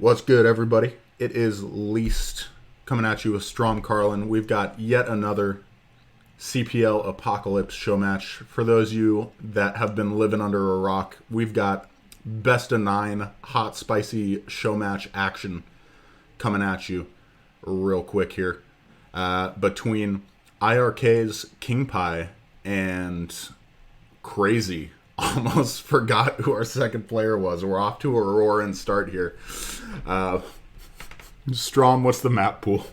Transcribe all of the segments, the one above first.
What's good, everybody? It is Least coming at you with Stromkarlen. We've got yet another CPL Apocalypse show match. For those of you that have been living under a rock, we've got best of 9 hot, spicy show match action coming at you real quick here. Between IRK's Kingpi and Kraazy. Almost forgot who our second player was. We're off to a roaring start here. Strom, what's the map pool?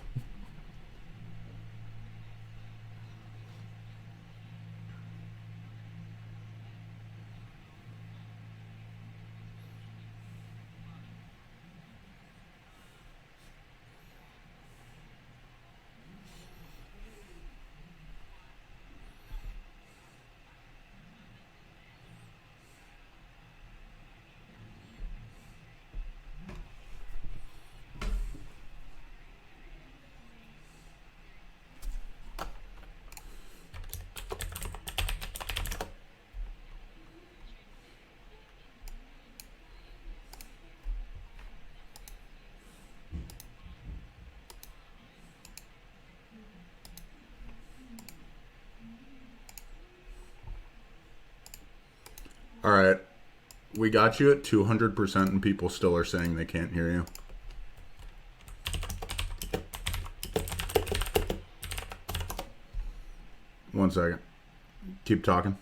All right. We got you at 200% and people still are saying they can't hear you. One second. Keep talking.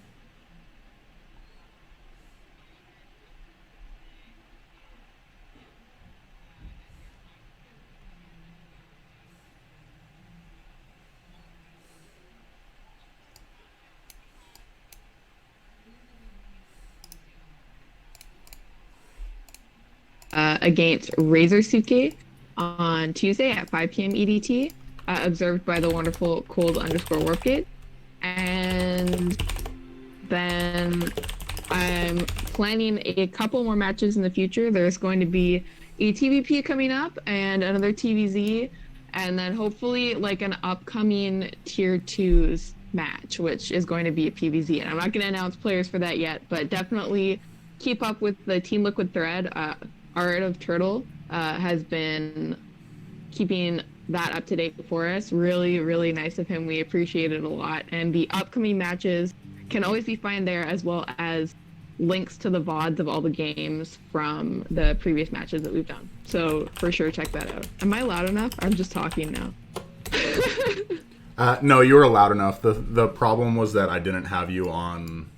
Against Razorsuke on Tuesday at 5 p.m. EDT, observed by the wonderful cold_warpgate. And then I'm planning a couple more matches in the future. There's going to be a TVP coming up and another TVZ, and then hopefully like an upcoming Tier 2s match, which is going to be a PVZ. And I'm not going to announce players for that yet, but definitely keep up with the Team Liquid thread. Art of Turtle has been keeping that up to date for us. Really, really nice of him. We appreciate it a lot. And the upcoming matches can always be found there, as well as links to the VODs of all the games from the previous matches that we've done. So for sure, check that out. Am I loud enough? I'm just talking now. No, you were loud enough. The problem was that I didn't have you on,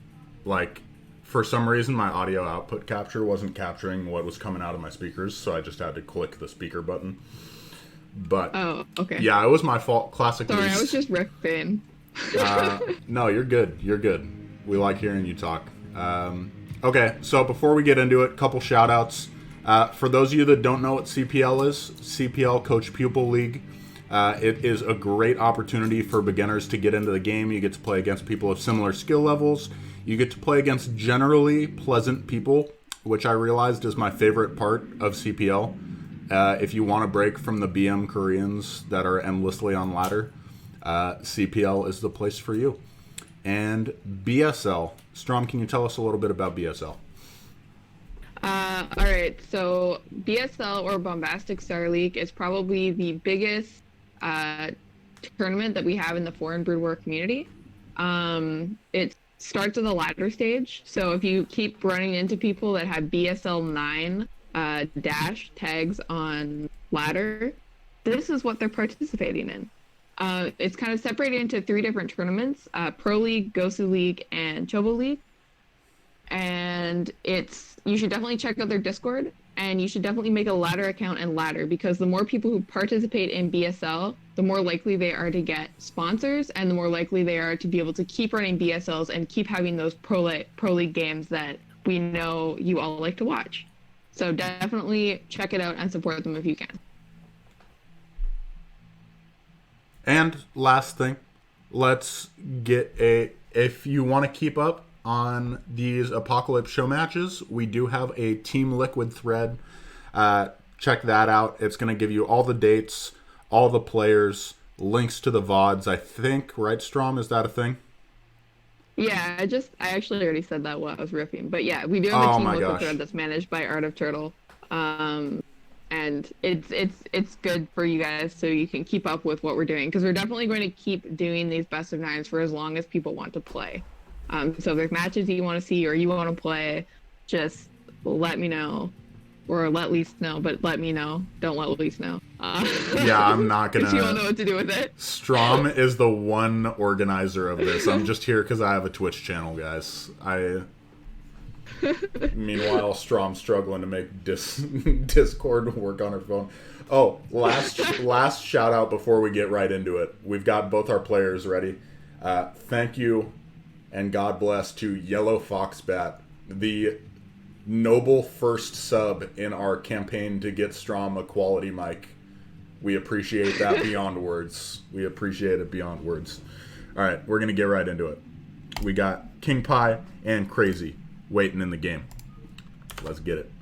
like, for some reason my audio output capture wasn't capturing what was coming out of my speakers, so I just had to click the speaker button. But oh, okay. Yeah, it was my fault. Classic. Sorry, Least. I was just riffing. No, you're good. You're good. We like hearing you talk. Okay, so before we get into it, couple shout outs. For those of you that don't know what CPL is, CPL Coach Pupil League. It is a great opportunity for beginners to get into the game. You get to play against people of similar skill levels. You get to play against generally pleasant people, which I realized is my favorite part of CPL. If you want to break from the BM Koreans that are endlessly on ladder, CPL is the place for you. And BSL. Strom, can you tell us a little bit about BSL? All right, so BSL, or Bombastic Star League, is probably the biggest tournament that we have in the Foreign Brood War community. It starts at the ladder stage, so if you keep running into people that have BSL 9 dash tags on ladder, this is what they're participating in. It's kind of separated into 3 different tournaments: Pro League, Gosu League, and Chobo League. And you should definitely check out their Discord, and you should definitely make a ladder account and ladder, because the more people who participate in BSL, the more likely they are to get sponsors, and the more likely they are to be able to keep running BSLs and keep having those Pro League games that we know you all like to watch. So definitely check it out and support them if you can. And last thing, let's get if you want to keep up on these Apocalypse show matches, we do have a Team Liquid thread. Check that out. It's going to give you all the dates, all the players, links to the VODs, I think. Right, Strom? Is that a thing? Yeah, I actually already said that while I was riffing. But yeah, we do have a Team Liquid thread that's managed by Art of Turtle. and it's good for you guys so you can keep up with what we're doing, because we're definitely going to keep doing these best of nines for as long as people want to play. So if there's matches you want to see or you want to play, just let me know, or let Lise know, but let me know. Don't let Lise know. Yeah, I'm not gonna. She won't know what to do with it. Strom is the one organizer of this. I'm just here because I have a Twitch channel, guys. Meanwhile, Strom's struggling to make Discord work on her phone. Oh, last shout out before we get right into it. We've got both our players ready. Thank you, and God bless to Yellow Foxbat, the noble first sub in our campaign to get Strom a quality mic. We appreciate that beyond words. We appreciate it beyond words. All right, we're going to get right into it. We got Kingpi and Kraazy waiting in the game. Let's get it.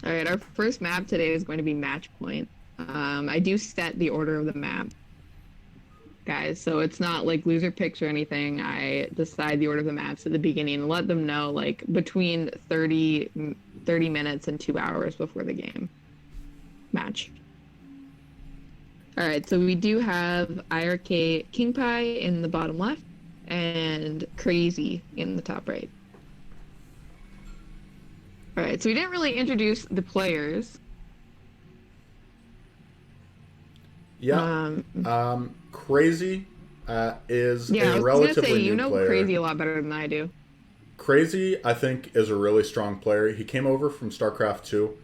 All right, our first map today is going to be Match Point. I do set the order of the map, guys, so it's not like loser picks or anything. I decide the order of the maps at the beginning and let them know like between 30 minutes and 2 hours before the game match. All right, so we do have IRK Kingpi in the bottom left and Kraazy in the top right. All right, so we didn't really introduce the players. Yeah. Kraazy is Yeah, a I was relatively gonna say, new you know player. Kraazy a lot better than I do. Kraazy, I think, is a really strong player. He came over from StarCraft 2.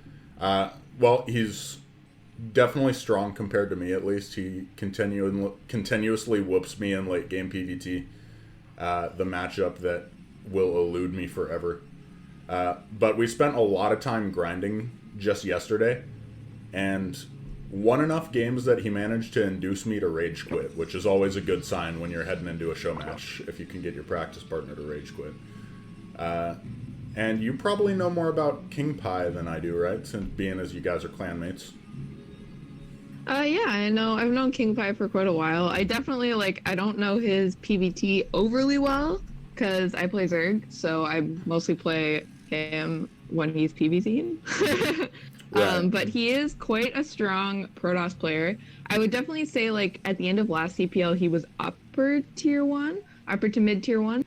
Well, he's definitely strong compared to me, at least. He continuously whoops me in late game PvT. The matchup that will elude me forever. But we spent a lot of time grinding just yesterday, and won enough games that he managed to induce me to rage quit, which is always a good sign when you're heading into a show match, if you can get your practice partner to rage quit. And you probably know more about Kingpi than I do, right? Since being as you guys are clanmates. Yeah, I know. I've known Kingpi for quite a while. I definitely I don't know his PvT overly well because I play Zerg, so I mostly play him when he's PvTing. Right. But he is quite a strong Protoss player. I would definitely say at the end of last CPL he was upper to mid tier 1.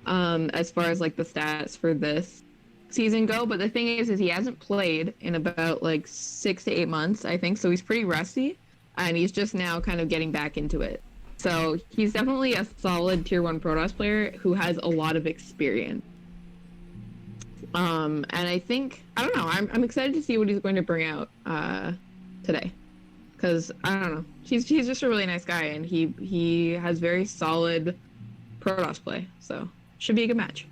As far as the stats for this season go, but the thing is he hasn't played in about 6 to 8 months, I think, so he's pretty rusty, and he's just now kind of getting back into it. So he's definitely a solid tier 1 Protoss player who has a lot of experience. And I think, I don't know, I'm excited to see what he's going to bring out today, because I don't know, he's just a really nice guy, and he has very solid Protoss play, so should be a good match.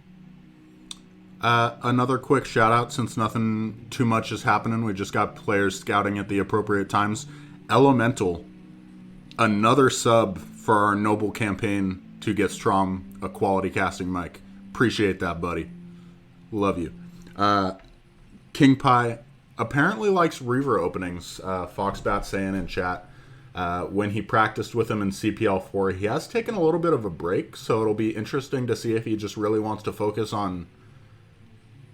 Another quick shout out, since nothing too much is happening, we just got players scouting at the appropriate times. Elemental, another sub for our noble campaign to get Strom a quality casting mic. Appreciate that, buddy. Love you. Kingpi apparently likes Reaver openings. Foxbat saying in chat. When he practiced with him in CPL 4, he has taken a little bit of a break, so it'll be interesting to see if he just really wants to focus on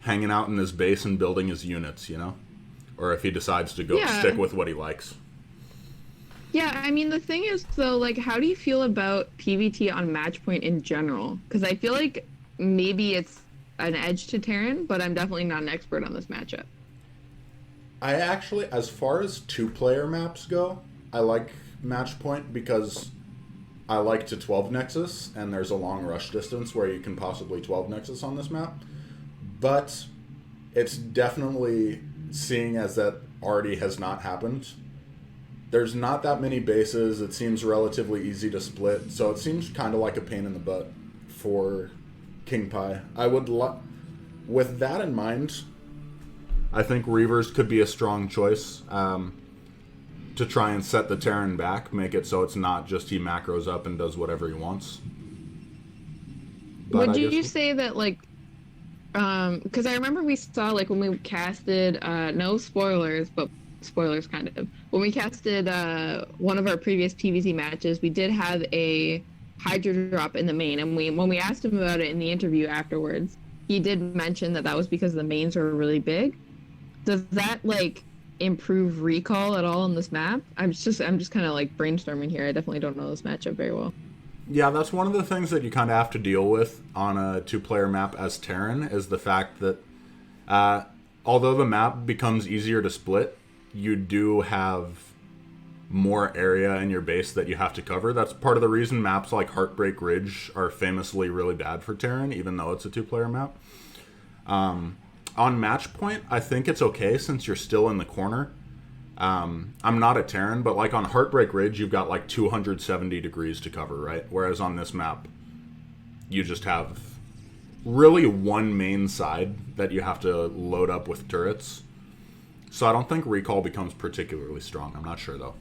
hanging out in his base and building his units, or if he decides to go stick with what he likes. Yeah, I mean, the thing is, though, how do you feel about PvT on Match Point in general? Because I feel like maybe it's an edge to Terran, but I'm definitely not an expert on this matchup. I actually, as far as 2-player maps go, I like Match Point because I like to 12 Nexus, and there's a long rush distance where you can possibly 12 Nexus on this map. But it's definitely, seeing as that already has not happened, there's not that many bases. It seems relatively easy to split, so it seems kind of like a pain in the butt for Kingpi. With that in mind, I think Reavers could be a strong choice. To try and set the Terran back, make it so it's not just he macros up and does whatever he wants. But would you say that, because I remember we saw, when we casted, no spoilers, but spoilers kind of, when we casted one of our previous PvZ matches, we did have a Hydra drop in the main, and when we asked him about it in the interview afterwards, he did mention that was because the mains are really big. Does that, improve recall at all on this map? I'm just kind of like brainstorming here. I definitely don't know this matchup very well. Yeah, that's one of the things that you kind of have to deal with on a two-player map as Terran is the fact that although the map becomes easier to split, you do have more area in your base that you have to cover. That's part of the reason maps like Heartbreak Ridge are famously really bad for Terran, even though it's a two-player map. On match point, I think it's okay since you're still in the corner. I'm not a Terran, but like on Heartbreak Ridge, you've got like 270 degrees to cover, right? Whereas on this map, you just have really one main side that you have to load up with turrets. So I don't think recall becomes particularly strong. I'm not sure though.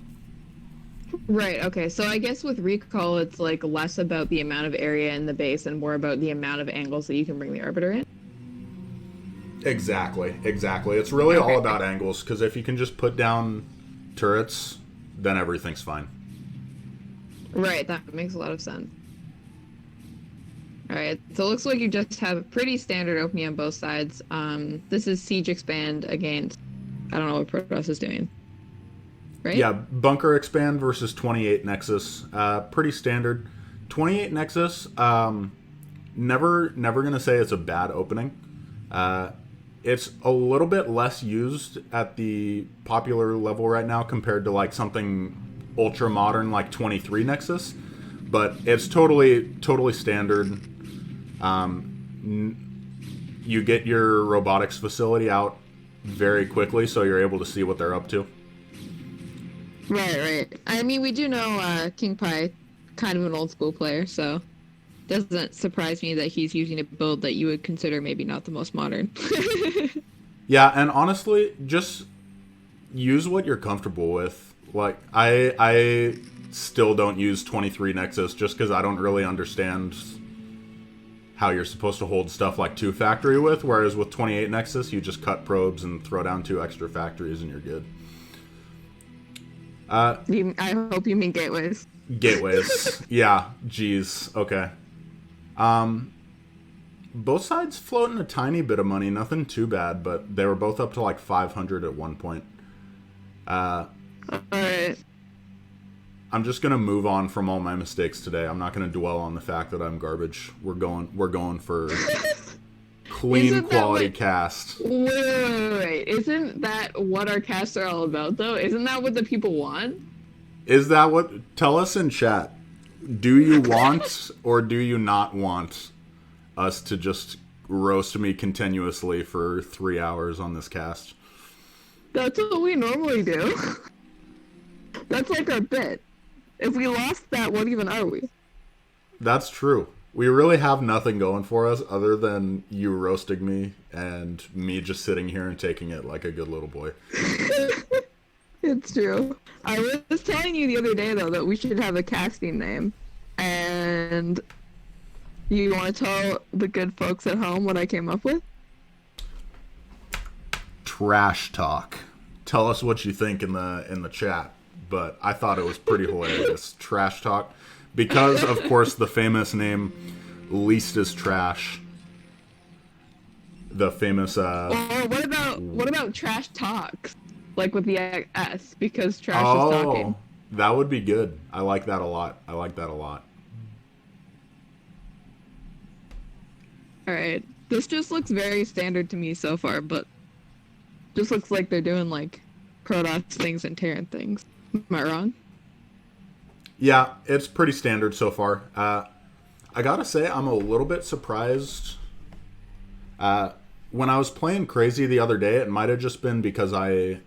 Right, okay. So I guess with recall, it's like less about the amount of area in the base and more about the amount of angles that you can bring the Arbiter in. Exactly. It's really Okay. all about angles, because if you can just put down turrets, then everything's fine. Right, that makes a lot of sense. All right, so it looks like you just have a pretty standard opening on both sides. This is Siege Expand against, I don't know what Protoss is doing. Right? Yeah, Bunker Expand versus 28 Nexus. Pretty standard. 28 Nexus, never going to say it's a bad opening. It's a little bit less used at the popular level right now compared to like something ultra modern like 23 Nexus, but it's totally standard. You get your robotics facility out very quickly, so you're able to see what they're up to. Right. I mean, we do know Kingpi, kind of an old school player, so doesn't surprise me that he's using a build that you would consider maybe not the most modern. Yeah, and honestly, just use what you're comfortable with. Like I still don't use 23 Nexus just because I don't really understand how you're supposed to hold stuff like 2 factory with, whereas with 28 Nexus, you just cut probes and throw down 2 extra factories and you're good. I hope you mean gateways. Gateways. Yeah, geez. Okay. Both sides floating a tiny bit of money, nothing too bad, but they were both up to like 500 at one point. All right. I'm just gonna move on from all my mistakes today. I'm not gonna dwell on the fact that I'm garbage. We're going for clean Isn't that quality what- cast. Wait. Isn't that what our casts are all about, though? Isn't that what the people want? Is that what? Tell us in chat. Do you want or do you not want us to just roast me continuously for 3 hours on this cast? That's what we normally do. That's like our bit. If we lost that, what even are we? That's true. We really have nothing going for us other than you roasting me and me just sitting here and taking it like a good little boy. It's true. I was telling you the other day, though, that we should have a casting name. And you want to tell the good folks at home what I came up with? Trash talk. Tell us what you think in the chat. But I thought it was pretty hilarious. Trash talk. Because, of course, the famous name Least is Trash. The famous Or what about trash talks? Like with the S, because trash is talking. That would be good. I like that a lot. Alright. This just looks very standard to me so far, but just looks like they're doing like Protoss things and Terran things. Am I wrong? Yeah, it's pretty standard so far. I gotta say, I'm a little bit surprised. When I was playing Kraazy the other day, it might have just been because I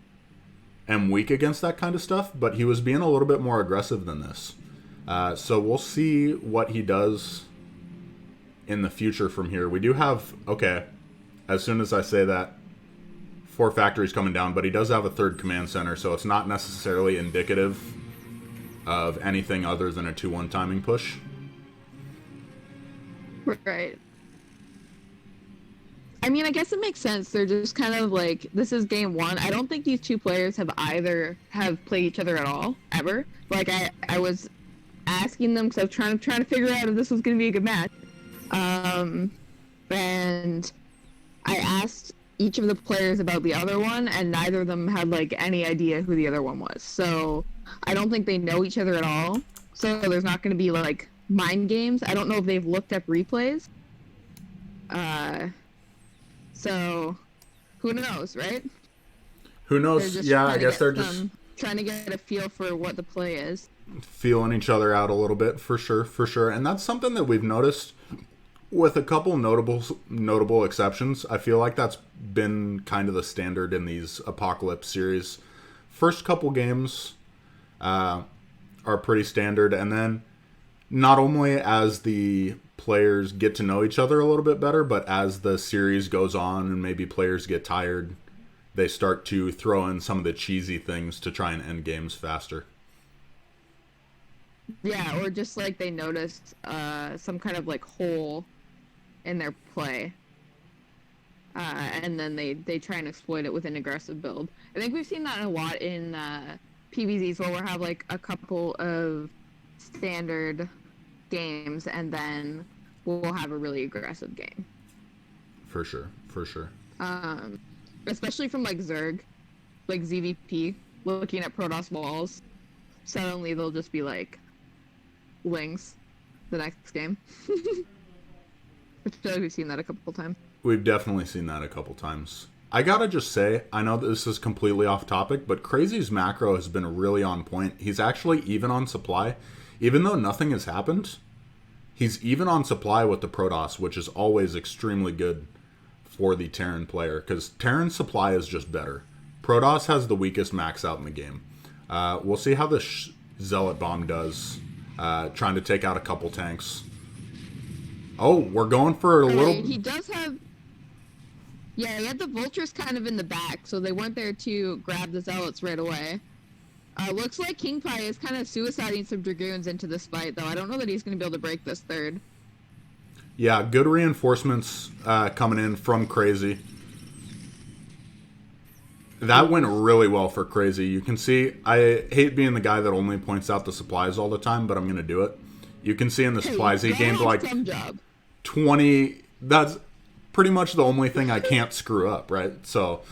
am weak against that kind of stuff, but he was being a little bit more aggressive than this. So we'll see what he does in the future from here. We do have, okay, as soon as I say that, 4 factories coming down, but he does have a 3rd command center, so it's not necessarily indicative of anything other than a 2-1 timing push. Right. I mean, I guess it makes sense. They're just kind of like, this is game 1. I don't think these two players have played each other at all, ever. Like, I was asking them, because I was trying to figure out if this was going to be a good match. And I asked each of the players about the other one, and neither of them had like any idea who the other one was. So I don't think they know each other at all. So there's not going to be like mind games. I don't know if they've looked up replays. Uh, so who knows, right? Who They're knows? just Yeah, I trying to guess get they're just trying to get a feel for what the play is. feeling each other out a little bit, for sure, for sure. And that's something that we've noticed with a couple notable exceptions. I feel like that's been kind of the standard in these Apocalypse series. First couple games are pretty standard, and then not only as the players get to know each other a little bit better, but as the series goes on and maybe players get tired, they start to throw in some of the cheesy things to try and end games faster. Yeah, or just like they noticed some kind of like hole in their play. And then they try and exploit it with an aggressive build. I think we've seen that a lot in PvZs where we'll have like a couple of standard games and then we'll have a really aggressive game. For sure, for sure. Especially from like Zerg, like ZVP, looking at Protoss walls. Suddenly they'll just be like Lings the next game. I feel like we've seen that a couple times. We've definitely seen that a couple times. I gotta just say, I know this is completely off topic, but Kraazy's macro has been really on point. He's actually even on supply. Even though nothing has happened, he's even on supply with the Protoss, which is always extremely good for the Terran player, because Terran supply is just better. Protoss has the weakest max out in the game. We'll see how this Zealot Bomb does, trying to take out a couple tanks. Oh, we're going for a little... He does have... Yeah, he had the Vultures kind of in the back, so they went there to grab the Zealots right away. Looks like Kingpi is kind of suiciding some Dragoons into this fight, though. I don't know that he's going to be able to break this third. Yeah, good reinforcements coming in from Kraazy. That went really well for Kraazy. You can see, I hate being the guy that only points out the supplies all the time, but I'm going to do it. You can see in the supplies he gained like 20... That's pretty much the only thing I can't screw up, right? So,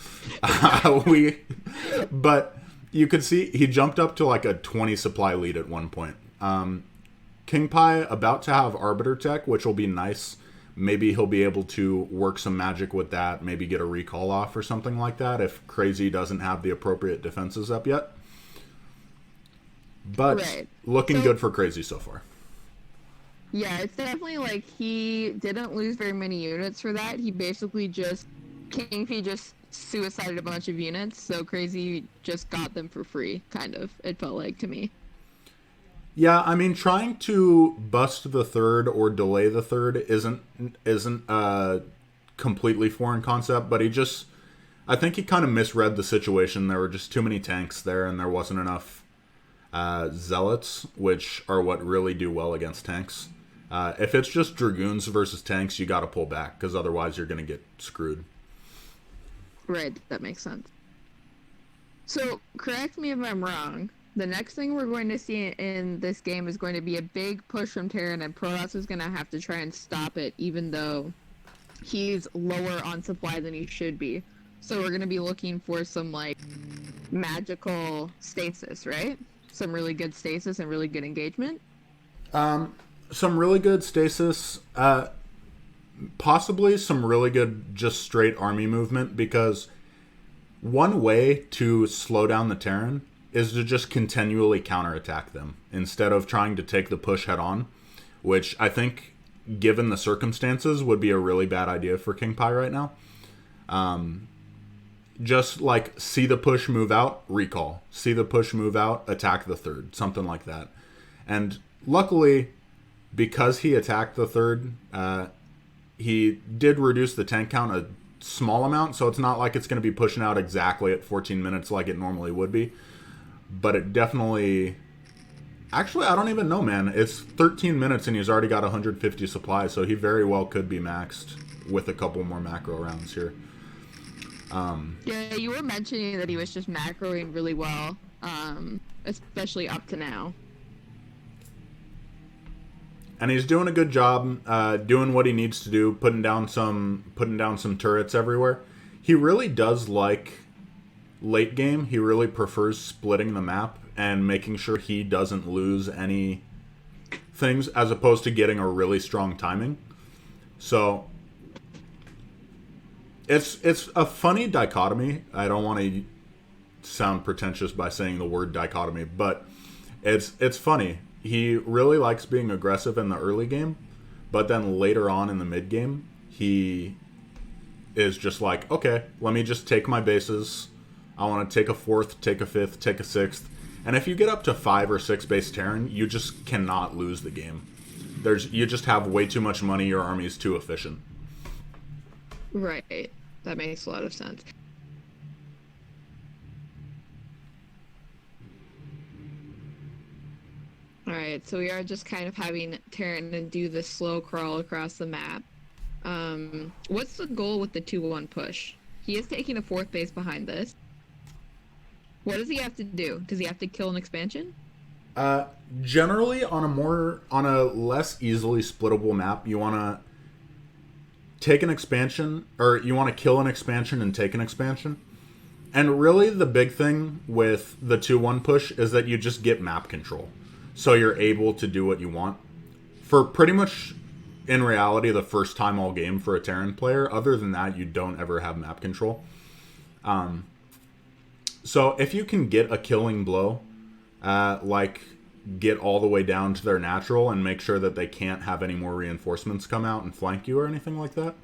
but you could see he jumped up to like a 20 supply lead at one point. Kingpi about to have Arbiter Tech, which will be nice. Maybe he'll be able to work some magic with that, maybe get a recall off or something like that if Kraazy doesn't have the appropriate defenses up yet. But looking good for Kraazy so far. Yeah, it's definitely like he didn't lose very many units for that. He basically just... Kingpi just suicided a bunch of units, so Kraazy just got them for free, kind of, it felt like to me. Yeah, I mean, trying to bust the third or delay the third isn't a completely foreign concept, but I think he kind of misread the situation. There were just too many tanks there, and there wasn't enough zealots, which are what really do well against tanks. If it's just Dragoons versus tanks, you got to pull back, because otherwise you're going to get screwed. Right, that makes sense. So, correct me if I'm wrong. The next thing we're going to see in this game is going to be a big push from Terran, and Protoss is going to have to try and stop it, even though he's lower on supply than he should be. So we're going to be looking for some, like, magical stasis, right? Some really good stasis and really good engagement? Some really good stasis. Possibly some really good just straight army movement, because one way to slow down the Terran is to just continually counterattack them instead of trying to take the push head on, which I think, given the circumstances, would be a really bad idea for Kingpi right now. Just like see the push move out, recall. See the push move out, attack the third, something like that. And luckily, because he attacked the third, he did reduce the tank count a small amount, so it's not like it's going to be pushing out exactly at 14 minutes like it normally would be. But it definitely... Actually, I don't even know, man. It's 13 minutes and he's already got 150 supplies, so he very well could be maxed with a couple more macro rounds here. Yeah, you were mentioning that he was just macroing really well, especially up to now. And he's doing a good job doing what he needs to do, putting down some turrets everywhere. he really does like late game. He really prefers splitting the map and making sure he doesn't lose any things as opposed to getting a really strong timing. So it's a funny dichotomy. I don't want to sound pretentious by saying the word dichotomy, but it's funny. He really likes being aggressive in the early game, but then later on in the mid game, he is just like, okay, let me just take my bases. I want to take a fourth, take a fifth, take a sixth. And if you get up to 5 or 6 base Terran, you just cannot lose the game. You just have way too much money. Your army is too efficient. Right. That makes a lot of sense. Alright, so we are just kind of having Terran do this slow crawl across the map. What's the goal with the 2-1 push? He is taking a 4th base behind this. What does he have to do? Does he have to kill an expansion? Generally, on a less easily splittable map, you want to take an expansion, or you want to kill an expansion and take an expansion. And really, the big thing with the 2-1 push is that you just get map control. So you're able to do what you want. For pretty much, in reality, the first time all game for a Terran player. Other than that, you don't ever have map control. So if you can get a killing blow, like get all the way down to their natural and make sure that they can't have any more reinforcements come out and flank you or anything like that,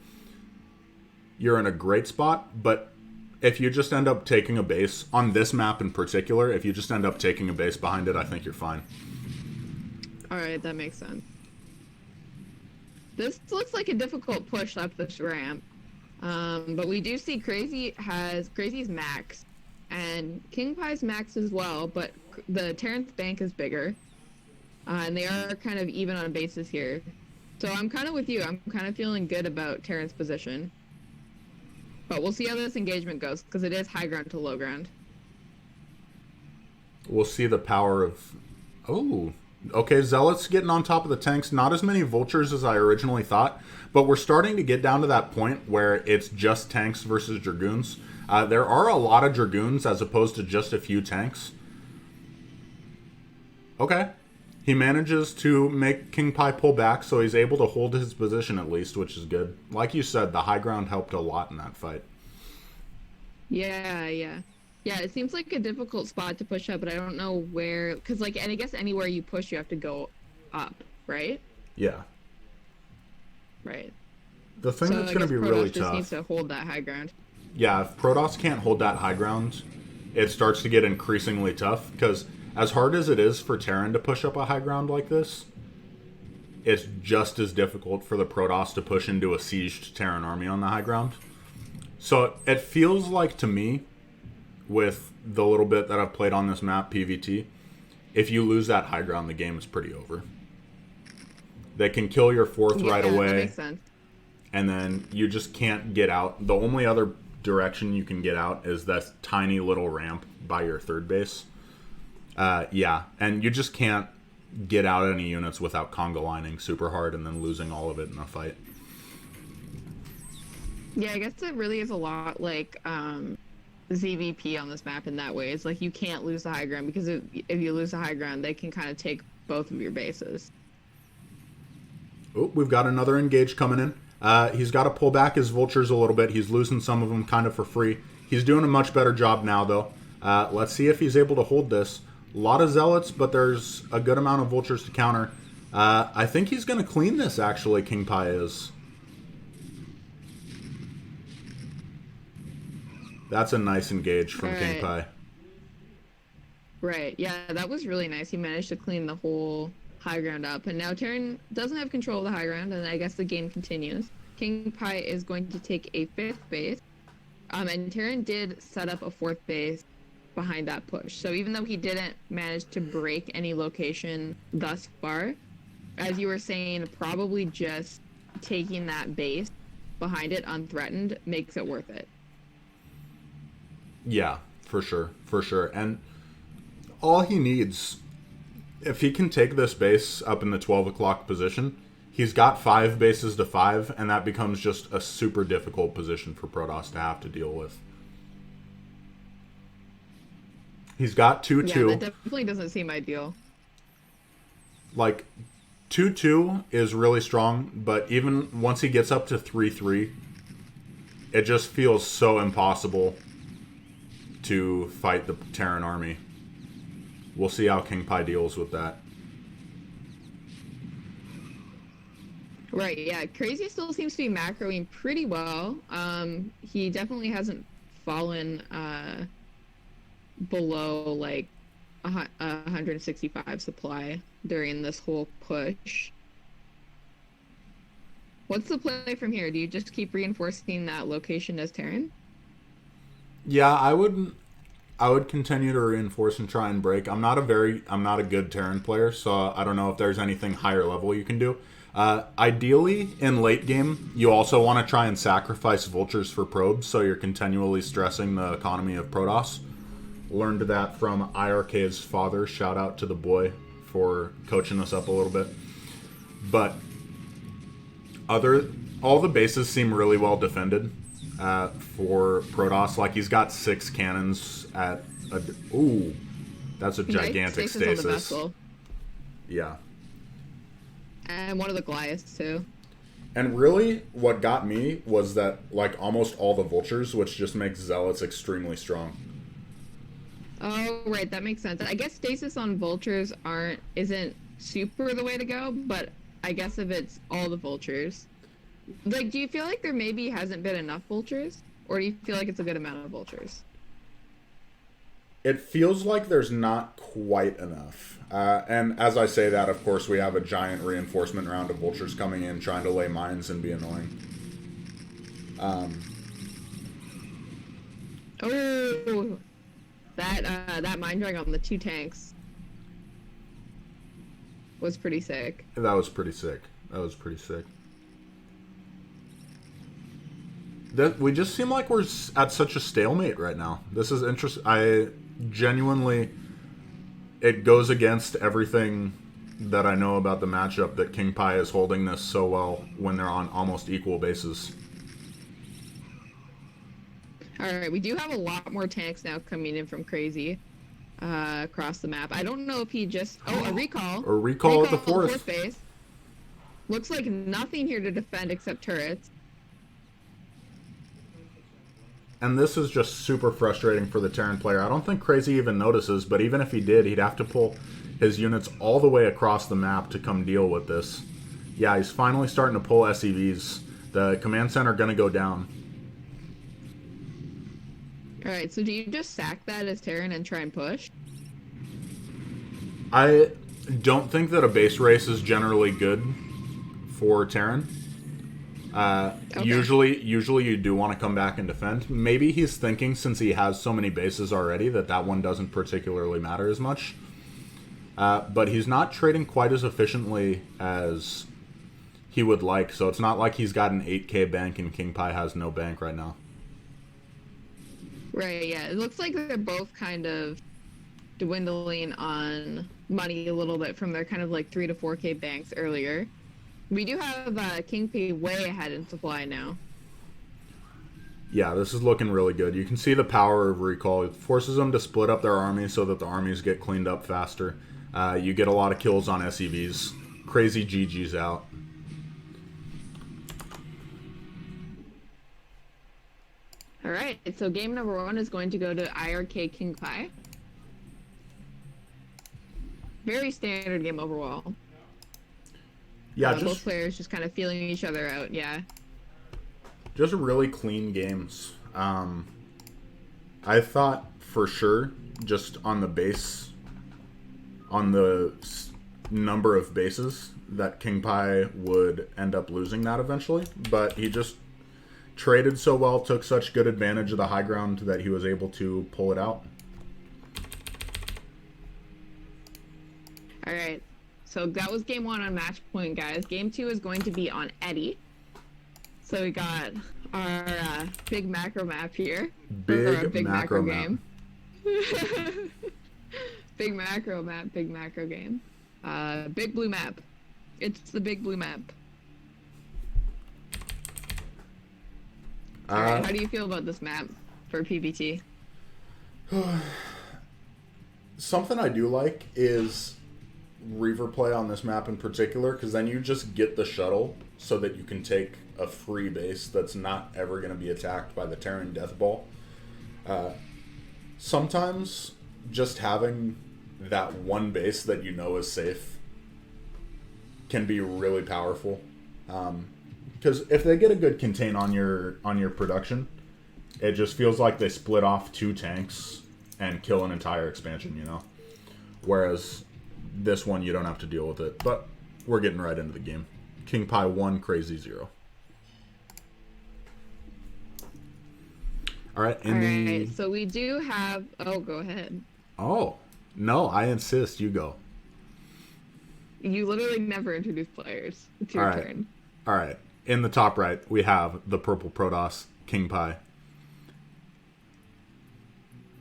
you're in a great spot. But if you just end up taking a base, on this map in particular, if you just end up taking a base behind it, I think you're fine. Alright, that makes sense. This looks like a difficult push up this ramp. But we do see Kraazy's max. And Kingpi's max as well, but the Terran's bank is bigger. And they are kind of even on bases here. So I'm kind of with you. I'm kind of feeling good about Terran's position. But we'll see how this engagement goes, because it is high ground to low ground. We'll see the power of... Oh, okay, Zealots getting on top of the tanks. Not as many Vultures as I originally thought, but we're starting to get down to that point where it's just tanks versus Dragoons. There are a lot of Dragoons as opposed to just a few tanks. Okay. He manages to make Kingpi pull back, so he's able to hold his position at least, which is good. Like you said, the high ground helped a lot in that fight. Yeah. Yeah, it seems like a difficult spot to push up, but I don't know where... Because, and I guess anywhere you push, you have to go up, right? Yeah. Right. The thing that's going to be really tough... just needs to hold that high ground. Yeah, if Protoss can't hold that high ground, it starts to get increasingly tough, because as hard as it is for Terran to push up a high ground like this, it's just as difficult for the Protoss to push into a sieged Terran army on the high ground. So it feels like, to me, with the little bit that I've played on this map, PvT, if you lose that high ground, the game is pretty over. They can kill your 4th right away. That makes sense. And then you just can't get out. The only other direction you can get out is that tiny little ramp by your 3rd base. Yeah, and you just can't get out any units without conga lining super hard and then losing all of it in a fight. Yeah, I guess it really is a lot like ZVP on this map in that way. It's like you can't lose the high ground, because if you lose the high ground, they can kind of take both of your bases. Oh, we've got another engage coming in. He's got to pull back his Vultures a little bit. He's losing some of them kind of for free. He's doing a much better job now, though. Let's see if he's able to hold this. A lot of Zealots, but there's a good amount of Vultures to counter. I think he's going to clean this, actually, Kingpi is. That's a nice engage from Kingpi. Right, yeah, that was really nice. He managed to clean the whole high ground up, and now Terran doesn't have control of the high ground, and I guess the game continues. Kingpi is going to take a 5th base, and Terran did set up a 4th base behind that push. So even though he didn't manage to break any location thus far, as you were saying, probably just taking that base behind it unthreatened makes it worth it. Yeah, for sure. And all he needs, if he can take this base up in the 12 o'clock position, he's got 5 bases to 5, and that becomes just a super difficult position for Protoss to have to deal with. He's got 2-2. Yeah, that definitely doesn't seem ideal. Like, 2-2 is really strong, but even once he gets up to 3-3, it just feels so impossible to fight the Terran army. We'll see how Kingpi deals with that. Right, yeah. Kraazy still seems to be macroing pretty well. He definitely hasn't fallen below like 165 supply during this whole push. What's the play from here? Do you just keep reinforcing that location as Terran? Yeah, I would continue to reinforce and try and break. I'm not a good Terran player, so I don't know if there's anything higher level you can do. Ideally, in late game, you also want to try and sacrifice vultures for probes, so you're continually stressing the economy of Protoss. Learned that from IRK's father. Shout out to the boy for coaching us up a little bit. But all the bases seem really well defended for Protoss. Like, he's got 6 cannons at ooh, that's a gigantic stasis. On the vessel. Yeah. And one of the Goliaths too. And really, what got me was that, like, almost all the vultures, which just makes Zealots extremely strong. Oh, right, that makes sense. I guess stasis on vultures isn't super the way to go, but I guess if it's all the vultures. Like, do you feel like there maybe hasn't been enough vultures? Or do you feel like it's a good amount of vultures? It feels like there's not quite enough. And as I say that, of course, we have a giant reinforcement round of vultures coming in, trying to lay mines and be annoying. Oh, that mine drag on the 2 tanks was pretty sick. That was pretty sick. We just seem like we're at such a stalemate right now. This is interesting. I genuinely, it goes against everything that I know about the matchup that Kingpi is holding this so well when they're on almost equal bases. Alright, we do have a lot more tanks now coming in from Kraazy across the map. I don't know if he just... Oh, a recall. A recall at the 4th. Base. Looks like nothing here to defend except turrets. And this is just super frustrating for the Terran player. I don't think Kraazy even notices, but even if he did, he'd have to pull his units all the way across the map to come deal with this. Yeah, he's finally starting to pull SEVs. The command center going to go down. Alright, so do you just sack that as Terran and try and push? I don't think that a base race is generally good for Terran. Okay. Usually you do want to come back and defend. Maybe he's thinking, since he has so many bases already, that one doesn't particularly matter as much. But he's not trading quite as efficiently as he would like, so it's not like he's got an 8k bank and Kingpi has no bank right now. Right, yeah. It looks like they're both kind of dwindling on money a little bit from their kind of like 3 to 4k banks earlier. We do have Kingpi way ahead in supply now. Yeah, this is looking really good. You can see the power of recall. It forces them to split up their armies so that the armies get cleaned up faster. You get a lot of kills on SEVs. Kraazy GG's out. All right, so game number 1 is going to go to IRK Kingpi. Very standard game overall. Yeah, both players just kind of feeling each other out, yeah. Just really clean games. I thought for sure, just on the base, on the number of bases, that Kingpi would end up losing that eventually, but he just traded so well, took such good advantage of the high ground that he was able to pull it out. All right. So that was game 1 on match point, guys. Game 2 is going to be on Eddie. So we got our big macro map here. Big macro game. Big macro map, big macro game. Big blue map. It's the big blue map. All right, how do you feel about this map for PvT? Something I do like is Reaver play on this map in particular, because then you just get the shuttle so that you can take a free base that's not ever going to be attacked by the Terran Death Ball. Sometimes just having that one base that you know is safe can be really powerful. Because if they get a good contain on your production, it just feels like they split off 2 tanks and kill an entire expansion, you know? Whereas this one, you don't have to deal with it. But we're getting right into the game. Kingpi 1, Kraazy 0. All right, so we do have... Oh, go ahead. Oh, no, I insist. You go. You literally never introduce players. It's your turn. All right. In the top right, we have the Purple Protoss, Kingpi.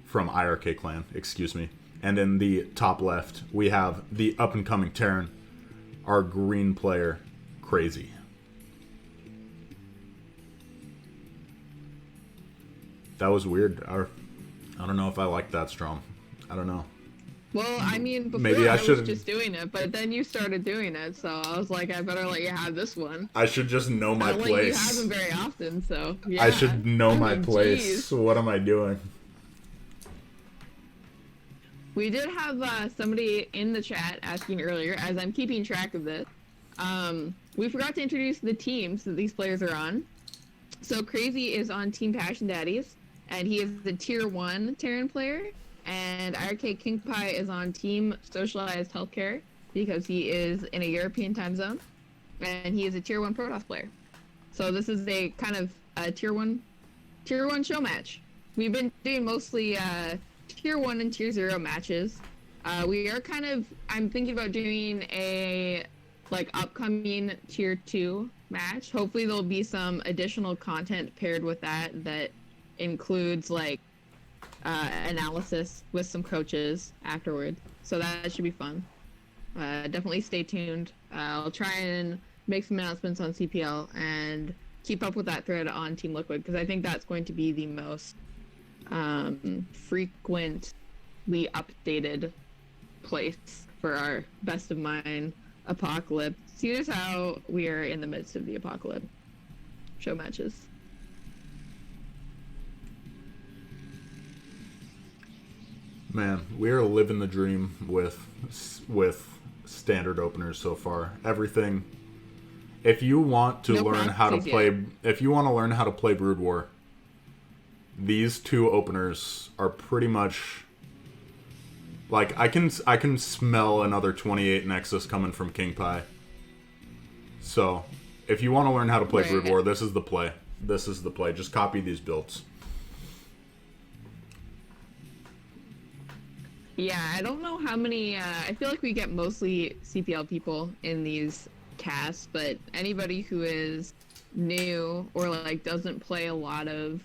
From IRK Clan, excuse me. And in the top left, we have the up-and-coming Terran, our green player, Kraazy. That was weird. I don't know if I like that, Strom. I don't know. Well, I mean, before Maybe I was just doing it, but then you started doing it, so I was like, I better let you have this one. I should just know my place. Like, you have them very often, so yeah. I should know my place. Geez. What am I doing? We did have somebody in the chat asking earlier, as I'm keeping track of this. We forgot to introduce the teams that these players are on. So Kraazy is on Team Passion Daddies, and he is the Tier 1 Terran player. And IRK Kingpi is on Team Socialized Healthcare, because he is in a European time zone. And he is a Tier 1 Protoss player. So this is a kind of a Tier 1 show match. We've been doing mostly... Tier 1 and Tier 0 matches. We are I'm thinking about doing a upcoming Tier 2 match. Hopefully there'll be some additional content paired with that includes analysis with some coaches afterward. So that should be fun. Definitely stay tuned. I'll try and make some announcements on CPL and keep up with that thread on Team Liquid, because I think that's going to be the most frequently updated place for our best of mine apocalypse. Here's how we are in the midst of the apocalypse show matches. Man, we are living the dream with standard openers so far. Everything. If you want to learn how to play Brood War, these 2 openers are pretty much I can smell another 28 Nexus coming from Kingpi. So, if you want to learn how to play Brood War, this is the play. This is the play. Just copy these builds. Yeah, I don't know how many I feel like we get mostly CPL people in these casts, but anybody who is new or doesn't play a lot of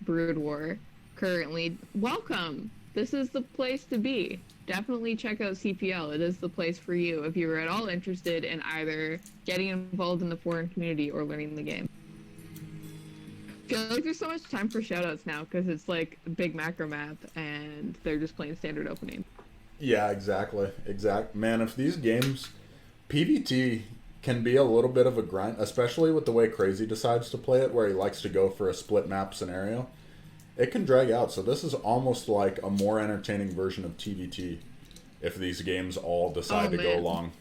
Brood War currently, welcome. This is the place to be. Definitely check out CPL. It is the place for you if you're at all interested in either getting involved in the foreign community or learning the game. I feel like there's so much time for shoutouts now because it's a big macro map and they're just playing standard opening. Yeah, exactly. Man, if these games, PvT can be a little bit of a grind, especially with the way Kraazy decides to play it, where he likes to go for a split map scenario. It can drag out, so this is almost like a more entertaining version of TVT if these games all decide to go long.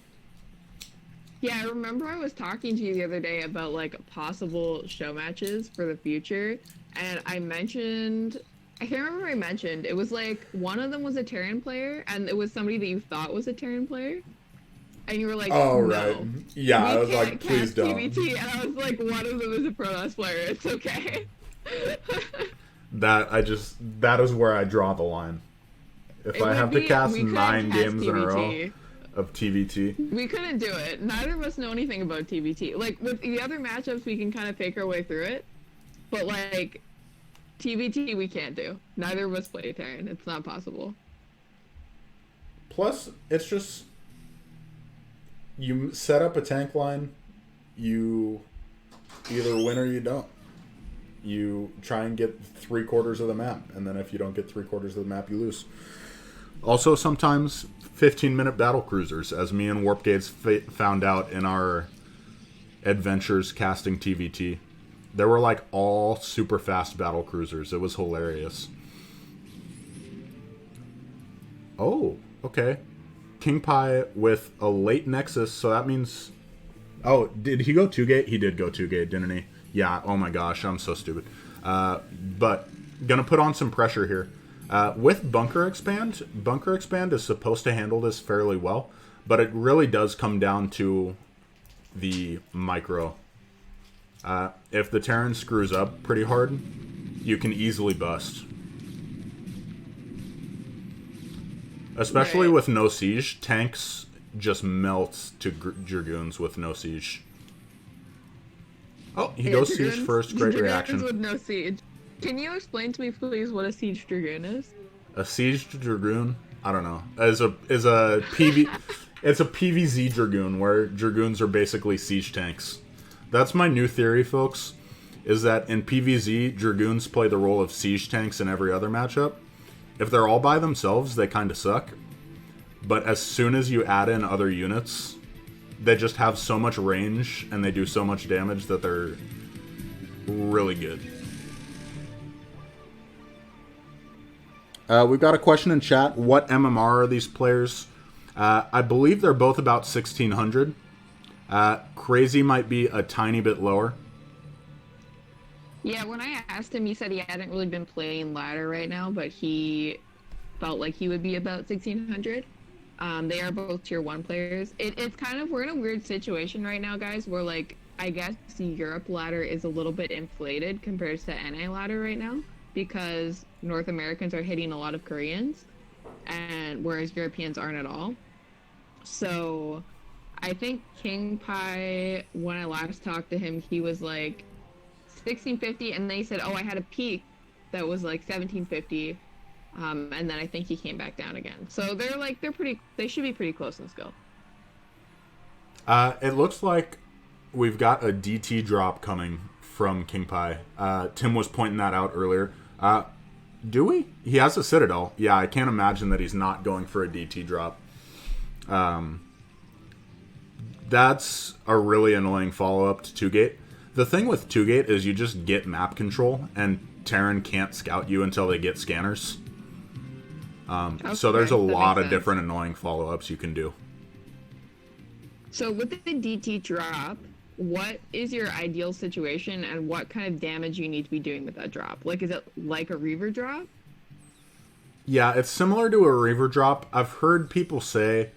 Yeah, I remember I was talking to you the other day about possible show matches for the future, and I can't remember what I mentioned. It was one of them was a Terran player, and it was somebody that you thought was a Terran player. And you were like, oh, no, right. Yeah, I was like, please don't. TVT. And I was like, one of them is a Protoss player. It's okay. That is where I draw the line. If I have to cast 9 games in a row of TVT. We couldn't do it. Neither of us know anything about TVT. With the other matchups, we can kind of fake our way through it. But TVT, we can't do. Neither of us play Terran. It's not possible. Plus, it's just... You set up a tank line, you either win or you don't. you try and get 3/4 of the map, and then if you don't get 3/4 of the map, you lose. Also, sometimes 15-minute battle cruisers, as me and Warpgates found out in our adventures casting TVT. There were like all super fast battle cruisers. It was hilarious. Oh, okay. Kingpi with a late Nexus, so that means... Oh, did he go 2-gate? He did go 2-gate, didn't he? Yeah, oh my gosh, I'm so stupid. But, gonna put on some pressure here. With Bunker Expand is supposed to handle this fairly well, but it really does come down to the micro. If the Terran screws up pretty hard, you can easily bust. Especially with no siege, tanks just melt to Dragoons with no siege. Oh, he goes siege first. Great reaction. With no siege. Can you explain to me, please, what a siege Dragoon is? A siege Dragoon? I don't know. It's a PvZ Dragoon where Dragoons are basically siege tanks. That's my new theory, folks. Is that in PvZ, Dragoons play the role of siege tanks in every other matchup. If they're all by themselves, they kind of suck. But as soon as you add in other units, they just have so much range and they do so much damage that they're really good. We've got a question in chat. What MMR are these players? I believe they're both about 1600. Kraazy might be a tiny bit lower. Yeah, when I asked him, he said he hadn't really been playing ladder right now, but he felt like he would be about 1600. They are both tier 1 players. It's kind of, we're in a weird situation right now, guys, where like, I guess the Europe ladder is a little bit inflated compared to NA ladder right now, because North Americans are hitting a lot of Koreans, and whereas Europeans aren't at all. So I think Kingpi, when I last talked to him, he was like 1650, and they said, oh, I had a peak that was like 1750, and then I think he came back down again. So they should be pretty close in skill. It looks like we've got a DT drop coming from Kingpi. Tim was pointing that out earlier. Do we? He has a Citadel. Yeah, I can't imagine that he's not going for a DT drop. That's a really annoying follow-up to 2-gate. The thing with 2-gate is you just get map control, and Terran can't scout you until they get scanners. So there's a lot of different annoying follow-ups you can do. So with the DT drop, what is your ideal situation, and what kind of damage you need to be doing with that drop? Like, is it like a Reaver drop? Yeah, it's similar to a Reaver drop. I've heard people say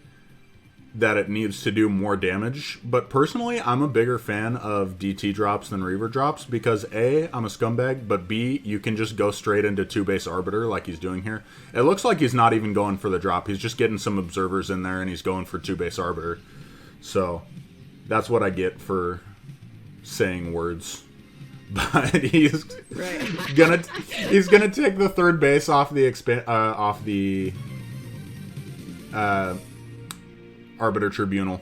that it needs to do more damage, but personally, I'm a bigger fan of DT drops than Reaver drops because A, I'm a scumbag, but B, you can just go straight into 2-base Arbiter like he's doing here. It looks like he's not even going for the drop. He's just getting some observers in there and he's going for 2-base Arbiter. So that's what I get for saying words. But he's gonna take the 3rd base off the Arbiter Tribunal.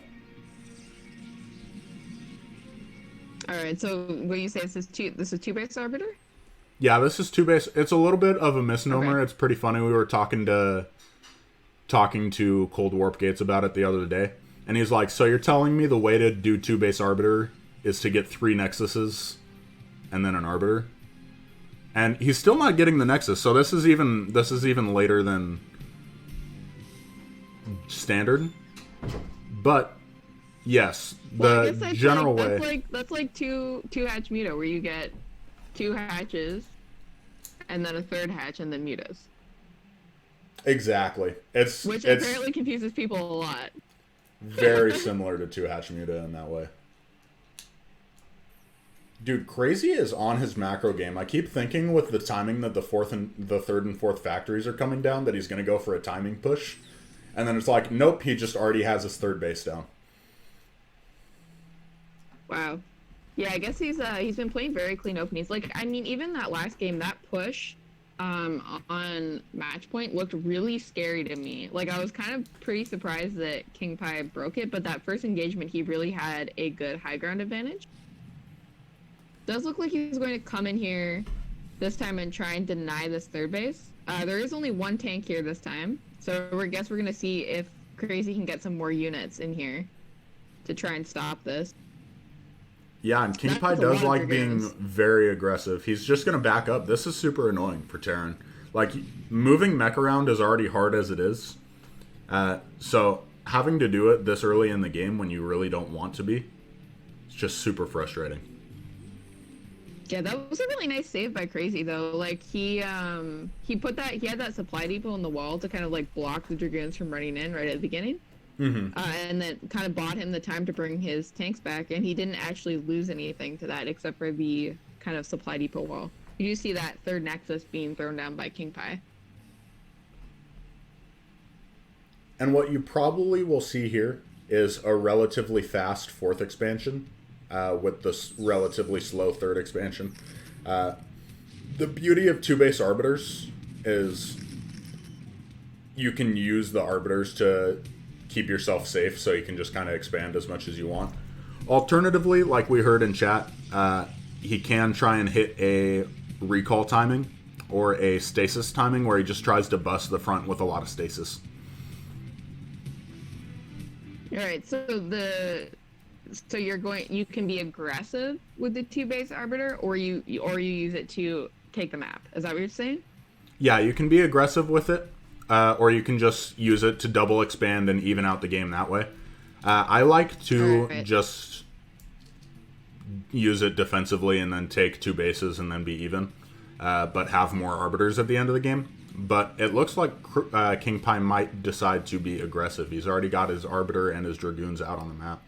All right, so what you say this is 2-base Arbiter? Yeah, this is 2-base. It's a little bit of a misnomer. Okay. It's pretty funny. We were talking to Cold Warp Gates about it the other day, and he's like, "So you're telling me the way to do 2-base Arbiter is to get 3 Nexuses and then an Arbiter?" And he's still not getting the Nexus. So this is even later than standard. But yes, the general way. That's like two hatch muta, where you get 2 hatches, and then a 3rd hatch, and then mutas. Exactly. Which apparently confuses people a lot. Very similar to 2 hatch muta in that way. Dude, Kraazy is on his macro game. I keep thinking with the timing that the 3rd and 4th factories are coming down that he's going to go for a timing push. And then it's like, nope, he just already has his 3rd base down. Wow. Yeah, I guess he's been playing very clean openings. Like, I mean, even that last game, that push on match point looked really scary to me. Like, I was kind of pretty surprised that Kingpi broke it, but that first engagement, he really had a good high ground advantage. Does look like he's going to come in here this time and try and deny this third base. There is only one tank here this time, so I guess we're going to see if Kraazy can get some more units in here to try and stop this. Yeah, and Kingpi does like being very aggressive. He's just going to back up. This is super annoying for Terran. Like, moving mech around is already hard as it is. So having to do it this early in the game when you really don't want to be, it's just super frustrating. Yeah, that was a really nice save by Kraazy though. Like he had that supply depot on the wall to kind of like block the Dragoons from running in right at the beginning. Mm-hmm. And then kind of bought him the time to bring his tanks back, and he didn't actually lose anything to that except for the kind of supply depot wall. You do see that third nexus being thrown down by Kingpi. And what you probably will see here is a relatively fast fourth expansion with this relatively slow third expansion. The beauty of two base arbiters is you can use the arbiters to keep yourself safe, so you can just kind of expand as much as you want. Alternatively, like we heard in chat, he can try and hit a recall timing or a stasis timing where he just tries to bust the front with a lot of stasis. All right, so you can be aggressive with the two base arbiter, or you use it to take the map. Is that what you're saying? Yeah, you can be aggressive with it, or you can just use it to double expand and even out the game that way. I like to just use it defensively and then take two bases and then be even, but have more arbiters at the end of the game. But it looks like Kingpi might decide to be aggressive. He's already got his arbiter and his dragoons out on the map.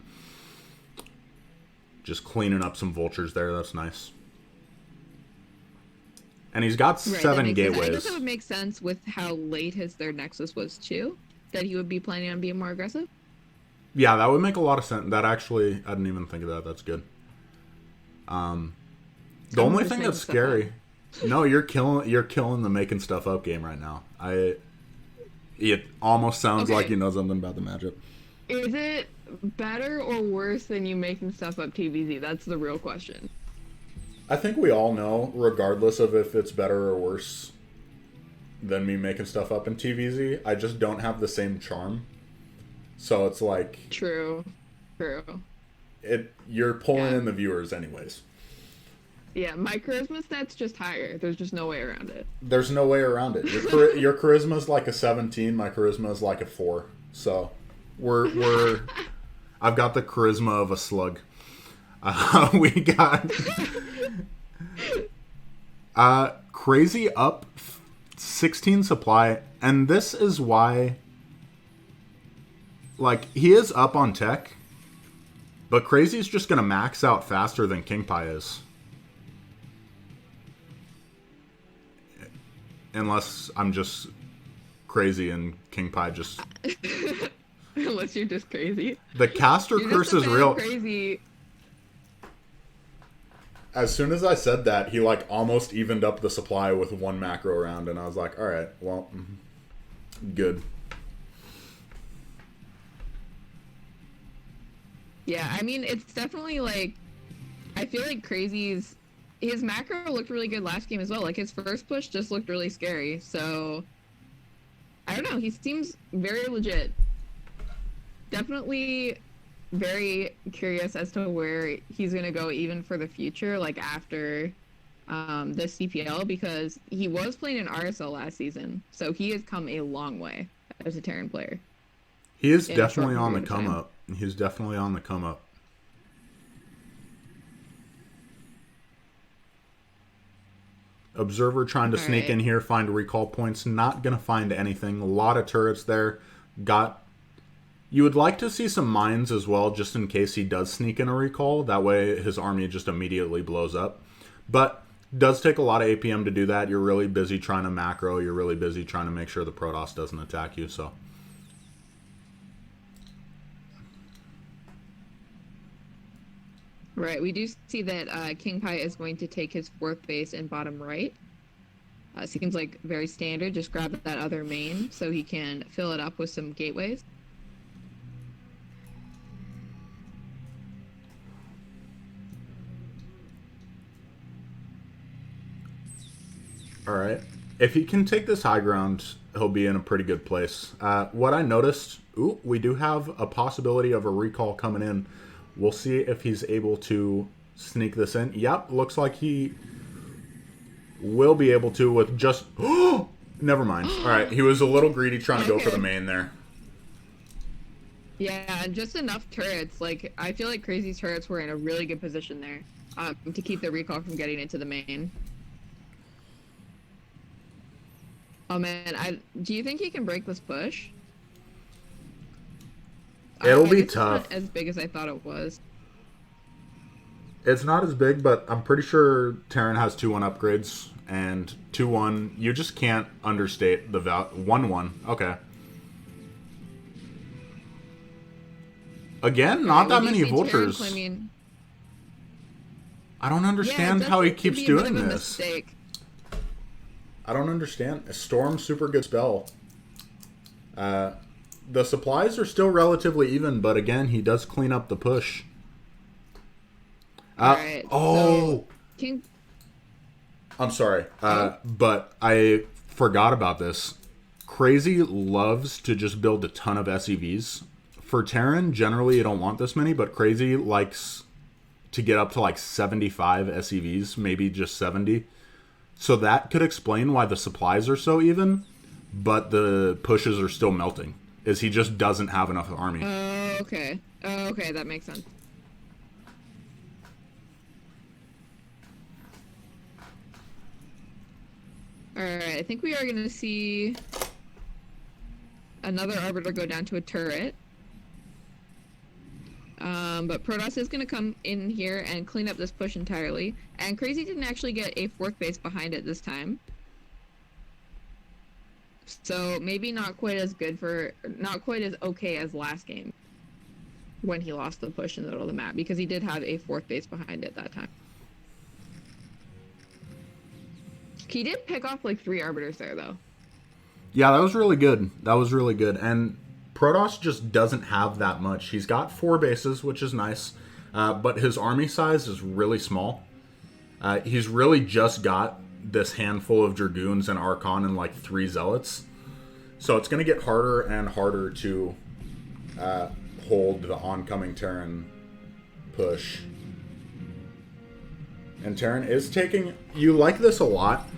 Just cleaning up some vultures there. That's nice. And he's got 7 gateways. I guess that would make sense with how late his third nexus was too, that he would be planning on being more aggressive. Yeah, that would make a lot of sense. That actually, I didn't even think of that. That's good. The only thing that's scary... No, you're killing the making stuff up game right now. It almost sounds like you know something about the matchup. Is it better or worse than you making stuff up TVZ? That's the real question. I think we all know, regardless of if it's better or worse than me making stuff up in TVZ, I just don't have the same charm. So it's like... True. You're pulling in the viewers anyways. Yeah, my charisma stat's just higher. There's just no way around it. There's no way around it. Your charisma's like a 17. My charisma is like a 4. So we're I've got the charisma of a slug. We got Kraazy up 16 supply, and this is why, like, he is up on tech, but Kraazy's just gonna max out faster than Kingpi is. Unless I'm just crazy and Kingpi just... Unless you're just crazy. The caster curse is real. Crazy. As soon as I said that, he like almost evened up the supply with one macro round, and I was like, alright, well, good. Yeah, I mean, it's definitely like... I feel like Kraazy's... His macro looked really good last game as well. Like, his first push just looked really scary. So, I don't know. He seems very legit. Definitely very curious as to where he's going to go even for the future, like after the CPL, because he was playing in RSL last season. So, he has come a long way as a Terran player. He is definitely on the come up. He's definitely on the come up. Observer trying to sneak in here, find recall points. Not going to find anything. A lot of turrets there. You would like to see some mines as well, just in case he does sneak in a recall. That way his army just immediately blows up. But does take a lot of APM to do that. You're really busy trying to macro. You're really busy trying to make sure the Protoss doesn't attack you. So Right, we do see that Kingpi is going to take his fourth base in bottom right. Seems like very standard. Just grab that other main so he can fill it up with some gateways. All right. If he can take this high ground, he'll be in a pretty good place. What I noticed, we do have a possibility of a recall coming in. We'll see if he's able to sneak this in. Yep, looks like he will be able to with just... Never mind. All right, he was a little greedy trying to go for the main there. Yeah, just enough turrets. Like, I feel like Kraazy's turrets were in a really good position there to keep the recall from getting into the main. Oh man, do you think he can break this push? It'll be tough. It's not as big as I thought it was. It's not as big, but I'm pretty sure Terran has 2-1 upgrades, and 2-1, you just can't understate the value. 1-1, okay. Again, not that many vultures. I don't understand how he keeps doing this. I don't understand. A Storm, super good spell. The supplies are still relatively even, but again, he does clean up the push. Alright, oh! So I'm sorry, but I forgot about this. Kraazy loves to just build a ton of SEVs. For Terran, generally you don't want this many, but Kraazy likes to get up to like 75 SEVs, maybe just 70. So that could explain why the supplies are so even, but the pushes are still melting. Is he just doesn't have enough army. Okay. Okay, that makes sense. Alright, I think we are going to see another Arbiter go down to a turret. But Protoss is going to come in here and clean up this push entirely. And Kraazy didn't actually get a 4th base behind it this time. So maybe not quite as okay as last game. When he lost the push in the middle of the map. Because he did have a 4th base behind it that time. He did pick off like 3 Arbiters there though. Yeah, that was really good. That was really good. And Protoss just doesn't have that much. He's got 4 bases, which is nice, but his army size is really small. He's really just got this handful of Dragoons and Archon and like 3 Zealots. So it's going to get harder and harder to hold the oncoming Terran push. And Terran is taking... You like this a lot.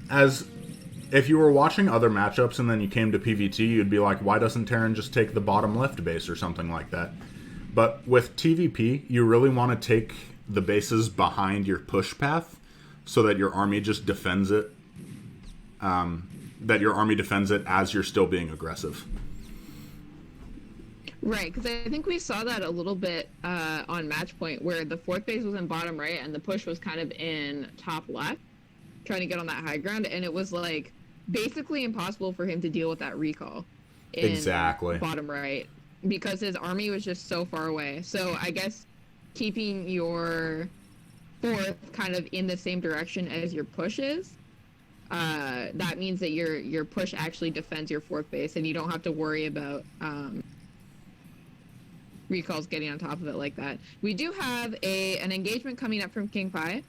As... If you were watching other matchups and then you came to PvT, you'd be like, why doesn't Terran just take the bottom left base or something like that? But with TVP, you really want to take the bases behind your push path so that your army just defends it. That your army defends it as you're still being aggressive. Right, because I think we saw that a little bit on match point where the 4th base was in bottom right and the push was kind of in top left, trying to get on that high ground, and it was like basically impossible for him to deal with that recall in bottom right because his army was just so far away. So I guess keeping your 4th kind of in the same direction as your push is, that means that your push actually defends your 4th base and you don't have to worry about recalls getting on top of it like that. We do have an engagement coming up from Kingpi.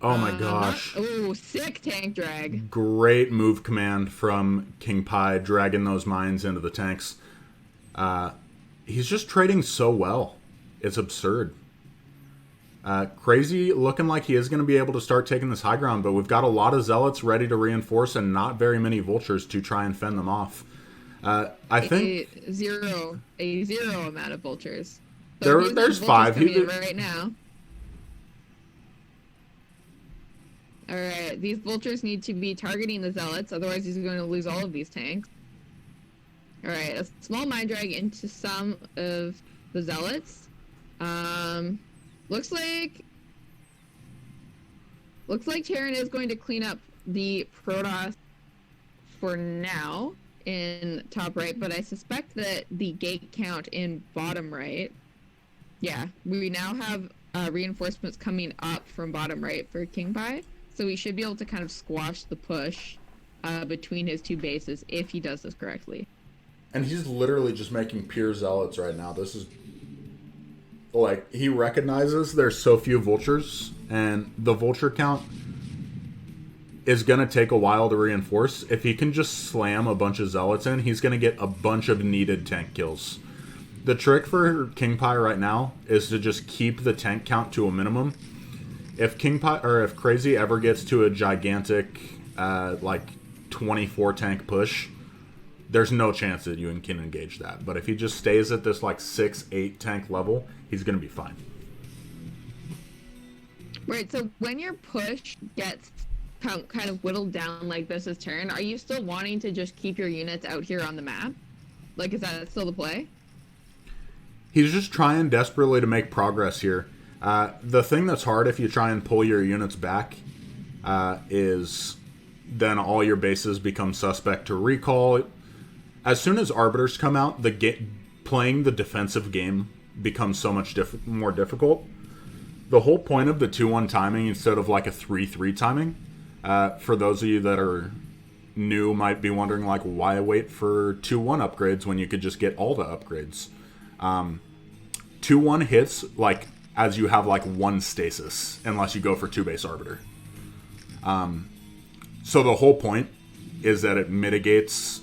Oh my gosh. Oh, sick tank drag. Great move command from Kingpi, dragging those mines into the tanks. He's just trading so well. It's absurd. Kraazy looking like he is going to be able to start taking this high ground, but we've got a lot of Zealots ready to reinforce and not very many Vultures to try and fend them off. I think... A zero amount of Vultures. So there's 5. Right now. Alright, these Vultures need to be targeting the Zealots, otherwise he's going to lose all of these tanks. Alright, a small mine drag into some of the Zealots. Looks like Terran is going to clean up the Protoss for now in top right, but I suspect that the gate count in bottom right... Yeah, we now have reinforcements coming up from bottom right for Kingpi. So we should be able to kind of squash the push between his 2 bases if he does this correctly. And he's literally just making pure Zealots right now. This is... Like, he recognizes there's so few Vultures, and the Vulture count is going to take a while to reinforce. If he can just slam a bunch of zealots in, he's going to get a bunch of needed tank kills. The trick for Kingpi right now is to just keep the tank count to a minimum. If Kraazy ever gets to a gigantic, like 24 tank push, there's no chance that you can engage that. But if he just stays at this like 6-8 tank level, he's going to be fine. Right. So when your push gets kind of whittled down like this is turn, are you still wanting to just keep your units out here on the map? Like, is that still the play? He's just trying desperately to make progress here. The thing that's hard if you try and pull your units back is then all your bases become suspect to recall. As soon as Arbiters come out, playing the defensive game becomes so much more difficult. The whole point of the 2-1 timing instead of like a 3-3 timing, for those of you that are new might be wondering, like, why wait for 2-1 upgrades when you could just get all the upgrades? 2-1 hits, like, as you have, like, one stasis, unless you go for 2-base Arbiter. So the whole point is that it mitigates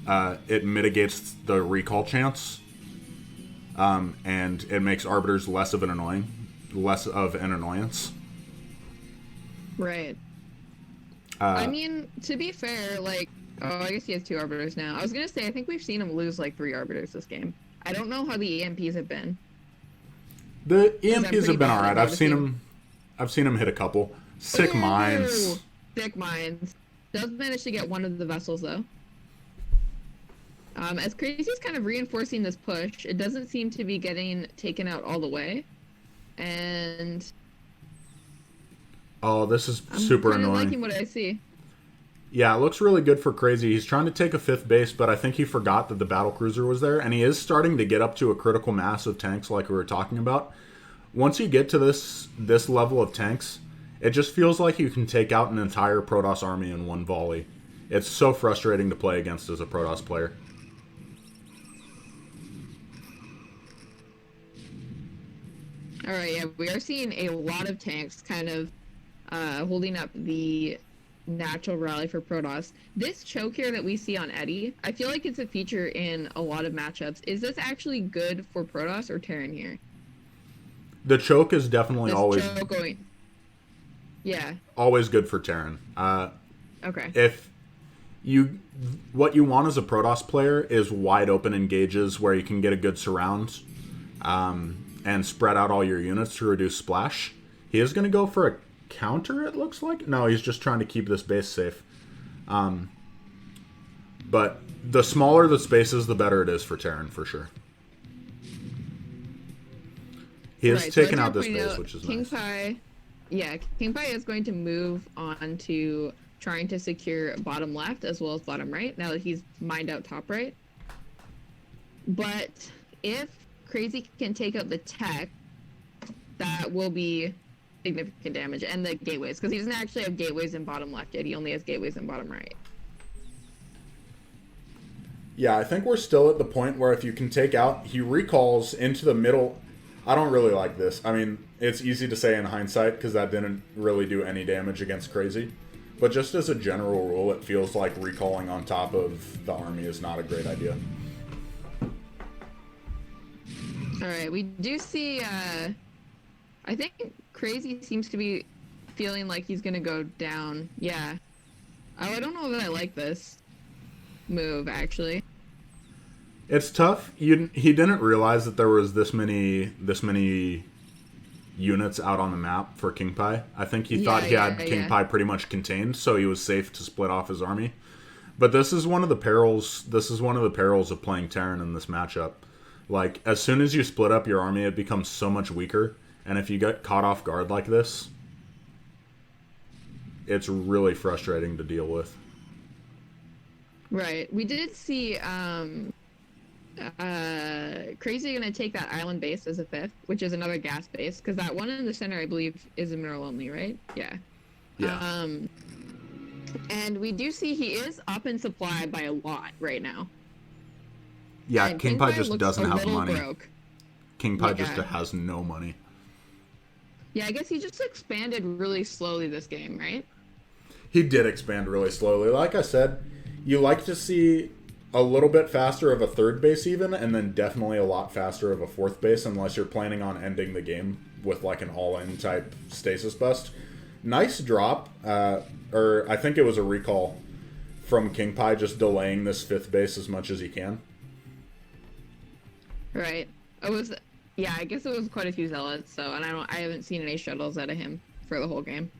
the recall chance, and it makes Arbiters less of an annoyance. Right. I mean, to be fair, like, I guess he has 2 Arbiters now. I was gonna say, I think we've seen him lose like 3 Arbiters this game. I don't know how the EMPs have been. The EMPs have been alright. I've seen him hit a couple. Sick mines. Sick mines. Does manage to get one of the vessels though. As Kraazy's kind of reinforcing this push, it doesn't seem to be getting taken out all the way. And oh, this is super annoying. I'm liking what I see. Yeah, it looks really good for Kraazy. He's trying to take a 5th base, but I think he forgot that the battlecruiser was there, and he is starting to get up to a critical mass of tanks like we were talking about. Once you get to this level of tanks, it just feels like you can take out an entire Protoss army in one volley. It's so frustrating to play against as a Protoss player. All right, yeah, we are seeing a lot of tanks kind of holding up the natural rally for Protoss. This choke here that we see on Eddie, I feel like it's a feature in a lot of matchups. Is this actually good for Protoss or Terran here? The choke is definitely always good for Terran. Okay. What you want as a Protoss player is wide open engages where you can get a good surround, and spread out all your units to reduce splash. He is going to go for a counter, it looks like. No, he's just trying to keep this base safe. But the smaller the spaces, the better it is for Terran, for sure. He has taken out this base, which is nice. Kingpi is going to move on to trying to secure bottom left as well as bottom right, now that he's mined out top right. But if Kraazy can take out the tech, that will be significant damage, and the gateways, because he doesn't actually have gateways in bottom left yet. He only has gateways in bottom right. Yeah, I think we're still at the point where if you can take out, he recalls into the middle. I don't really like this. I mean, it's easy to say in hindsight because that didn't really do any damage against Kraazy. But just as a general rule, it feels like recalling on top of the army is not a great idea. Alright, we do see, I think Kraazy seems to be feeling like he's gonna go down. Yeah. Oh, I don't know that I like this move, actually. It's tough. He didn't realize that there was this many units out on the map for Kingpi. I think he thought he had Kingpi pretty much contained, so he was safe to split off his army. But this is one of the perils. This is one of the perils of playing Terran in this matchup. Like, as soon as you split up your army, it becomes so much weaker. And if you get caught off guard like this, it's really frustrating to deal with. Right. We did see Kraazy gonna take that island base as a 5th, which is another gas base, because that one in the center, I believe, is a mineral only, right? Yeah. Yeah. And we do see he is up in supply by a lot right now. Yeah, Kingpi just doesn't have money. Kingpi just Yeah. has no money. Yeah, I guess he just expanded really slowly this game, right? He did expand really slowly. Like I said, you like to see a little bit faster of a third base even, and then definitely a lot faster of a fourth base unless you're planning on ending the game with like an all-in type stasis bust. Nice drop, or I think it was a recall from Kingpi, just delaying this fifth base as much as he can. Right. It was, yeah, I guess it was quite a few zealots, so, and I haven't seen any shuttles out of him for the whole game.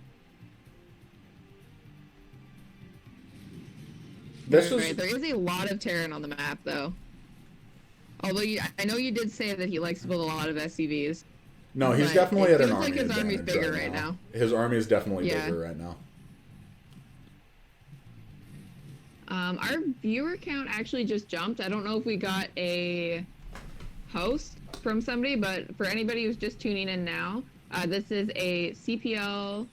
This Right, is right. There is a lot of Terran on the map, though. Although I know you did say that he likes to build a lot of SCVs. no, he's definitely at an feels army like his army's advantage bigger right now. His army is definitely Yeah. bigger right now. Our viewer count actually just jumped. I don't know if we got a host from somebody, but for anybody who's just tuning in now, this is a CPL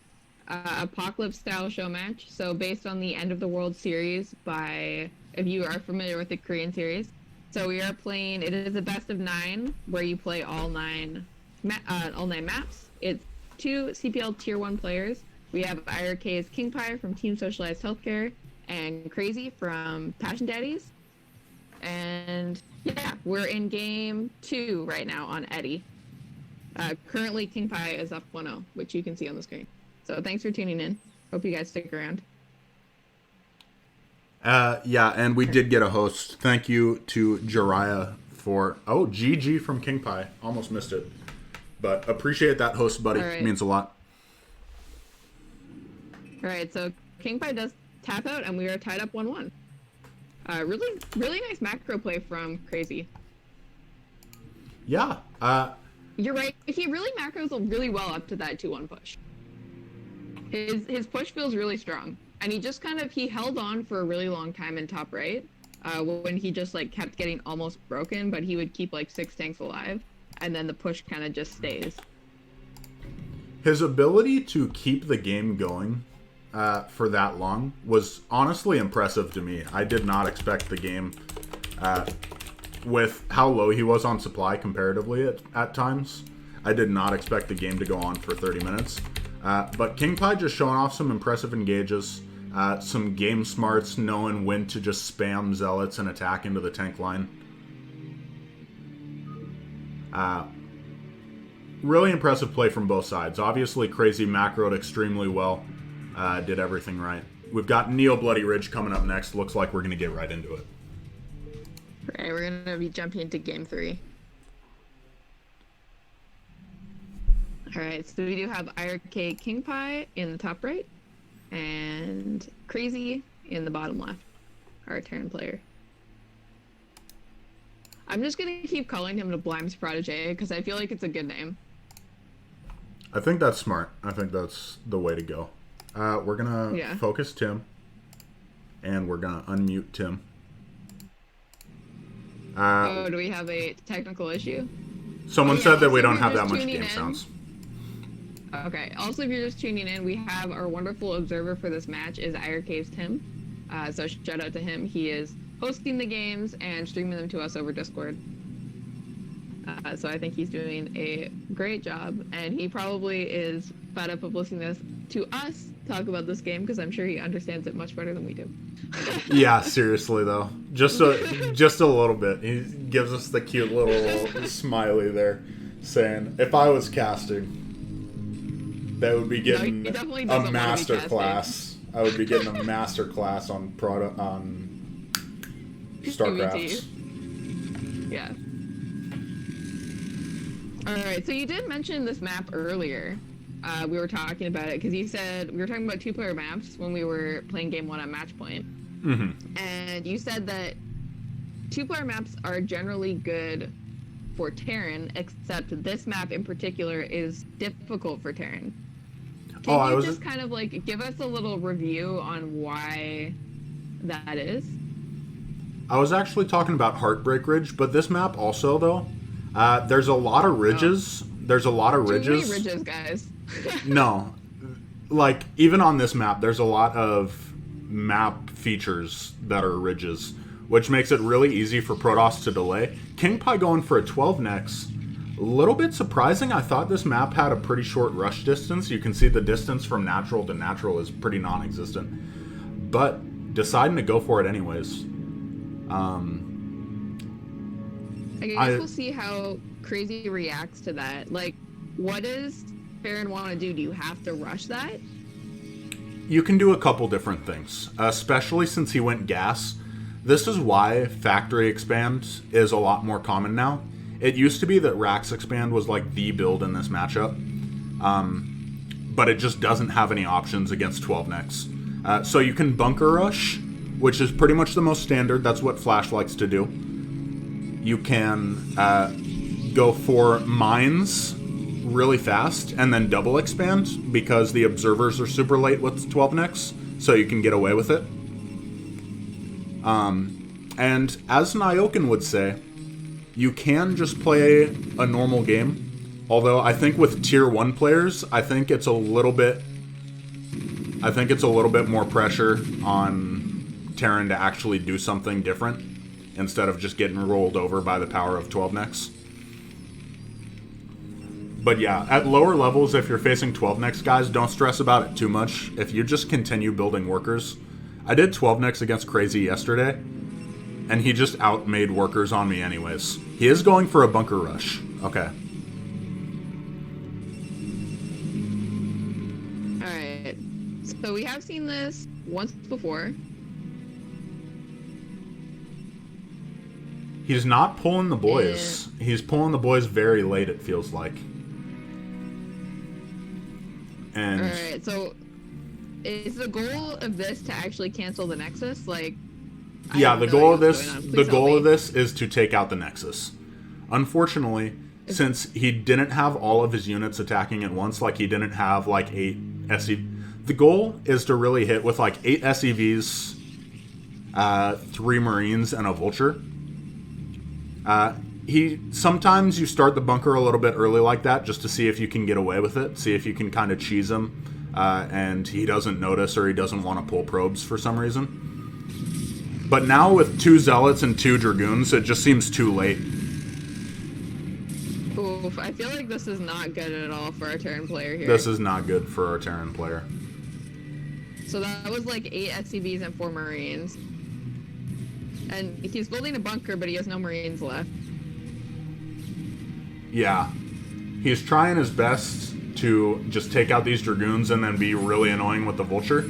apocalypse style show match. So based on the End of the World series by, if you are familiar with the Korean series. So we are playing, it is a best of 9 where you play all 9 maps. It's 2 CPL tier 1 players. We have IRK's Kingpi from Team Socialized Healthcare and Kraazy from Passion Daddies. And yeah, we're in game 2 right now on Eddie. Currently, Kingpi is up 1-0, which you can see on the screen. So thanks for tuning in. Hope you guys stick around. Yeah, and we did get a host. Thank you to Jiraiya for... Oh, GG from Kingpi. Almost missed it. But appreciate that host, buddy. Right. Means a lot. All right, so Kingpi does tap out, and we are tied up 1-1. Really nice macro play from Kraazy. Yeah. You're right. He really macros really well up to that 2-1 push. His push feels really strong, and he just he held on for a really long time in top right, when he just like kept getting almost broken, but he would keep like 6 tanks alive, and then the push kind of just stays. His ability to keep the game going for that long was honestly impressive to me. I did not expect the game, with how low he was on supply comparatively at times. I did not expect the game to go on for 30 minutes. But Kingpi just showing off some impressive engages, some game smarts, knowing when to just spam zealots and attack into the tank line. Really impressive play from both sides. Obviously, Kraazy macroed extremely well, did everything right. We've got Neo Bloody Ridge coming up next. Looks like we're going to get right into it. Right, we're going to be jumping into game 3. Alright, so we do have IRK Kingpi in the top right, and Kraazy in the bottom left, our Terran player. I'm just going to keep calling him the Blimes Protege, because I feel like it's a good name. I think that's smart. I think that's the way to go. We're going to focus Tim, and we're going to unmute Tim. Do we have a technical issue? Someone said that we don't have that much game sounds. Okay. Also, if you're just tuning in, we have our wonderful observer for this match is IRK's Tim. So shout out to him. He is hosting the games and streaming them to us over Discord. So I think he's doing a great job, and he probably is fed up of listening to us talk about this game because I'm sure he understands it much better than we do. Yeah, seriously though, just a little bit. He gives us the cute little smiley there, saying, "If I was casting, that would be getting a master class. I would be getting a master class on StarCraft." Yeah. Alright, so you did mention this map earlier. We were talking about it because you said we were talking about 2-player maps when we were playing game 1 at match point. Mm-hmm. And you said that 2-player maps are generally good for Terran, except this map in particular is difficult for Terran. Can you just kind of like give us a little review on why that is? I was actually talking about Heartbreak Ridge, but this map also though, there's a lot of ridges. There's a lot of ridges. Too many ridges, guys. No, like even on this map, there's a lot of map features that are ridges, which makes it really easy for Protoss to delay. Kingpi going for a 12 next, A little bit surprising. I thought this map had a pretty short rush distance. You can see the distance from natural to natural is pretty non-existent. But deciding to go for it anyways. I guess we'll see how Kraazy reacts to that. Like, what does Farron want to do? Do you have to rush that? You can do a couple different things, especially since he went gas. This is why Factory Expand is a lot more common now. It used to be that Rax Expand was like the build in this matchup, but it just doesn't have any options against 12 necks. So you can Bunker Rush, which is pretty much the most standard. That's what Flash likes to do. You can go for Mines really fast and then double expand because the observers are super late with 12 necks, so you can get away with it. And as Nyoken would say, you can just play a normal game. Although I think with tier 1 players, I think it's a little bit more pressure on Terran to actually do something different instead of just getting rolled over by the power of 12 necks. But yeah, at lower levels, if you're facing 12 necks guys, don't stress about it too much. If you just continue building workers. I did 12 necks against Kraazy yesterday, and he just outmade workers on me anyways. He is going for a bunker rush. Okay. Alright. So we have seen this once before. He's not pulling the boys. He's pulling the boys very late, it feels like. And alright, so is the goal of this to actually cancel the Nexus? Like, yeah, the goal of this is to take out the Nexus. Unfortunately, since he didn't have all of his units attacking at once, like he didn't have like 8 SEV. The goal is to really hit with like 8 SEVs, 3 Marines, and a Vulture. Sometimes you start the bunker a little bit early like that just to see if you can get away with it, see if you can kind of cheese him, and he doesn't notice or he doesn't want to pull probes for some reason. But now with 2 Zealots and 2 Dragoons, it just seems too late. Oof, I feel like this is not good at all for our Terran player here. This is not good for our Terran player. So that was like 8 SCVs and 4 Marines. And he's building a bunker, but he has no Marines left. Yeah. He's trying his best to just take out these Dragoons and then be really annoying with the Vulture.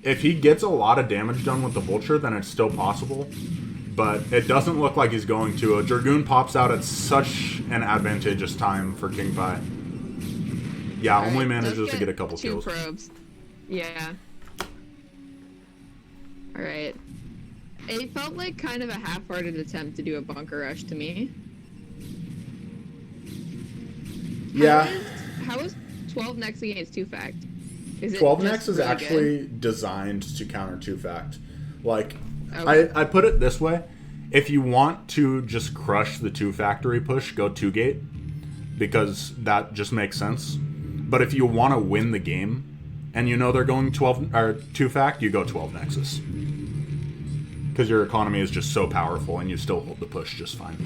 If he gets a lot of damage done with the Vulture, then it's still possible. But it doesn't look like he's going to. A Dragoon pops out at such an advantageous time for Kingpi. Yeah, right, only manages to get a couple 2 kills. probes. Yeah. Alright. It felt like kind of a half-hearted attempt to do a bunker rush to me. Yeah. How is 12 next against 2 fact? 12 next is actually designed to counter 2 fact. Like, okay. I put it this way. If you want to just crush the 2 factory push, go 2 gate. Because that just makes sense. But if you want to win the game, and you know they're going 12 or 2 fact, you go 12 nexus. Because your economy is just so powerful and you still hold the push just fine.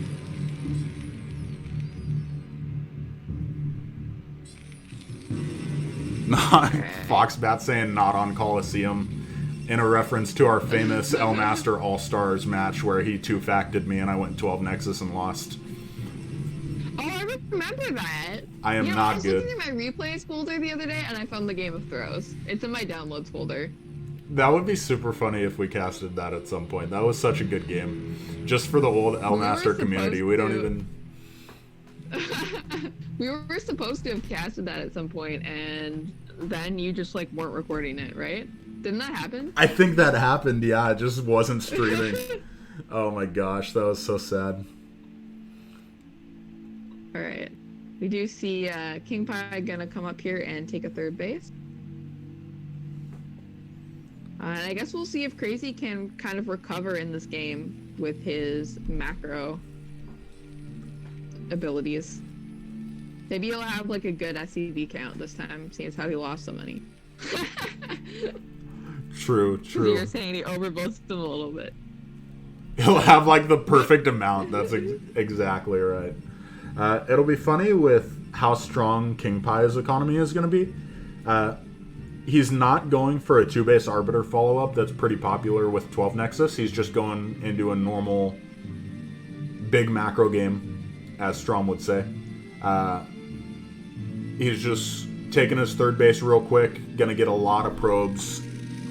Foxbat saying not on Coliseum in a reference to our famous Elmaster All-Stars match where he 2-facted me and I went 12 Nexus and lost. Oh, I remember that. I am not good. I was looking at my replays folder the other day and I found the Game of Throws. It's in my downloads folder. That would be super funny if we casted that at some point. That was such a good game. Just for the old Elmaster community. We don't even... We were supposed to have casted that at some point, and then you just like weren't recording it, right? Didn't that happen? I think that happened, yeah. It just wasn't streaming. Oh my gosh, that was so sad. Alright. We do see Kingpi gonna come up here and take a 3rd base. And I guess we'll see if Kraazy can kind of recover in this game with his macro abilities. Maybe he'll have like a good SCV count this time, seeing as how he lost so many. True. You were saying he overboasted him a little bit. He'll have like the perfect amount. That's exactly right. It'll be funny with how strong Kingpi's economy is going to be. He's not going for a 2-base Arbiter follow-up that's pretty popular with 12 Nexus. He's just going into a normal big macro game, as Strom would say. He's just taking his third base real quick, going to get a lot of probes,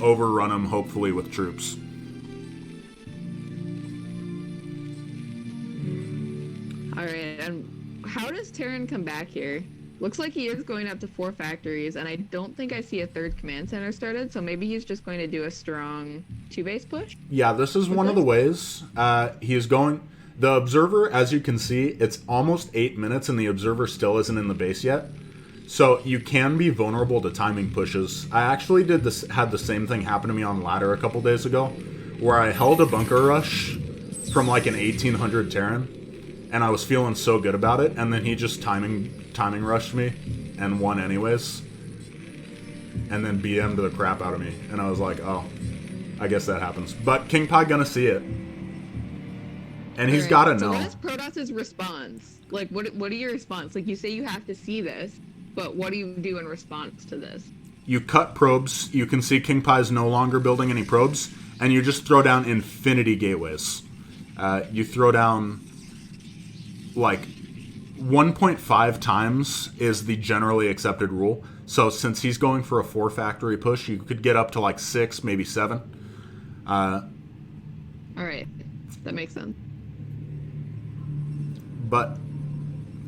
overrun him, hopefully, with troops. Alright, and how does Terran come back here? Looks like he is going up to 4 factories, and I don't think I see a 3rd command center started, so maybe he's just going to do a strong 2-base push? Yeah, this is one of the ways. He's going... The Observer, as you can see, it's almost 8 minutes, and the Observer still isn't in the base yet. So you can be vulnerable to timing pushes. I actually had the same thing happen to me on ladder a couple days ago, where I held a bunker rush from like an 1800 Terran, and I was feeling so good about it, and then he just timing rushed me and won anyways, and then BM'd the crap out of me, and I was like, oh, I guess that happens. But Kingpi gonna see it, and he's got to know. So what is Protoss's response? Like, what are your response? Like, you say you have to see this, but what do you do in response to this? You cut probes. You can see Kingpi is no longer building any probes, and you just throw down infinity gateways. You throw down like 1.5 times is the generally accepted rule. So since he's going for a 4 factory push, you could get up to like 6, maybe 7. All right, that makes sense. But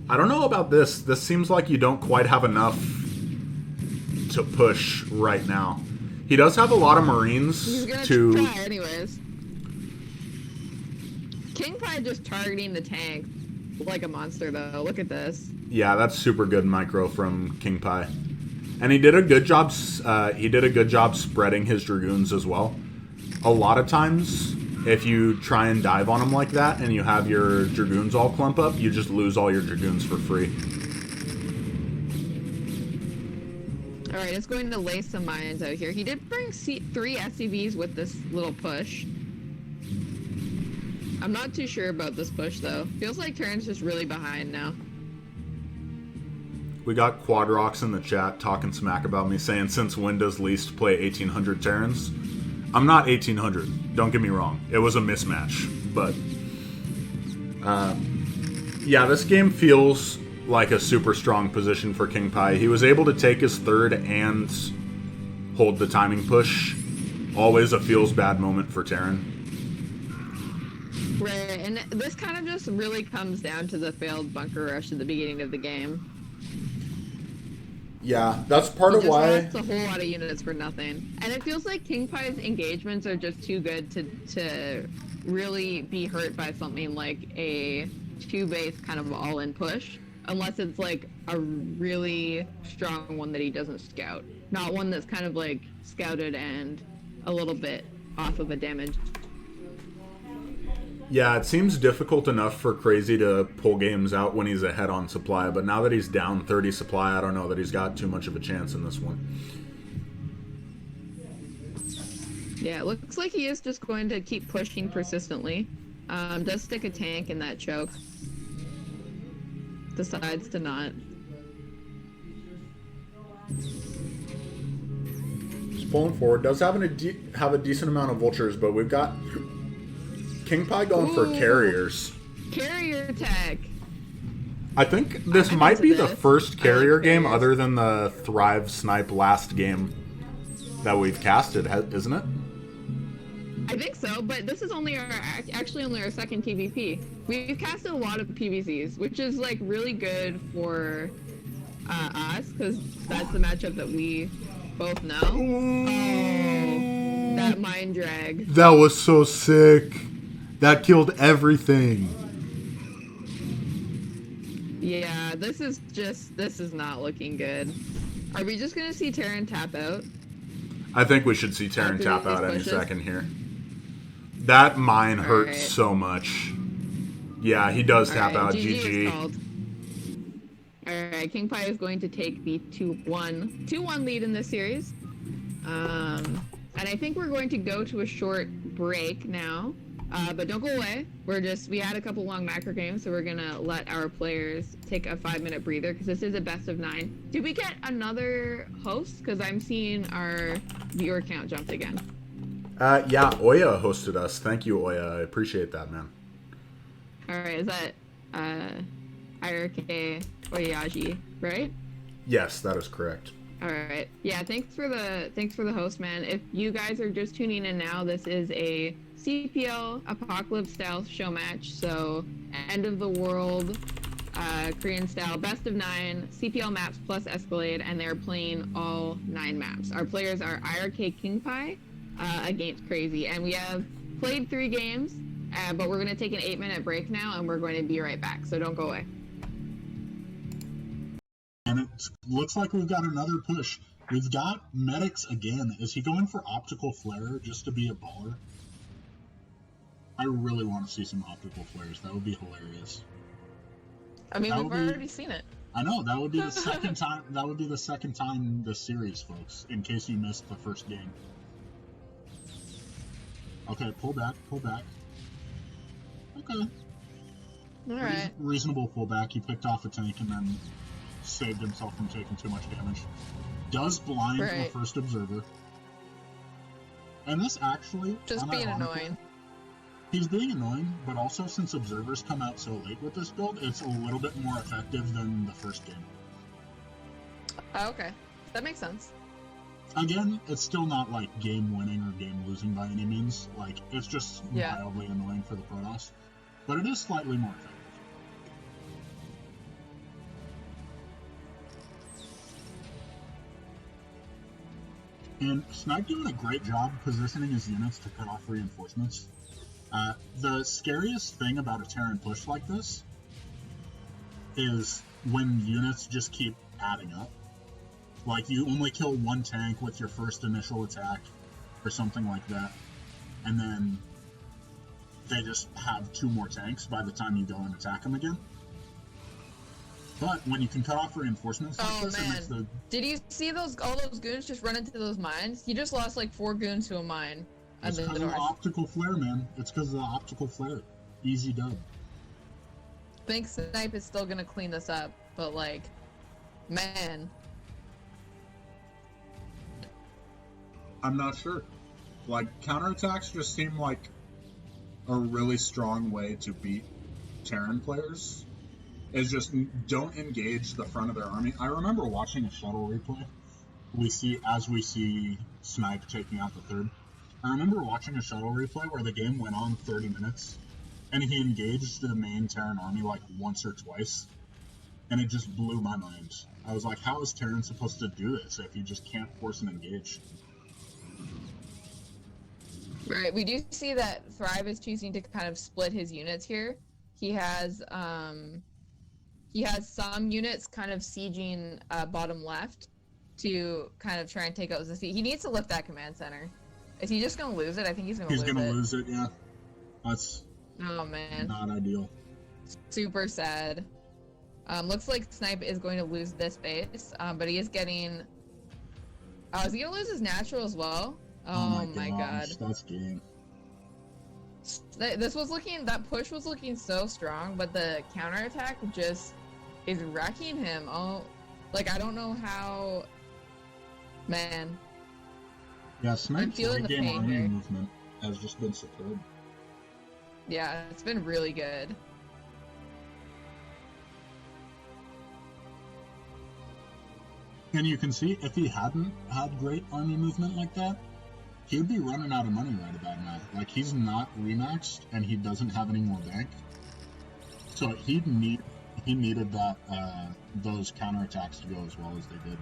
I don't know about this. This seems like you don't quite have enough to push right now. He does have a lot of Marines He's gonna try anyways. Kingpi just targeting the tank like a monster, though. Look at this. Yeah, that's super good micro from Kingpi, and he did a good job. He did a good job spreading his dragoons as well. A lot of times, if you try and dive on him like that, and you have your dragoons all clump up, you just lose all your dragoons for free. All right, it's going to lay some mines out here. He did bring 3 SCVs with this little push. I'm not too sure about this push, though. Feels like Terran's just really behind now. We got Quadrox in the chat talking smack about me, saying since when does Least play 1800 Terrans? I'm not 1800, don't get me wrong. It was a mismatch, but... yeah, this game feels like a super strong position for Kingpi. He was able to take his 3rd and hold the timing push. Always a feels bad moment for Terran. Right, and this kind of just really comes down to the failed bunker rush at the beginning of the game. Yeah, that's part of why... It's a whole lot of units for nothing. And it feels like Kingpi's engagements are just too good to really be hurt by something like a 2-base kind of all-in push. Unless it's like a really strong one that he doesn't scout. Not one that's kind of like scouted and a little bit off of a damage. Yeah, it seems difficult enough for Kraazy to pull games out when he's ahead on supply, but now that he's down 30 supply, I don't know that he's got too much of a chance in this one. Yeah, it looks like he is just going to keep pushing persistently. Does stick a tank in that choke. Decides to not. Just pulling forward. Does have a decent amount of vultures, but we've got Kingpi going for carriers. Carrier tech. I think this might be the first carrier game other than the Thrive Snipe last game that we've casted, isn't it? I think so, but this is actually only our 2nd PvP. We've casted a lot of PvCs, which is like really good for us because that's the matchup that we both know. Oh, that mind drag. That was so sick. That killed everything. Yeah, this is not looking good. Are we just gonna see Terran tap out? I think we should see Terran tap out any second here. That mine hurts so much. Yeah, he does tap out. GG. Alright, Kingpi is going to take the 2-1 lead in this series. And I think we're going to go to a short break now. But don't go away. We had a couple long macro games, so we're gonna let our players take a 5-minute breather because this is a best of 9. Did we get another host? Because I'm seeing our viewer count jumped again. Yeah, Oya hosted us. Thank you, Oya. I appreciate that, man. All right, is that IRK Oyaji, right? Yes, that is correct. All right. Yeah, thanks for the host, man. If you guys are just tuning in now, this is a CPL Apocalypse style show match. So end of the world, Korean style, best of 9 CPL maps plus Escalade, and they're playing all 9 maps. Our players are IRK Kingpi against Kraazy, and we have played 3 games, but we're gonna take an 8-minute break now, and we're going to be right back. So don't go away. And it looks like we've got another push. We've got Medics again. Is he going for Optical Flare just to be a baller? I really want to see some Optical Flares. That would be hilarious. I mean, we've already seen it. I know, that would be the second time. That would be the second time this series, folks, in case you missed the first game. Okay, pull back, pull back. Okay. Alright. Reasonable pullback. He picked off a tank and then saved himself from taking too much damage. Does blind the first observer. And this actually... Just being annoying. He's being annoying, but also since observers come out so late with this build, it's a little bit more effective than the first game. Oh, okay. That makes sense. Again, it's still not like game winning or game losing by any means. Like, it's just mildly annoying for the Protoss. But it is slightly more effective. And Snipe doing a great job positioning his units to cut off reinforcements. The scariest thing about a Terran push like this is when units just keep adding up. Like, you only kill one tank with your first initial attack, or something like that, and then they just have 2 more tanks by the time you go and attack them again. But when you can cut off reinforcements like this, it makes the... Did you see all those goons just run into those mines? He just lost like 4 goons to a mine. It's because of the optical flare, man. It's because of the optical flare. Easy dub. I think Snipe is still gonna clean this up, but like, man. I'm not sure. Like, counterattacks just seem like a really strong way to beat Terran players. Is just don't engage the front of their army. I remember watching a shuttle replay. We see Snipe taking out the third. I remember watching a shuttle replay where the game went on 30 minutes, and he engaged the main Terran army like once or twice, and it just blew my mind. I was like, how is Terran supposed to do this if you just can't force an engage? Right, we do see that Thrive is choosing to kind of split his units here. He has some units kind of sieging bottom left to kind of try and take out the sea. He needs to lift that command center. Is he just gonna lose it? I think he's gonna lose it. He's gonna lose it, yeah. That's not ideal. Super sad. Looks like Snipe is going to lose this base, but he is getting... is he gonna lose his natural as well? Oh my god. That's game. That push was looking so strong, but the counterattack just is wrecking him. Oh, like, I don't know how... Man. Yeah, Snipe's late game army movement has just been superb. Yeah, it's been really good. And you can see, if he hadn't had great army movement like that, he would be running out of money right about now. Like, he's not remaxed, and he doesn't have any more bank. So he needed that those counterattacks to go as well as they did.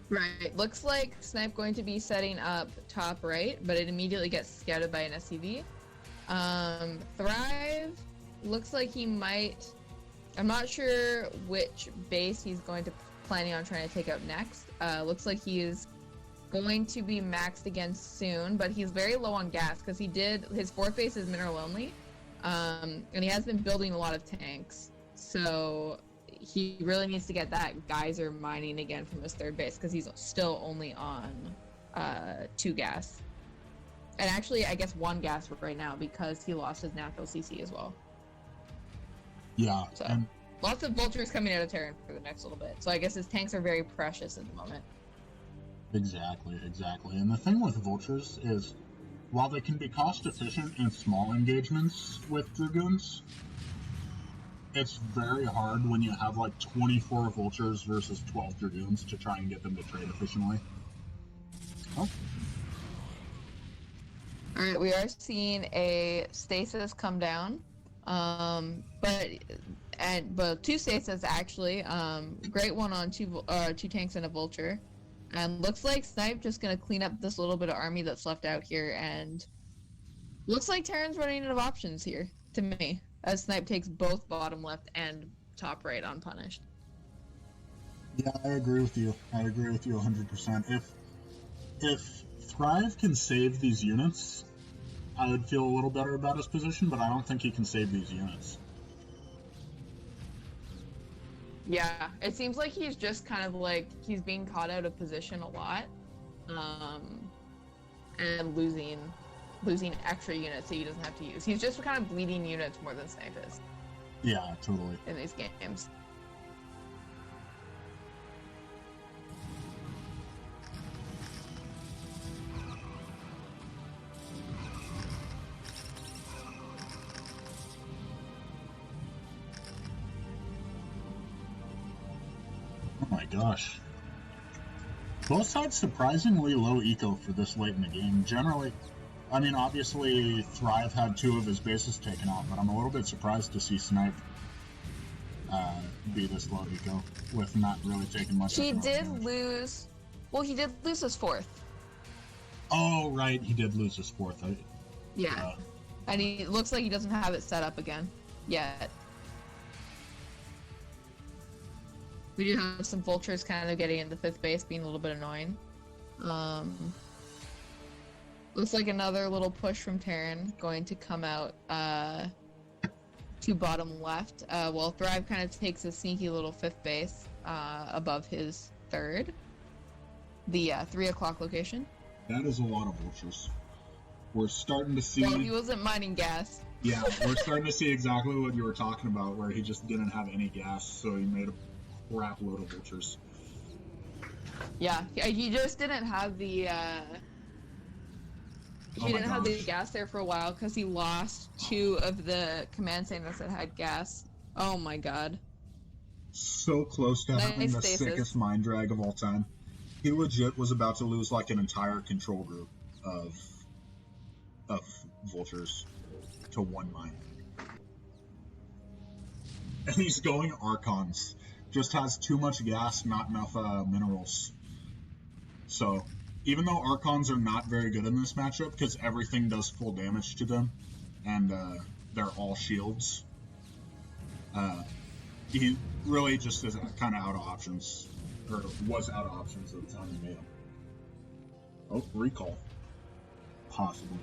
Right. Looks like Snipe going to be setting up top right, but it immediately gets scouted by an SCV. Thrive looks like he might... I'm not sure which base he's planning on trying to take out next. Looks like he is going to be maxed again soon, but he's very low on gas because his 4th base is mineral only, and he has been building a lot of tanks. So he really needs to get that geyser mining again from his 3rd base because he's still only on 2 gas. And actually, I guess 1 gas right now because he lost his natural CC as well. Yeah, So and lots of vultures coming out of Terran for the next little bit. So I guess his tanks are very precious at the moment. exactly. And the thing with vultures is, while they can be cost efficient in small engagements with dragoons, it's very hard when you have like 24 vultures versus 12 dragoons to try and get them to trade efficiently. Oh, All right, we are seeing a stasis come down, but 2 stasis actually. Great one on 2 tanks and a vulture, and looks like Snipe just gonna clean up this little bit of army that's left out here, and looks like Terran's running out of options here to me, as Snipe takes both bottom left and top right unpunished. yeah, I agree with you. 100%. If Thrive can save these units, I would feel a little better about his position, but I don't think he can save these units. Yeah, it seems like he's just kind of like he's being caught out of position a lot, and losing extra units that he doesn't have to use. He's just kind of bleeding units more than Snipe is. Yeah, totally. In these games. Oh my gosh. Both sides surprisingly low eco for this late in the game. Generally, I mean, obviously, Thrive had 2 of his bases taken out, but I'm a little bit surprised to see Snipe be this low eco with not really taking much. He did lose. Well, he did lose his 4th. Oh, right, he did lose his 4th. Yeah. And he looks like he doesn't have it set up again yet. We do have some vultures kind of getting into 5th base, being a little bit annoying. Looks like another little push from Terran going to come out to bottom left. While Thrive kind of takes a sneaky little 5th base above his 3rd. The 3 o'clock location. That is a lot of vultures. We're starting to see... Well, he wasn't mining gas. Yeah, we're starting to see exactly what you were talking about, where he just didn't have any gas, so he made a crap load of vultures. Yeah, he just didn't have the the gas there for a while because he lost 2 of the command centers that had gas. Oh my god. So close to having the sickest mind drag of all time. He legit was about to lose like an entire control group of vultures to 1 mine. And he's going Archons. Just has too much gas, not enough minerals. So, even though Archons are not very good in this matchup, because everything does full damage to them, and they're all shields, he really just is kind of out of options, or was out of options at the time he made them. Oh, recall. Possibly.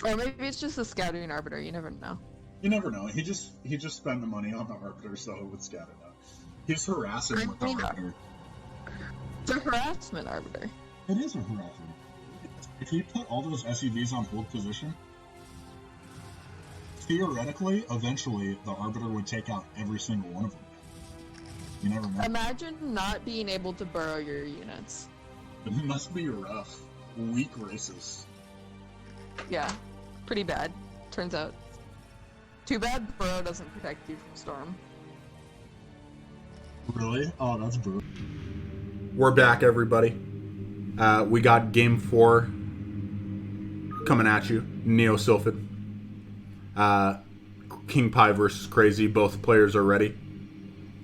Or maybe it's just a scouting arbiter, you never know. You never know. He just spent the money on the Arbiter so it would scatter out. He's harassing with the Arbiter. It's a harassment Arbiter. It is a harassment. If he put all those SEVs on hold position, theoretically, eventually, the Arbiter would take out every single one of them. You never know. Imagine not being able to burrow your units. It must be rough. Weak races. Yeah, pretty bad, turns out. Too bad Burrow doesn't protect you from Storm. Really? Oh, that's brutal. We're back, everybody. We got Game 4 coming at you. Neo Sylphid. Kingpi versus Kraazy. Both players are ready.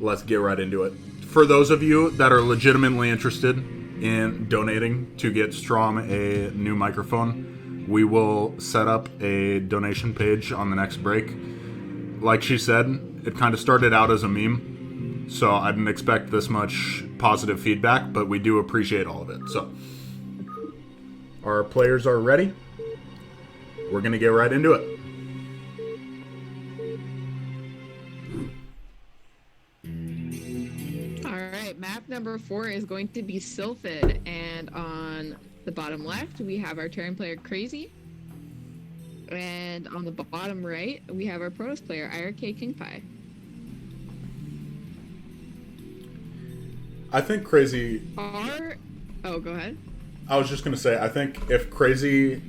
Let's get right into it. For those of you that are legitimately interested in donating to get Strom a new microphone, we will set up a donation page on the next break. Like she said, it kind of started out as a meme, so I didn't expect this much positive feedback, but we do appreciate all of it. So, our players are ready. We're going to get right into it. All right, map number 4 is going to be Sylphid, and on The bottom left, we have our Terran player Kraazy. And on the bottom right, we have our Protoss player, IRK Kingpi. I think Kraazy... Oh, go ahead. I was just going to say, I think if Kraazy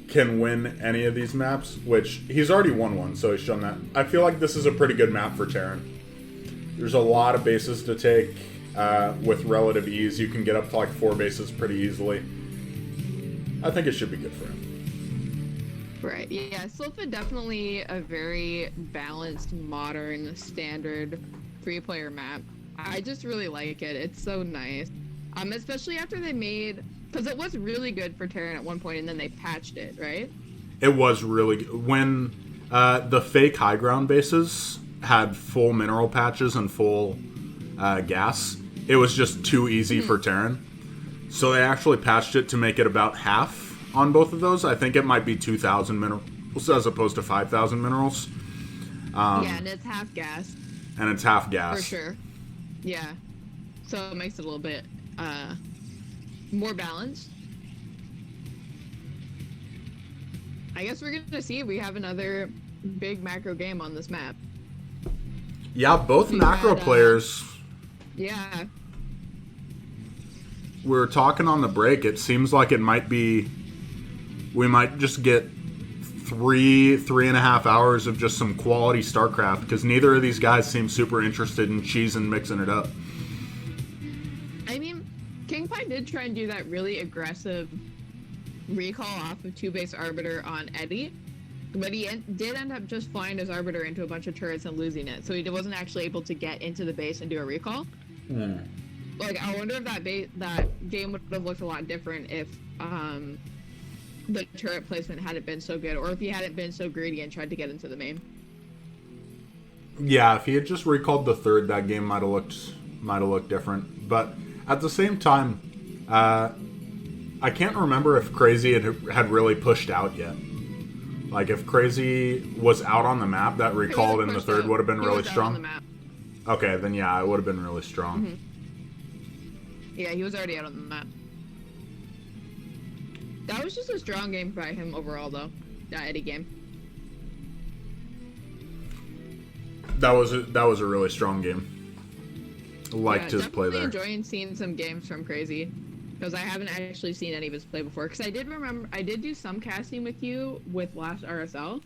can win any of these maps, which he's already won one, so he's shown that. I feel like this is a pretty good map for Terran. There's a lot of bases to take with relative ease. You can get up to like 4 bases pretty easily. I think it should be good for him. Right, yeah, Silpha definitely a very balanced, modern, standard 3-player map. I just really like it. It's so nice. Especially after they made... Because it was really good for Terran at one point, and then they patched it, right? It was really good. When the fake high ground bases had full mineral patches and full gas, it was just too easy for Terran. So they actually patched it to make it about half on both of those. I think it might be 2,000 minerals as opposed to 5,000 minerals. Yeah, and it's half gas. And it's half gas. For sure. Yeah. So it makes it a little bit more balanced. I guess we're gonna see if we have another big macro game on this map. Yeah, both macro players. Yeah. We were talking on the break. It seems like it might be... We might just get 3.5 hours of just some quality StarCraft, because neither of these guys seem super interested in cheesing mixing it up. I mean, Kingpi did try and do that really aggressive recall off of 2-base Arbiter on Eddie, but he did end up just flying his Arbiter into a bunch of turrets and losing it, so he wasn't actually able to get into the base and do a recall. Like, I wonder if that game would have looked a lot different if the turret placement hadn't been so good, or if he hadn't been so greedy and tried to get into the main. Yeah, if he had just recalled the third, that game might have looked different. But at the same time, I can't remember if Kraazy had really pushed out yet. Like, if Kraazy was out on the map, that recall in the third would have been really strong. On the map. Okay, then yeah, it would have been really strong. Mm-hmm. Yeah, he was already out on the map. That was just a strong game by him overall, though. That Eddie game. That was a really strong game. Liked his play there. Definitely enjoying seeing some games from Kraazy, because I haven't actually seen any of his play before. Because I did do some casting with you with last RSL,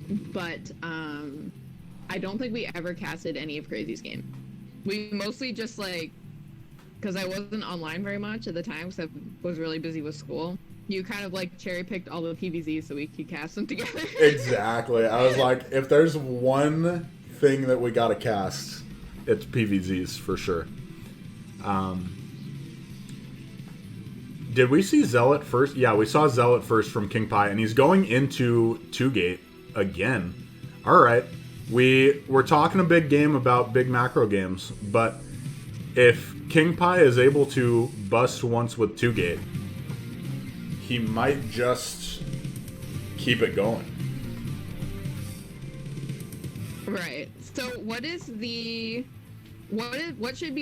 but I don't think we ever casted any of Kraazy's game. We mostly just like, because I wasn't online very much at the time because I was really busy with school. You kind of like cherry picked all the PVZs so we could cast them together. Exactly. I was like, if there's one thing that we gotta cast, it's PVZs for sure. Did we see Zealot first? Yeah, we saw Zealot first from Kingpi, and he's going into 2-gate again. All right. We're talking a big game about big macro games, but if Kingpi is able to bust once with 2-gate, he might just keep it going. Right. So what should be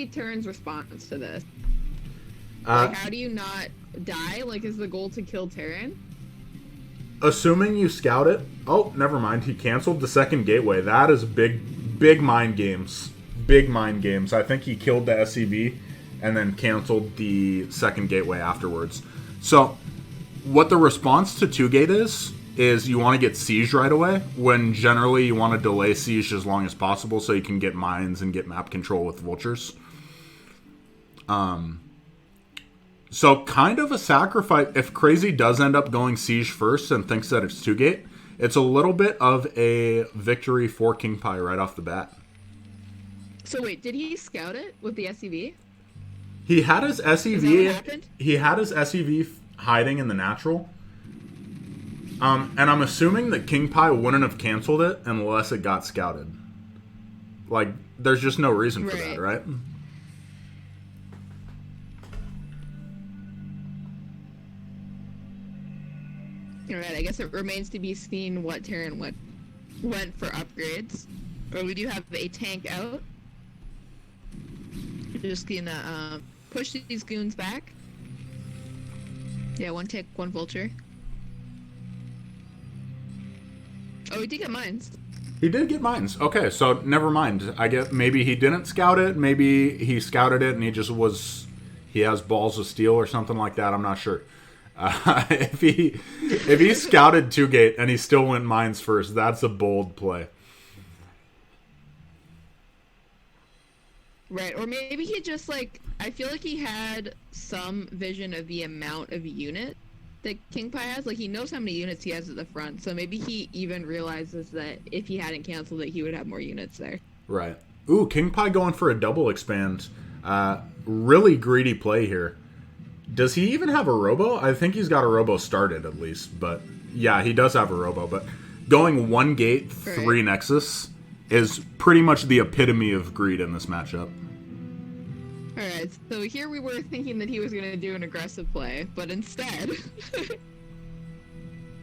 Terran's response to this? Like, how do you not die? Like, is the goal to kill Terran? Assuming you scout it. Oh, never mind. He canceled the second gateway. That is big mind games. Big mind games. I think he killed the SCV and then canceled the second gateway afterwards. So, what the response to 2-gate is you want to get siege right away, when generally you want to delay siege as long as possible so you can get mines and get map control with vultures. So kind of a sacrifice. If Kraazy does end up going siege first and thinks that it's 2-gate, it's a little bit of a victory for Kingpi right off the bat. So wait, did he scout it with the SCV? He had his SCV. Is that what happened? He had his SCV hiding in the natural. And I'm assuming that Kingpi wouldn't have canceled it unless it got scouted. Like, there's just no reason for that, right? Alright, I guess it remains to be seen what Terran went for upgrades. Or we do have a tank out. Just gonna push these goons back. Yeah, one tick, one vulture. Oh, he did get mines. He did get mines. Okay, so never mind. I get maybe he didn't scout it. Maybe he scouted it and he has balls of steel or something like that. I'm not sure. If he scouted 2-gate and he still went mines first, that's a bold play. Right, or maybe he just I feel like he had some vision of the amount of unit that Kingpi has. Like, he knows how many units he has at the front, so maybe he even realizes that if he hadn't canceled it, he would have more units there. Right. Ooh, Kingpi going for a double expand. Really greedy play here. Does he even have a robo? I think he's got a robo started at least, but yeah, he does have a robo. But going 1-gate, 3 Nexus is pretty much the epitome of greed in this matchup. Alright, so here we were thinking that he was going to do an aggressive play, but instead...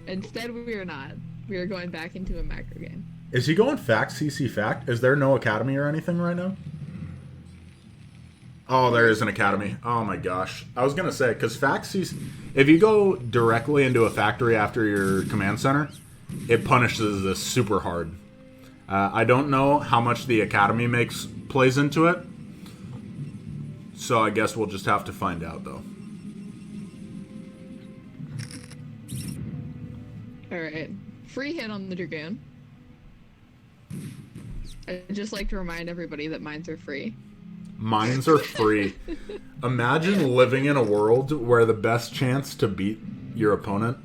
instead we are not. We are going back into a macro game. Is he going fact, CC fact? Is there no academy or anything right now? Oh, there is an academy. Oh my gosh. I was going to say, because fact CC... If you go directly into a factory after your command center, it punishes this super hard. I don't know how much the academy plays into it. So I guess we'll just have to find out, though. Alright. Free hit on the Dragoon. I'd just like to remind everybody that mines are free. Mines are free. Imagine living in a world where the best chance to beat your opponent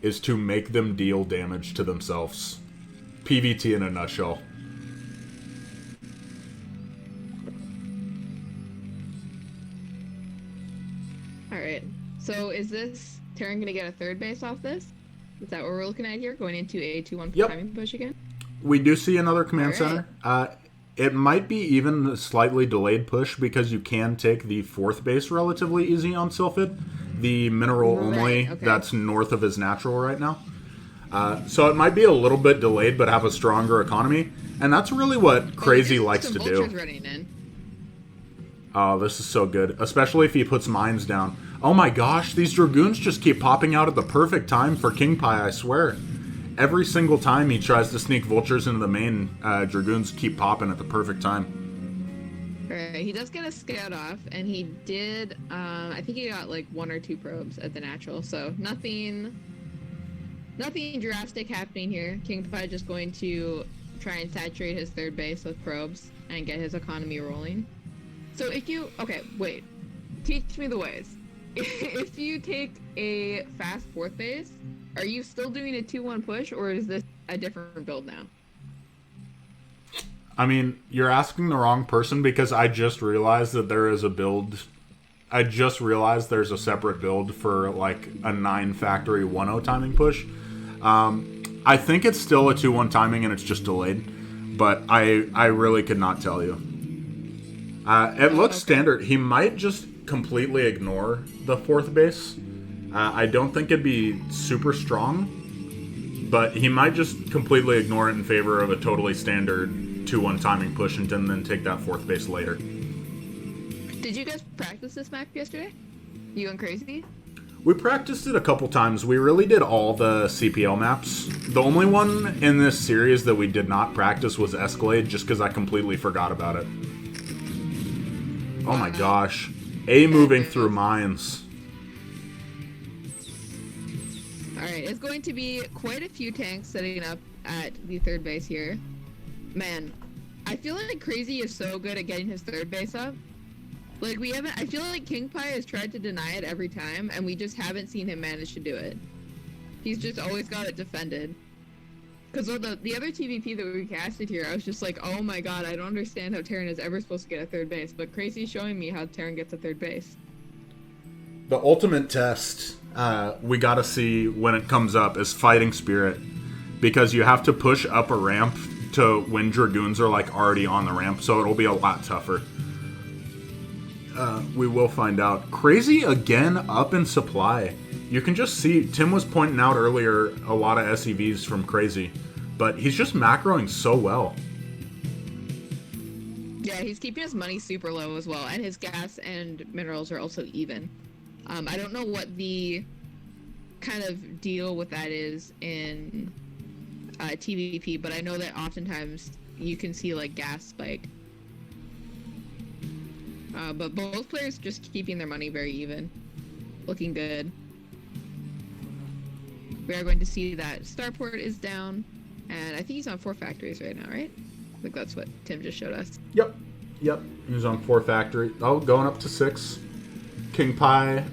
is to make them deal damage to themselves. PvT in a nutshell. Alright, so is this Terran going to get a third base off this? Is that what we're looking at here? Going into a 2-1 timing push again? We do see another command center. It might be even a slightly delayed push because you can take the 4th base relatively easy on Sylphid. The mineral only that's north of his natural right now. So it might be a little bit delayed but have a stronger economy. And that's really what Kraazy likes to do. Oh, this is so good. Especially if he puts mines down. Oh my gosh, these Dragoons just keep popping out at the perfect time for Kingpi, I swear. Every single time he tries to sneak vultures into the main, Dragoons keep popping at the perfect time. Alright, he does get a scout off, and he did, I think he got like 1 or 2 probes at the natural, so nothing drastic happening here. Kingpi just going to try and saturate his 3rd base with probes and get his economy rolling. So if you... Okay, wait. Teach me the ways. If you take a fast 4th base, are you still doing a 2-1 push, or is this a different build now? I mean, you're asking the wrong person because I just realized that there is a build... I just realized there's a separate build for, like, a 9 factory 1-0 timing push. I think it's still a 2-1 timing and it's just delayed, but I really could not tell you. It looks standard. He might just completely ignore the 4th base. I don't think it'd be super strong, but he might just completely ignore it in favor of a totally standard 2-1 timing push and then take that 4th base later. Did you guys practice this map yesterday? You and Kraazy? We practiced it a couple times. We really did all the CPL maps. The only one in this series that we did not practice was Escalade, just because I completely forgot about it. Oh my gosh. A moving through mines. Alright, it's going to be quite a few tanks setting up at the 3rd base here. Man, I feel like Kraazy is so good at getting his 3rd base up. Like, I feel like Kingpi has tried to deny it every time, and we just haven't seen him manage to do it. He's just always got it defended. Because the other TVP that we casted here, I was just like, oh my god, I don't understand how Terran is ever supposed to get a 3rd base, but Kraazy's showing me how Terran gets a 3rd base. The ultimate test we gotta see when it comes up is Fighting Spirit, because you have to push up a ramp to when Dragoons are like already on the ramp, so it'll be a lot tougher. We will find out. Kraazy again up in supply. You can just see, Tim was pointing out earlier a lot of SEVs from Kraazy, but he's just macroing so well. Yeah, he's keeping his money super low as well, and his gas and minerals are also even. I don't know what the kind of deal with that is in TVP, but I know that oftentimes you can see like gas spike. But both players just keeping their money very even, looking good. We are going to see that Starport is down, and I think he's on 4 factories right now, right? I think that's what Tim just showed us. Yep. He's on 4 factory. Oh, going up to 6. Kingpi,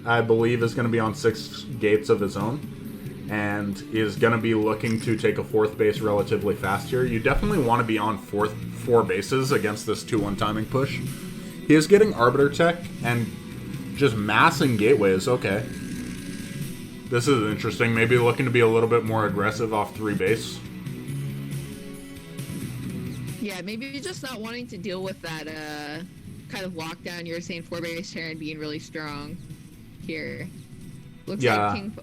I believe, is going to be on 6 gates of his own, and is going to be looking to take a 4th base relatively fast here. You definitely want to be on 4 bases against this 2-1 timing push. He is getting Arbiter Tech and just massing gateways. Okay. This is interesting. Maybe looking to be a little bit more aggressive off 3 base. Yeah, maybe you're just not wanting to deal with that kind of lockdown. You're saying 4 base Terran being really strong here. Looks like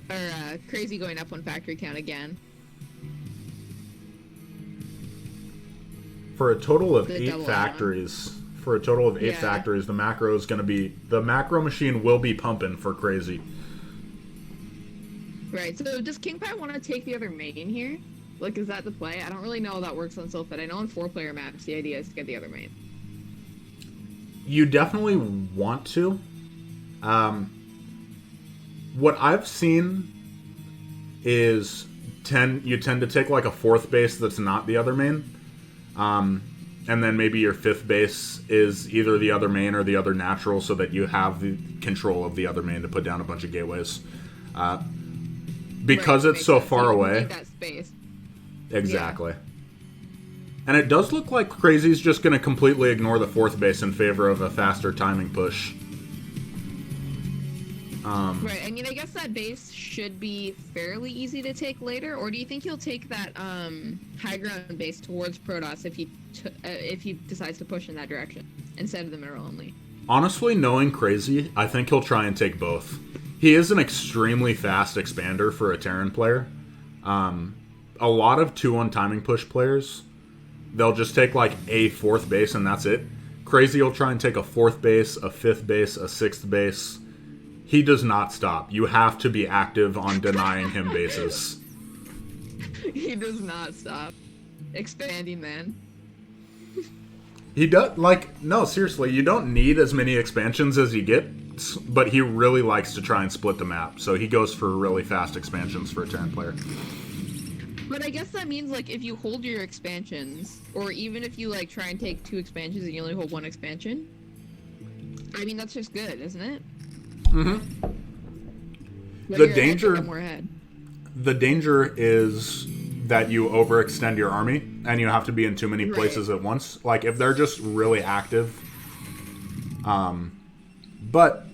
Kraazy going up 1 factory count again. For a total of 8 factories. Factories, the macro is going to be... The macro machine will be pumping for Kraazy. Right, so does Kingpi want to take the other main here? Like, is that the play? I don't really know how that works on Sylphid. I know on 4-player maps, the idea is to get the other main. You definitely want to. What I've seen is you tend to take like a 4th base that's not the other main. And then maybe your 5th base is either the other main or the other natural, so that you have the control of the other main to put down a bunch of gateways. Because it's so far away. Need that space. Exactly. Yeah. And it does look like Kraazy's just going to completely ignore the 4th base in favor of a faster timing push. Right, I mean, I guess that base should be fairly easy to take later, or do you think he'll take that high ground base towards Protoss if he decides to push in that direction instead of the mineral only? Honestly, knowing Kraazy, I think he'll try and take both. He is an extremely fast expander for a Terran player. A lot of 2-1 timing push players, they'll just take like a 4th base and that's it. Kraazy will try and take a 4th base, a 5th base, a 6th base. He does not stop. You have to be active on denying him bases. He does not stop. Expanding, man. He does, no, seriously, you don't need as many expansions as he gets, but he really likes to try and split the map, so he goes for really fast expansions for a Terran player. But I guess that means, like, if you hold your expansions, or even if you, like, try and take 2 expansions and you only hold 1 expansion, I mean, that's just good, isn't it? Mm-hmm. The danger is that you overextend your army, and you have to be in too many places at once. Like, if they're just really active... but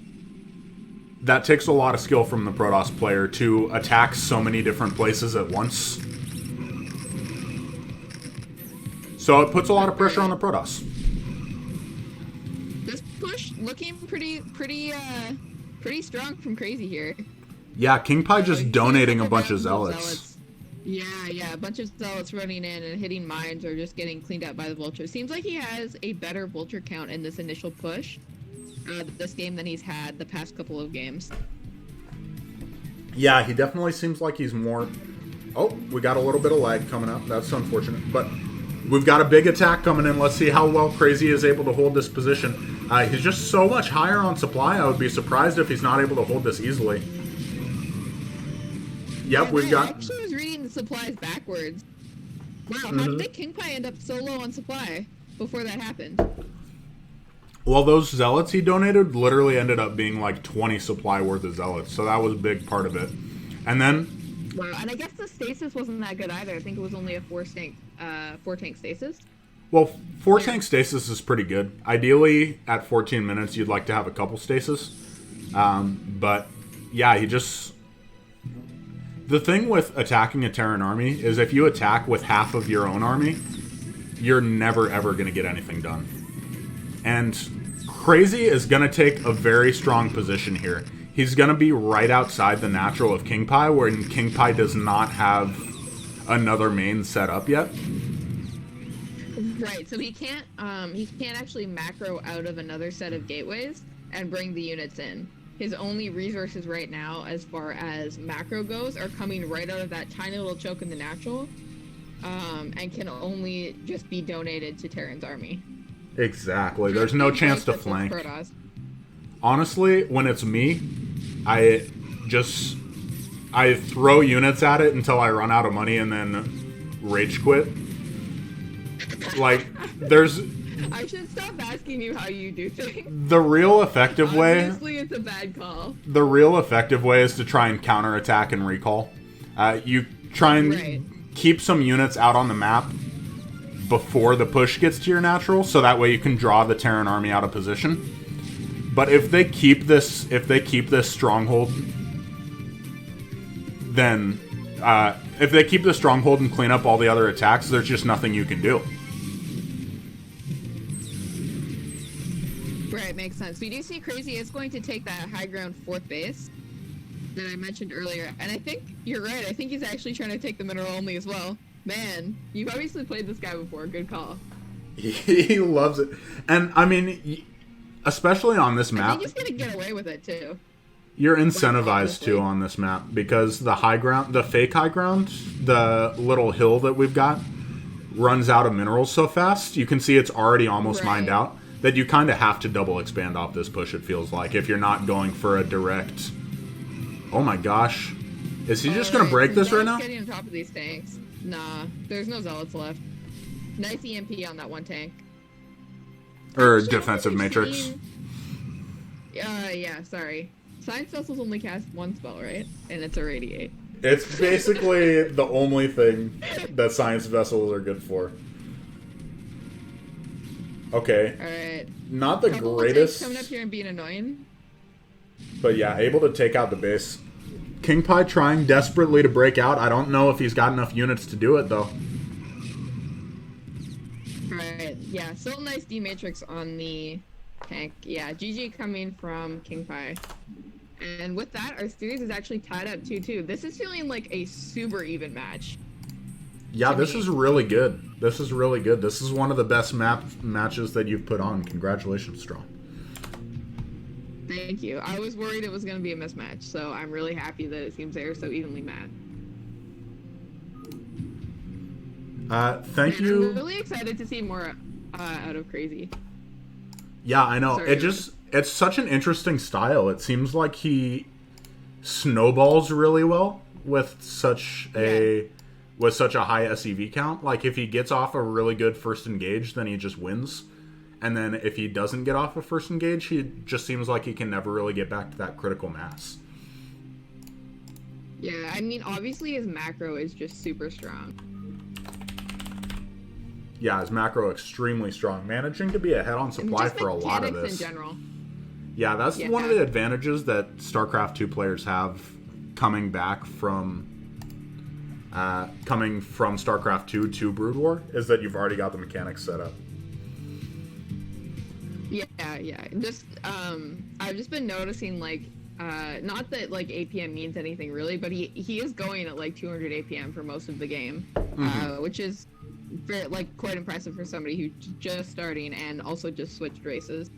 that takes a lot of skill from the Protoss player to attack so many different places at once. So it puts a lot of pressure on the Protoss. This push looking pretty strong from Kraazy here. Yeah, Kingpi just donating a bunch of zealots. Yeah, a bunch of zealots running in and hitting mines or just getting cleaned out by the vulture. Seems like he has a better vulture count in this initial push this game than he's had the past couple of games. Yeah, he definitely seems like he's more... Oh, we got a little bit of lag coming up. That's unfortunate. But we've got a big attack coming in. Let's see how well Kraazy is able to hold this position. He's just so much higher on supply. I would be surprised if he's not able to hold this easily. Yep, we've got... I actually was reading the supplies backwards. Wow, how did Kingpi end up so low on supply before that happened? Well, those zealots he donated literally ended up being like 20 supply worth of zealots, so that was a big part of it. And then... Wow, and I guess the stasis wasn't that good either. I think it was only a 4-tank stasis. Well, 4-tank stasis is pretty good. Ideally, at 14 minutes, you'd like to have a couple stasis. But, yeah, he just... The thing with attacking a Terran army is if you attack with half of your own army, you're never, ever going to get anything done. And Kraazy is going to take a very strong position here. He's going to be right outside the natural of Kingpi, where Kingpi does not have another main set up yet. Right, so he can't actually macro out of another set of gateways and bring the units in. his only resources right now, as far as macro goes, are coming right out of that tiny little choke in the natural, and can only just be donated to Terran's army. Exactly. There's no chance to flank. Protoss. Honestly, when it's me, I throw units at it until I run out of money and then rage quit. Like, there's... I should stop asking you how you do things. The real effective way... Obviously, it's a bad call. The real effective way is to try and counterattack and recall. You try and keep some units out on the map before the push gets to your natural, so that way you can draw the Terran army out of position. But if they keep this stronghold, then if they keep the stronghold and clean up all the other attacks, there's just nothing you can do. Right, makes sense. We do see Kraazy is going to take that high ground 4th base that I mentioned earlier, and I think you're right. I think he's actually trying to take the mineral only as well. Man, you've obviously played this guy before. Good call. He loves it, and I mean, especially on this map, I think he's gonna get away with it too. You're incentivized to on this map because the high ground, the fake high ground, the little hill that we've got, runs out of minerals so fast. You can see it's already almost mined out. That you kind of have to double expand off this push, it feels like, if you're not going for a direct... Oh my gosh. Is he just going to break this right now? Getting on top of these tanks. Nah, there's no zealots left. Nice EMP on that one tank. Or defensive matrix. Yeah, sorry. Science vessels only cast one spell, right? And it's a radiate. It's basically the only thing that science vessels are good for. Okay. Alright. Not the greatest. Coming up here and being annoying. But yeah, able to take out the base. Kingpi trying desperately to break out. I don't know if he's got enough units to do it, though. Right. Yeah, still nice D-Matrix on the tank. Yeah, GG coming from Kingpi. And with that, our series is actually tied up 2-2. This is feeling like a super even match. Yeah, this is really good. This is really good. This is one of the best matches that you've put on. Congratulations, Strom. Thank you. I was worried it was going to be a mismatch, so I'm really happy that it seems they're so evenly matched. Thank you. I'm really excited to see more out of Kraazy. Yeah, I know. It's such an interesting style. It seems like he snowballs really well with such a high SEV count. Like, if he gets off a really good first engage, then he just wins. And then if he doesn't get off a first engage, he just seems like he can never really get back to that critical mass. Yeah, I mean, obviously his macro is just super strong. Yeah, his macro extremely strong. Managing to be ahead on supply for a lot of this. In general. Yeah, that's one of the advantages that StarCraft 2 players have coming from StarCraft 2 to Brood War, is that you've already got the mechanics set up. Yeah. Just I've just been noticing, like, not that like APM means anything really, but he is going at like 200 APM for most of the game, which is quite impressive for somebody who's just starting and also just switched races.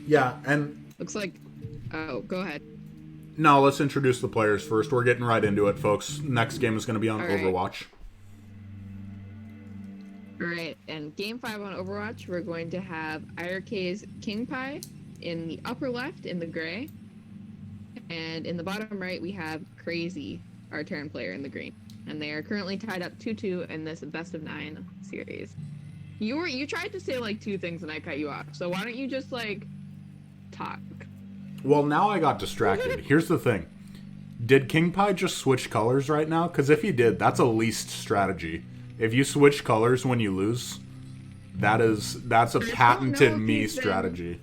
Yeah, and looks like. Oh, go ahead. No, let's introduce the players first. We're getting right into it, folks. Next game is going to be on Overwatch. Alright, and Game 5 on Overwatch, we're going to have IRK's Kingpi in the upper left in the gray. And in the bottom right, we have Kraazy, our Terran player, in the green. And they are currently tied up 2-2 in this best of 9 series. You tried to say like 2 things and I cut you off. So why don't you just like talk? Well, now I got distracted. Here's the thing. Did Kingpi just switch colors right now? Because if he did, that's a least strategy. If you switch colors when you lose, that's a patented me strategy.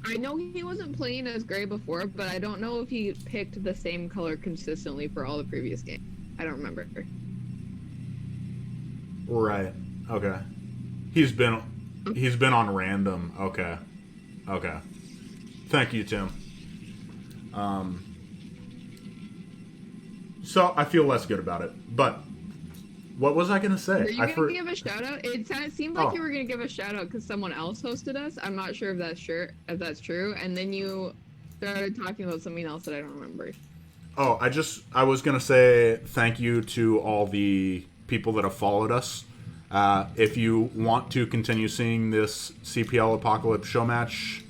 I know he wasn't playing as gray before, but I don't know if he picked the same color consistently for all the previous games. I don't remember. Right. Okay. He's been on random. Okay. Thank you, Tim. So I feel less good about it, but what was I going to say? Were you going to give a shout out? It seemed like you were going to give a shout out because someone else hosted us. I'm not sure if that's true. And then you started talking about something else that I don't remember. Oh, I was going to say thank you to all the people that have followed us. If you want to continue seeing this CPL Apocalypse show match,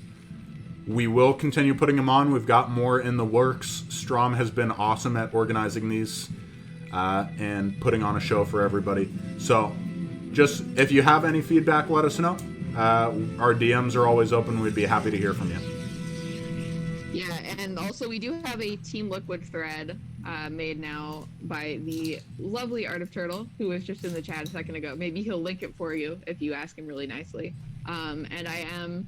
we will continue putting them on. We've got more in the works. Strom has been awesome at organizing these and putting on a show for everybody. So, just if you have any feedback, let us know. Our DMs are always open. We'd be happy to hear from you. Yeah, and also we do have a Team Liquid thread made now by the lovely Art of Turtle, who was just in the chat a second ago. Maybe he'll link it for you if you ask him really nicely. And I am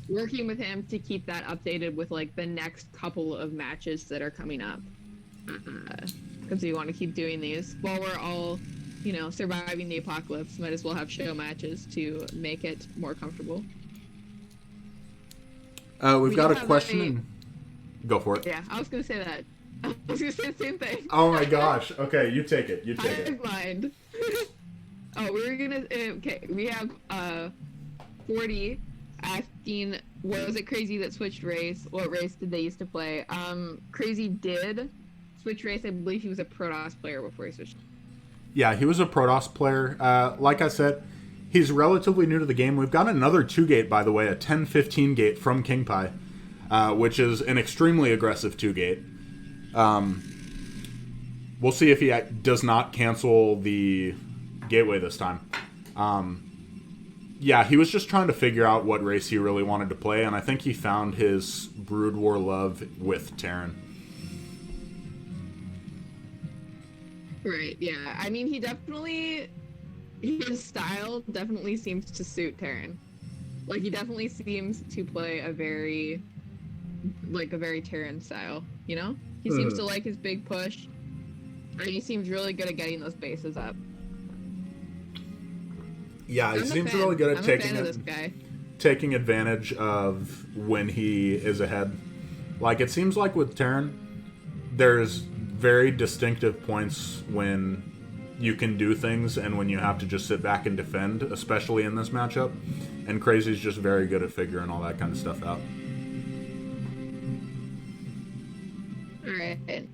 working with him to keep that updated with like the next couple of matches that are coming up. Because we want to keep doing these while we're all, surviving the apocalypse. Might as well have show matches to make it more comfortable. We've got a question. Go for it. Yeah, I was going to say that. I was going to say the same thing. Oh my gosh. Okay, you take it. Hive mind. Oh, we were going to... Okay, we have 40 asking, was it Kraazy that switched race? What race did they used to play? Kraazy did switch race. I believe he was a Protoss player before he switched. Yeah, he was a Protoss player. Like I said, he's relatively new to the game. We've got another 2-gate, by the way, a 10-15 gate from Kingpi, which is an extremely aggressive 2-gate. We'll see if he does not cancel the gateway this time. Yeah, he was just trying to figure out what race he really wanted to play, and I think he found his Brood War love with Terran. Right, yeah. I mean, his style definitely seems to suit Terran. Like, he definitely seems to play a very Terran style, He seems to like his big push, and he seems really good at getting those bases up. Yeah, he seems really good at taking advantage of when he is ahead. Like, it seems like with Terran, there's very distinctive points when you can do things and when you have to just sit back and defend, especially in this matchup. And Kraazy's just very good at figuring all that kind of stuff out. Alright.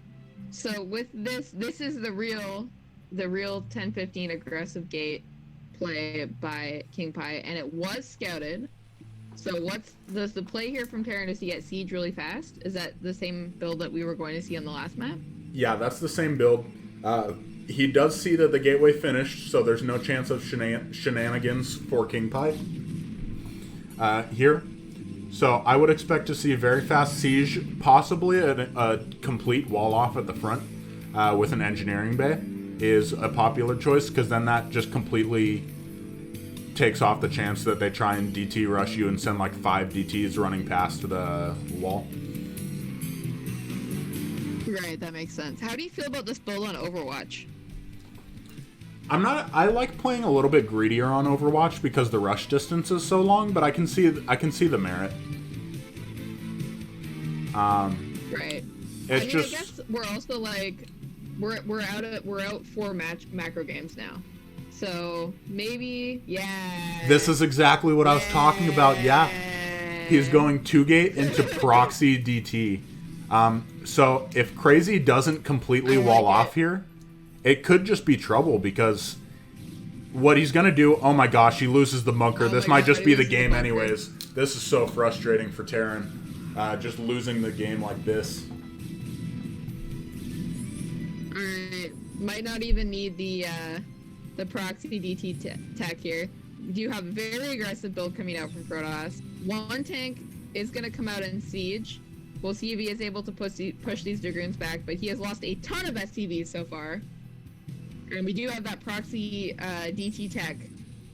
So with this is the real 10-15 aggressive gate play by Kingpi, and it was scouted. So does the play here from Terran is to get siege really fast? Is that the same build that we were going to see on the last map? Yeah, that's the same build. He does see that the gateway finished, so there's no chance of shenanigans for Kingpi here. So I would expect to see a very fast siege, possibly a complete wall off at the front with an engineering bay is a popular choice, because then that just completely takes off the chance that they try and DT rush you and send like 5 DTs running past the wall. Right, that makes sense. How do you feel about this build on Overwatch? I like playing a little bit greedier on Overwatch because the rush distance is so long, but I can see the merit. Right. It's I guess we're also like we're out 4 macro games now. So maybe This is exactly what I was talking about. Yeah. He's going 2-gate into proxy DT. So if Kraazy doesn't completely wall off here, it could just be trouble, because what he's going to do, oh my gosh, he loses the bunker. This might just be the game anyways. This is so frustrating for Terran. Just losing the game like this. Alright, might not even need the proxy DT tech here. We do have a very aggressive build coming out from Protoss. 1 tank is going to come out in siege. We'll see if he is able to push these Dragoons back, but he has lost a ton of SCVs so far. And we do have that proxy DT tech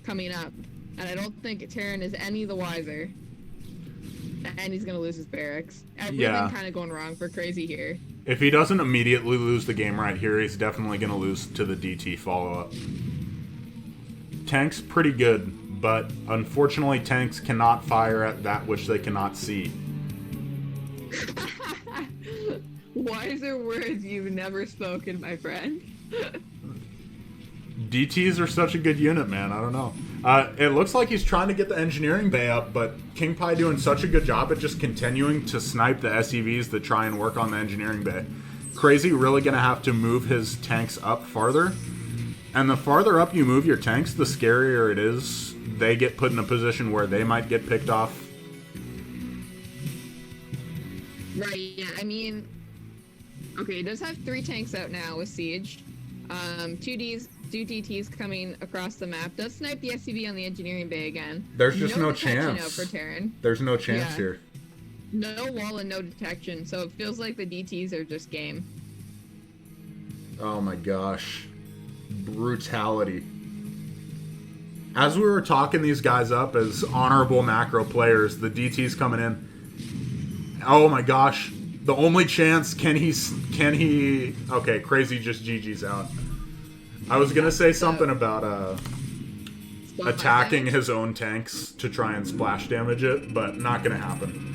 coming up. And I don't think Terran is any the wiser. And he's going to lose his barracks. Everything kind of going wrong for Kraazy here. If he doesn't immediately lose the game right here, he's definitely going to lose to the DT follow-up. Tank's pretty good, but unfortunately tanks cannot fire at that which they cannot see. Wiser words you've never spoken, my friend. DTs are such a good unit, man. I don't know. It looks like he's trying to get the engineering bay up, but Kingpi doing such a good job at just continuing to snipe the SEVs that try and work on the engineering bay. Kraazy really going to have to move his tanks up farther. And the farther up you move your tanks, the scarier it is. They get put in a position where they might get picked off. Right, yeah, I mean... Okay, it does have 3 tanks out now with Siege. 2 DTs coming across the map. Does snipe the SCV on the engineering bay again. There's just no detection chance. out for Terran. There's no chance here. No wall and no detection, so it feels like the DTs are just game. Oh my gosh. Brutality. As we were talking these guys up as honorable macro players, the DT's coming in. Oh my gosh. The only chance, can he... Okay, Kraazy just GG's out. I was going to say something about attacking his own tanks to try and splash damage it, but not going to happen.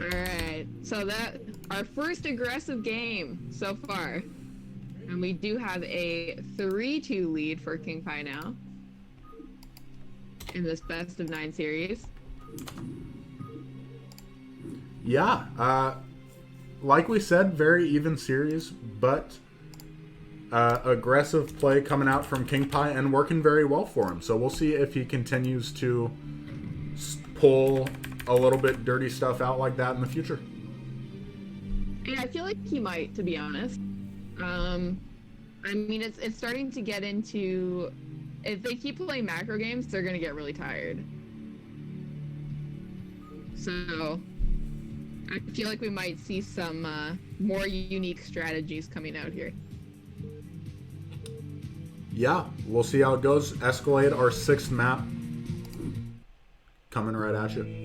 Alright, so that... Our first aggressive game so far. And we do have a 3-2 lead for Kingpi now. In this best of 9 series. Yeah, like we said, very even series, but aggressive play coming out from Kingpi and working very well for him. So we'll see if he continues to pull a little bit dirty stuff out like that in the future. Yeah, I feel like he might, to be honest. I mean, it's starting to get into... If they keep playing macro games, they're going to get really tired. So, I feel like we might see some more unique strategies coming out here. Yeah, we'll see how it goes. Escalade, our 6th map. Coming right at you.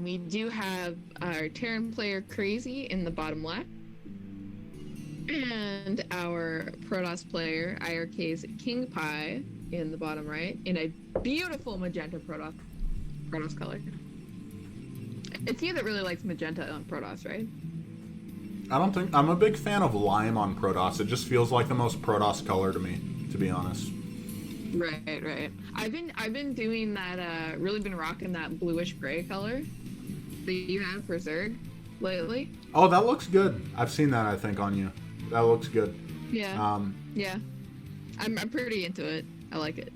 We do have our Terran player Kraazy in the bottom left. And our Protoss player, IRK's Kingpi, in the bottom right, in a beautiful magenta Protoss color. It's you that really likes magenta on Protoss, right? I don't think... I'm a big fan of lime on Protoss. It just feels like the most Protoss color to me, to be honest. Right. I've been doing that, really been rocking that bluish gray color that you have for Zerg lately. Oh, that looks good. I've seen that, I think, on you. That looks good. Yeah. Yeah. I'm pretty into it. I like it.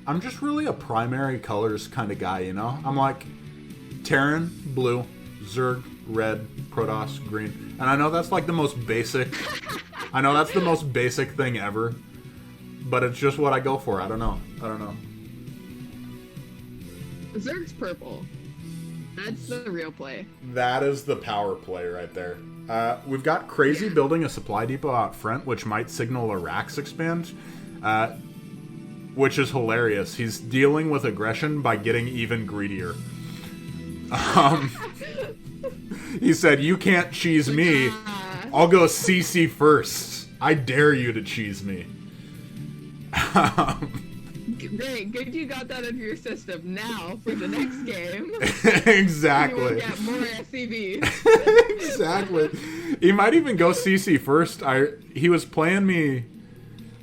I'm just really a primary colors kind of guy, you know? I'm like Terran, blue, Zerg, red, Protoss, green. And I know that's like the most basic... I know that's the most basic thing ever. But it's just what I go for. I don't know. Zerg's purple. That's the real play. That is the power play right there. We've got Kraazy building a supply depot out front, which might signal a Rax expand, which is hilarious. He's dealing with aggression by getting even greedier. He said, "You can't cheese me. I'll go CC first. I dare you to cheese me." Great, good you got that into your system. Now for the next game. Exactly. You will get more SCVs. Exactly. He might even go CC first. He was playing me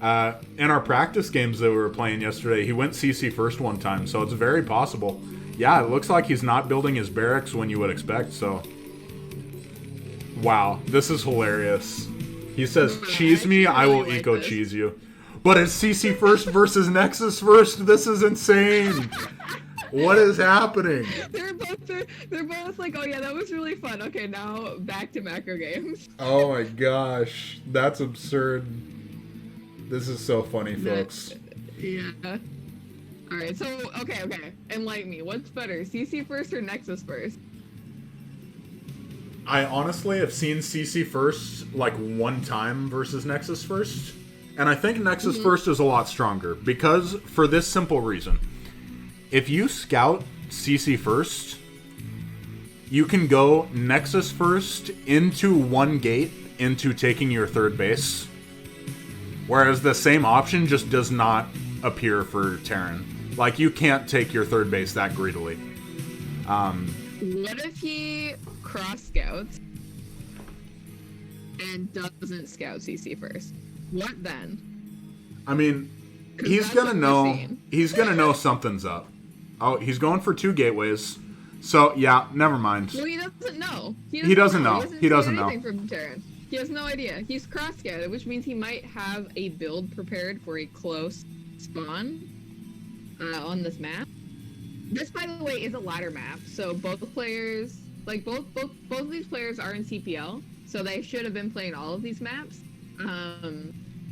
in our practice games that we were playing yesterday. He went CC first one time, so it's very possible. Yeah, it looks like he's not building his barracks when you would expect, so... Wow, this is hilarious. He says, "Cheese me, I will really eco like this. cheese you." But it's CC first versus Nexus first. This is insane. What is happening? They're both like, oh yeah, that was really fun. Okay, now back to macro games. Oh my gosh, that's absurd. This is so funny, folks. Yeah. All right, so okay, enlighten me. What's better, CC first or Nexus first? I honestly have seen CC first like one time versus Nexus first. And I think Nexus first is a lot stronger because for this simple reason. If you scout CC first, you can go Nexus first into one gate into taking your third base. Whereas the same option just does not appear for Terran. Like, you can't take your third base that greedily. What if he cross scouts and doesn't scout CC first? What then? I mean, 'Cause he's that's gonna what we're know. seeing. He's gonna know something's up. Oh, he's going for 2 gateways. So yeah, never mind. Well, he doesn't know. He doesn't know. He He doesn't see know. anything from Terran. He has no idea. He's cross scouted, which means he might have a build prepared for a close spawn on this map. This, by the way, is a ladder map, so both players, like both of these players are in CPL, so they should have been playing all of these maps.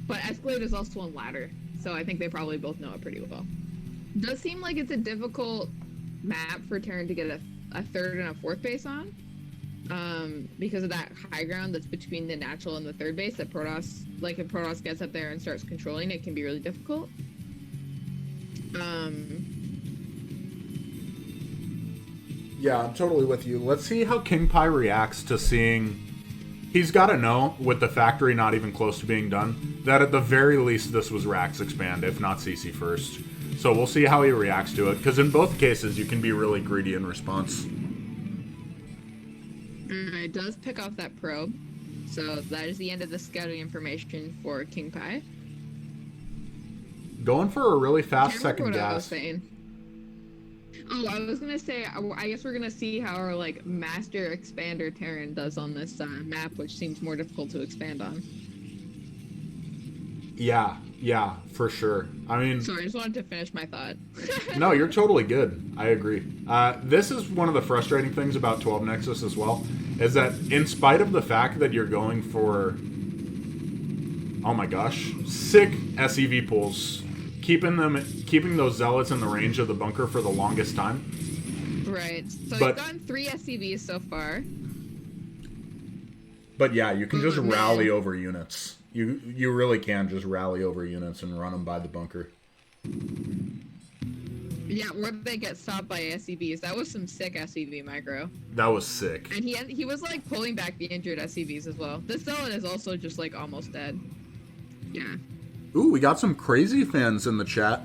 But Escalade is also on ladder, so I think they probably both know it pretty well. Does seem like it's a difficult map for Terran to get a third and a fourth base on, because of that high ground that's between the natural and the third base. That Protoss, like if Protoss gets up there and starts controlling it, can be really difficult. Yeah, I'm totally with you. Let's see how Kingpi reacts to seeing. He's got to know, with the factory not even close to being done, that at the very least this was Rax expand, if not CC first. So we'll see how he reacts to it, because in both cases you can be really greedy in response. It does pick off that probe, so that is the end of the scouting information for Kingpi. Going for a really fast Can't remember second what I was gas. saying. Oh, I was gonna say, I guess we're gonna see how our like master expander Terran does on this map, which seems more difficult to expand on. Yeah, for sure. I mean, Sorry, I just wanted to finish my thought. no, you're totally good. I agree. This is one of the frustrating things about 12 Nexus as well, is that in spite of the fact that you're going for, oh my gosh, sick SEV pulls, keeping those zealots in the range of the bunker for the longest time. Right. So But- we've gotten 3 SCVs so far. But yeah, you can just Oh, man. rally over units. You really can just rally over units and run them by the bunker. Yeah, or they get stopped by SCVs. That was some sick SCV micro. That was sick. And he was like pulling back the injured SCVs as well. This zealot is also just like almost dead. Yeah. Ooh, we got some Kraazy fans in the chat.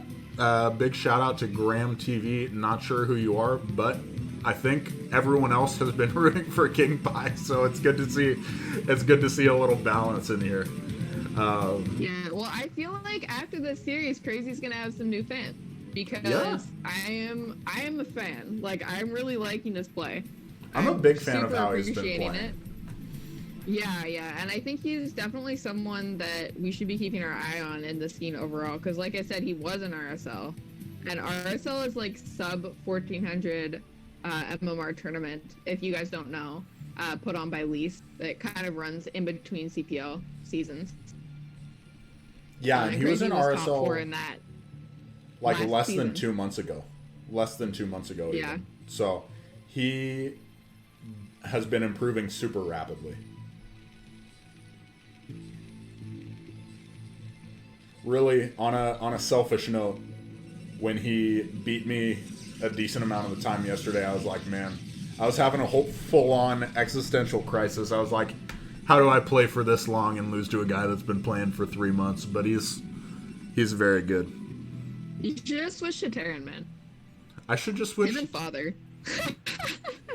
Big shout out to Graham TV. Not sure who you are, but I think everyone else has been rooting for Kingpi, so it's good to see. It's good to see a little balance in here. Yeah, well, I feel like after this series, Kraazy's gonna have some new fans because Yeah. I am a fan. Like, I'm really liking this play. I'm a big fan of super how he's been appreciating playing. it. Yeah, and I think he's definitely someone that we should be keeping our eye on in the scene overall. Because, like I said, he was an RSL, and RSL is like sub 1400 MMR tournament. If you guys don't know, put on by Lease, that kind of runs in between CPL seasons. Yeah, and he was in Kraazy top 4 RSL in that. like last less season. than 2 months ago. Less than 2 months ago. Yeah. Even. So he has been improving super rapidly. Really, on a selfish note, when he beat me a decent amount of the time yesterday, I was like, man, I was having a whole full-on existential crisis. I was like, how do I play for this long and lose to a guy that's been playing for 3 months? But he's very good. You should just switch to Terran, man. I should just switch. Him and Father.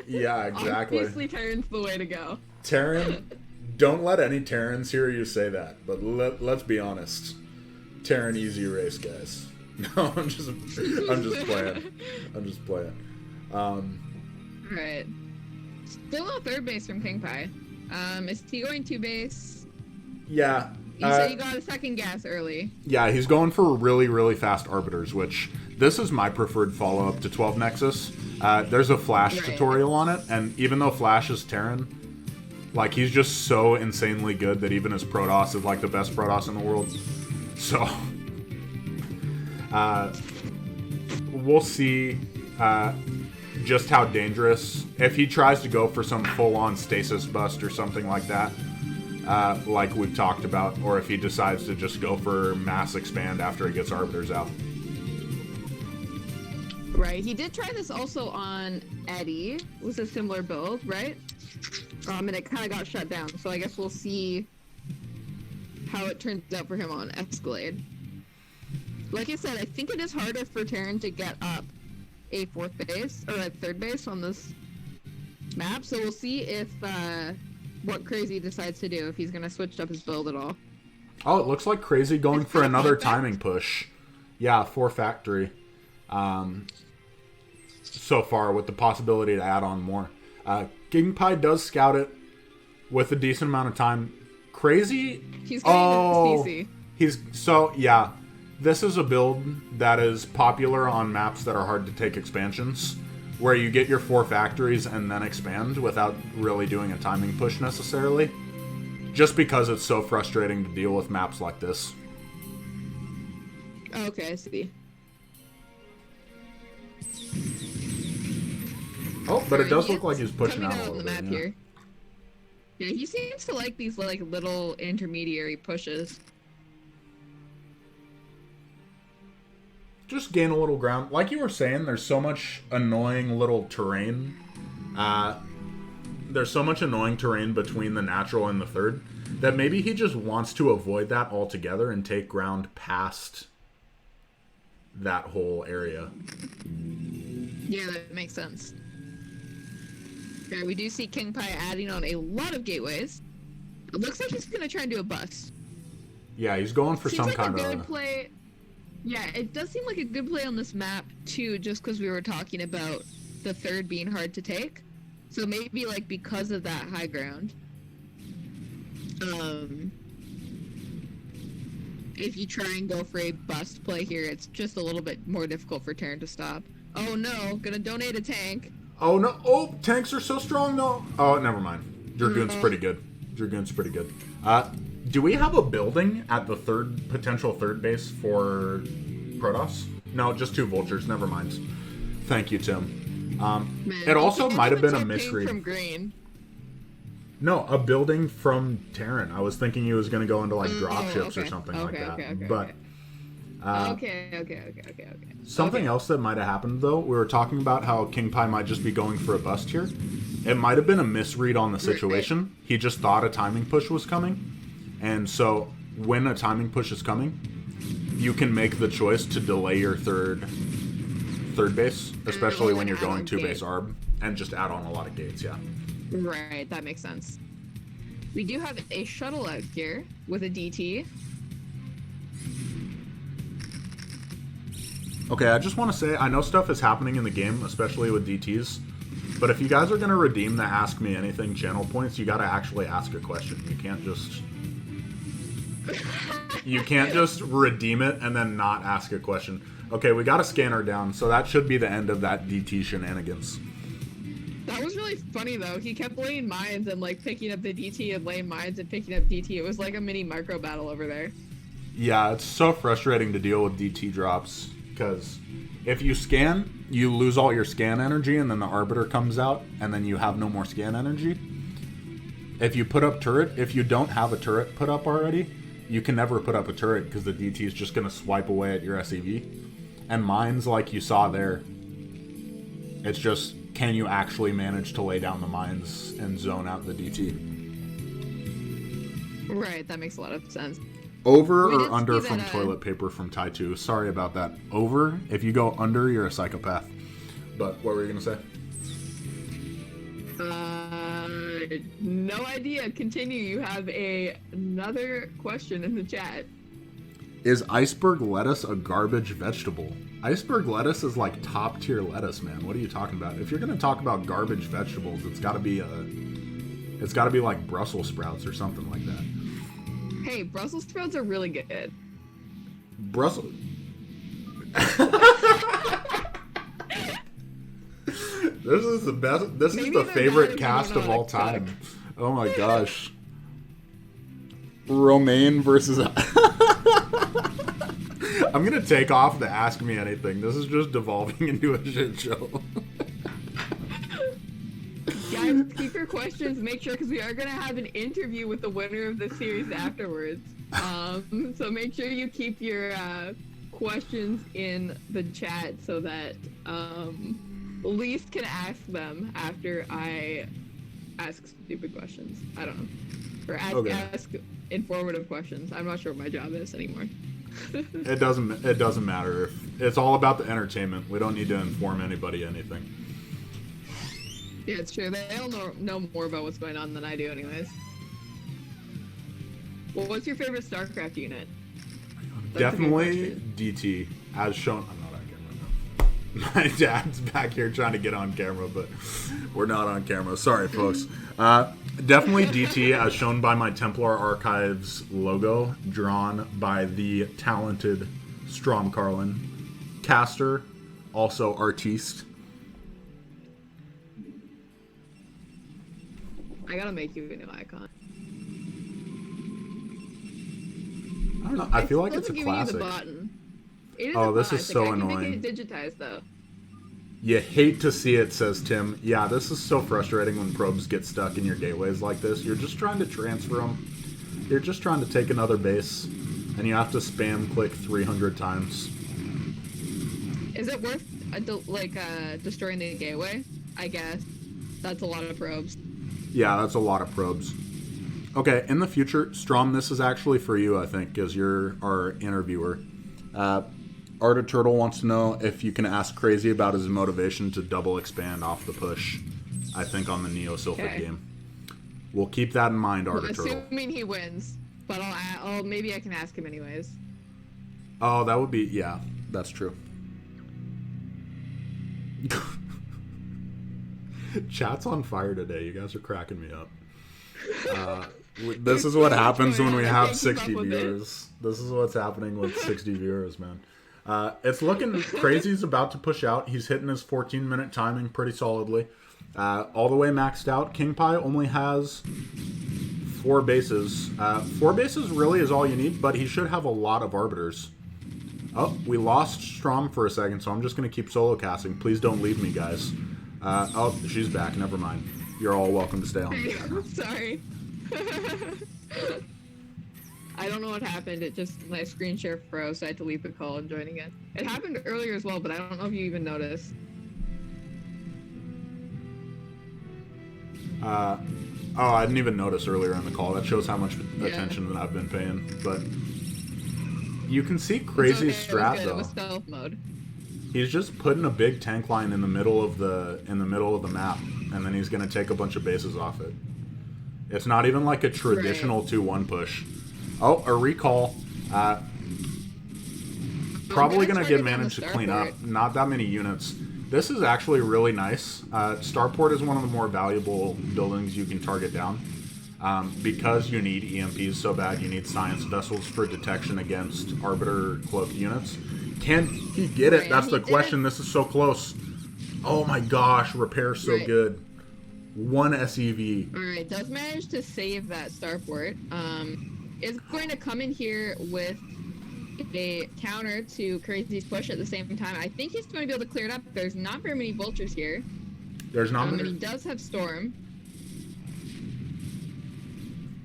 Yeah, exactly. Obviously, Terran's the way to go. Terran, don't let any Terrans hear you say that. But let's be honest. Terran easy race, guys. No, I'm just playing. I'm just playing. Alright. Still no third base from Kingpi. Is he going to base? Yeah. You said you got a second gas early. Yeah, he's going for really, really fast arbiters, which this is my preferred follow-up to 12 Nexus. There's a Flash Right. tutorial on it, and even though Flash is Terran, like, he's just so insanely good that even his Protoss is like the best Protoss in the world. So, we'll see just how dangerous, if he tries to go for some full-on stasis bust or something like that, like we've talked about, or if he decides to just go for mass expand after he gets arbiters out. Right. He did try this also on Eddie. It was a similar build, right? And it kind of got shut down. So I guess we'll see how it turns out for him on Escalade. Like I said, I think it is harder for Terran to get up a fourth base or a third base on this map. So we'll see if what Kraazy decides to do, if he's gonna switch up his build at all. Oh, it looks like Kraazy going for another timing push. Yeah, 4 factory. So far, with the possibility to add on more. Kingpi does scout it with a decent amount of time. Kraazy. He's getting CC. Yeah. This is a build that is popular on maps that are hard to take expansions, where you get your 4 factories and then expand without really doing a timing push necessarily. Just because it's so frustrating to deal with maps like this. Okay, I see. Oh, but it does look like he's pushing out a little on the bit. map here. Yeah, he seems to like these like little intermediary pushes. Just gain a little ground. Like you were saying, there's so much annoying little terrain. There's so much annoying terrain between the natural and the third that maybe he just wants to avoid that altogether and take ground past that whole area. Yeah, that makes sense. Yeah, we do see Kingpi adding on a lot of gateways. It looks like he's gonna try and do a bus. Yeah, he's going for Seems some like kind a good of... play. Yeah, it does seem like a good play on this map too, just because we were talking about the third being hard to take. So maybe like because of that high ground. If you try and go for a bust play here, it's just a little bit more difficult for Terran to stop. Oh no, gonna donate a tank. Oh no! Oh, tanks are so strong though. Oh, never mind. Dragoon's pretty good. Dragoon's pretty good. Do we have a building at the potential third base for Protoss? No, just 2 vultures. Never mind. Thank you, Tim. It also might have been a misread. From green. No, a building from Terran. I was thinking he was going to go into like dropships or something like that. Okay. Something else that might have happened though, we were talking about how Kingpi might just be going for a bust here. It might have been a misread on the situation. He just thought a timing push was coming. And so when a timing push is coming, you can make the choice to delay your third base, especially when you're going 2 base arb, and just add on a lot of gates, yeah. Right, that makes sense. We do have a shuttle out here with a DT. Okay, I just want to say, I know stuff is happening in the game, especially with DTs, but if you guys are going to redeem the Ask Me Anything channel points, you got to actually ask a question. You can't just... You can't just redeem it and then not ask a question. Okay, we got a scanner down, so that should be the end of that DT shenanigans. That was really funny though. He kept laying mines and like picking up the DT and laying mines and picking up DT. It was like a mini micro battle over there. Yeah, it's so frustrating to deal with DT drops because if you scan, you lose all your scan energy and then the Arbiter comes out and then you have no more scan energy. If you put up turret, if you don't have a turret put up already, you can never put up a turret because the DT is just going to swipe away at your SEV. And mines, like you saw there, it's just, can you actually manage to lay down the mines and zone out the DT? Right, that makes a lot of sense. Over or under from toilet paper from Tai 2? Sorry about that. Over. If you go under, you're a psychopath. But what were you going to say? No idea. Continue. You have another question in the chat. Is iceberg lettuce a garbage vegetable? Iceberg lettuce is like top tier lettuce, man. What are you talking about? If you're gonna talk about garbage vegetables, it's gotta be like Brussels sprouts or something like that. Hey, Brussels sprouts are really good. Brussels. This is the best. This is the favorite cast of all time. Oh my gosh. Romaine versus. I'm gonna take off the Ask Me Anything. This is just devolving into a shit show. Guys, keep your questions. Make sure, because we are gonna have an interview with the winner of the series afterwards. So make sure you keep your questions in the chat so that Elise can ask them after I ask stupid questions. I don't know. Or ask informative questions. I'm not sure what my job is anymore. It doesn't matter. It's all about the entertainment. We don't need to inform anybody anything. Yeah, it's true. They all know more about what's going on than I do, anyways. Well, what's your favorite StarCraft unit? That's a good Definitely question. DT, as shown. I'm not on camera now. My dad's back here trying to get on camera, but we're not on camera. Sorry, folks. Definitely DT, as shown by my Templar Archives logo, drawn by the talented Stromkarlen. Caster, also artiste. I gotta make you a new icon. I don't know. I feel like still it's a giving you the classic. button. It is Oh, a this is classic. so I can annoying. make it digitized though. You hate to see it, says Tim. Yeah, this is so frustrating when probes get stuck in your gateways like this. You're just trying to transfer them. You're just trying to take another base, and you have to spam click 300 times. Is it worth destroying the gateway? I guess that's a lot of probes. Yeah, that's a lot of probes. Okay, in the future, Strom, this is actually for you, I think, because you're our interviewer. Arta Turtle wants to know if you can ask Kraazy about his motivation to double expand off the push, I think, on the Neo Sylphid Okay. game. We'll keep that in mind, Arta Turtle. Assuming he wins, but I'll maybe I can ask him anyways. Oh, that would be... Yeah, that's true. Chat's on fire today. You guys are cracking me up. This is what happens when we I have can't keep 60 up with it. viewers. This is what's happening with 60 viewers, man. It's looking... Kraazy's about to push out. He's hitting his 14-minute timing pretty solidly. All the way maxed out. Kingpi only has 4 bases. 4 bases really is all you need, but he should have a lot of arbiters. Oh, we lost Strom for a second, so I'm just going to keep solo casting. Please don't leave me, guys. Oh, she's back. Never mind. You're all welcome to stay on. Sorry. I don't know what happened. It just, my screen share froze, so I had to leave the call and join again. It happened earlier as well, but I don't know if you even noticed. Oh, I didn't even notice earlier in the call. That shows how much attention that I've been paying. But you can see Kraazy's strat, It though. was stealth mode. He's just putting a big tank line in the middle of the map, and then he's gonna take a bunch of bases off it. It's not even like a traditional 2-1 push. Oh, a recall. Probably gonna get managed to clean up. Not that many units. This is actually really nice. Starport is one of the more valuable buildings you can target down. Because you need EMPs so bad, you need science vessels for detection against Arbiter cloaked units. Can he get it? Right, That's the he question. did. This is so close. Oh my gosh, repair's so Right. good. 1 SEV. Alright, does manage to save that starport. Is going to come in here with a counter to Kraazy's push at the same time. I think he's going to be able to clear it up. There's not very many vultures here. There's not And many. he does have Storm.